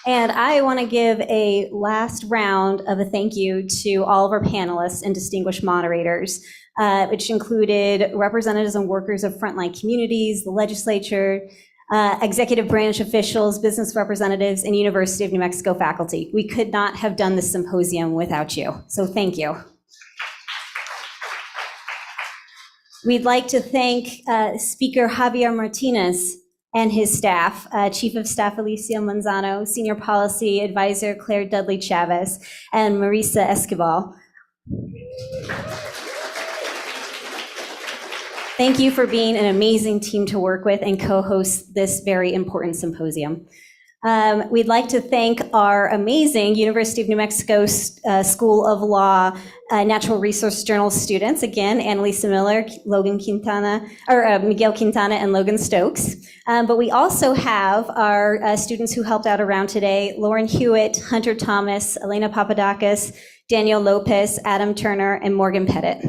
And I want to give a last round of a thank you to all of our panelists and distinguished moderators, which included representatives and workers of frontline communities, the legislature, executive branch officials, business representatives, and University of New Mexico faculty. We could not have done this symposium without you, so thank you. We'd like to thank Speaker Javier Martinez and his staff, Chief of Staff Alicia Manzano, Senior Policy Advisor Claire Dudley Chavez, and Marisa Escobar. Thank you for being an amazing team to work with and co-host this very important symposium. We'd like to thank our amazing University of New Mexico School of Law Natural Resource Journal students, again, Annalisa Miller, Miguel Quintana, and Logan Stokes. But we also have our students who helped out around today, Lauren Hewitt, Hunter Thomas, Elena Papadakis, Daniel Lopez, Adam Turner, and Morgan Pettit.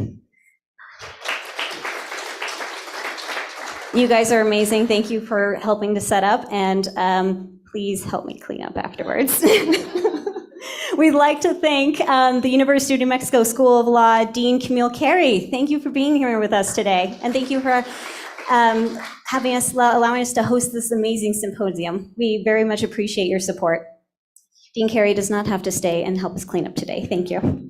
You guys are amazing. Thank you for helping to set up, and please help me clean up afterwards. We'd like to thank the University of New Mexico School of Law Dean Camille Carey. Thank you for being here with us today, and thank you for allowing us to host this amazing symposium. We very much appreciate your support. Dean Carey does not have to stay and help us clean up today. Thank you.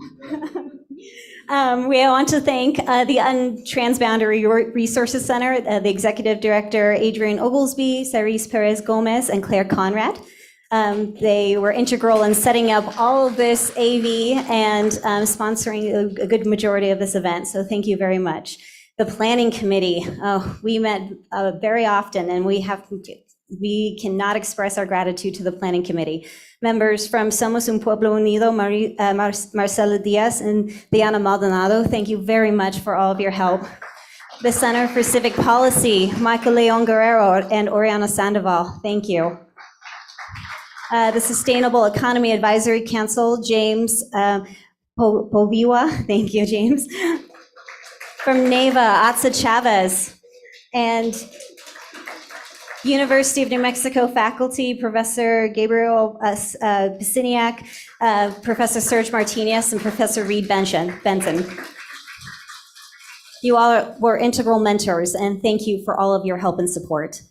We want to thank the Transboundary Resources Center, the Executive Director Adrian Oglesby, Cerise Perez Gomez, and Claire Conrad. They were integral in setting up all of this AV and sponsoring a good majority of this event, so thank you very much. The Planning Committee, we met very often, and we cannot express our gratitude to the Planning Committee. Members from Somos un Pueblo Unido, Marcela Diaz and Diana Maldonado, thank you very much for all of your help. The Center for Civic Policy, Michael Leon Guerrero and Oriana Sandoval, thank you. The Sustainable Economy Advisory Council, James Poviwa, thank you, James. From NEVA, Atza Chavez, and University of New Mexico faculty, Professor Gabriel Pisciniak, Professor Serge Martinez, and Professor Reed Benson. You all were integral mentors, and thank you for all of your help and support.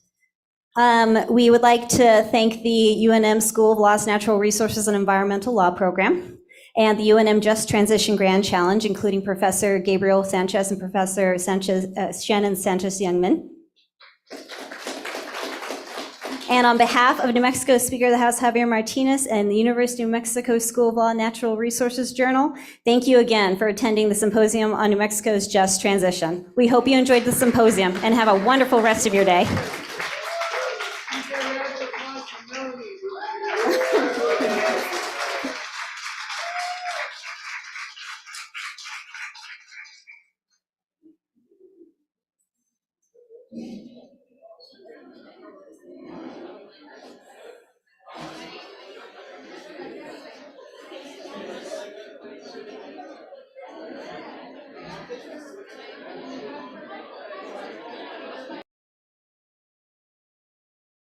We would like to thank the UNM School of Law's Natural Resources and Environmental Law program, and the UNM Just Transition Grand Challenge, including Professor Gabriel Sanchez and Professor Shannon Sanchez-Youngman. And on behalf of New Mexico Speaker of the House Javier Martinez and the University of New Mexico School of Law Natural Resources Journal, thank you again for attending the Symposium on New Mexico's Just Transition. We hope you enjoyed the symposium and have a wonderful rest of your day.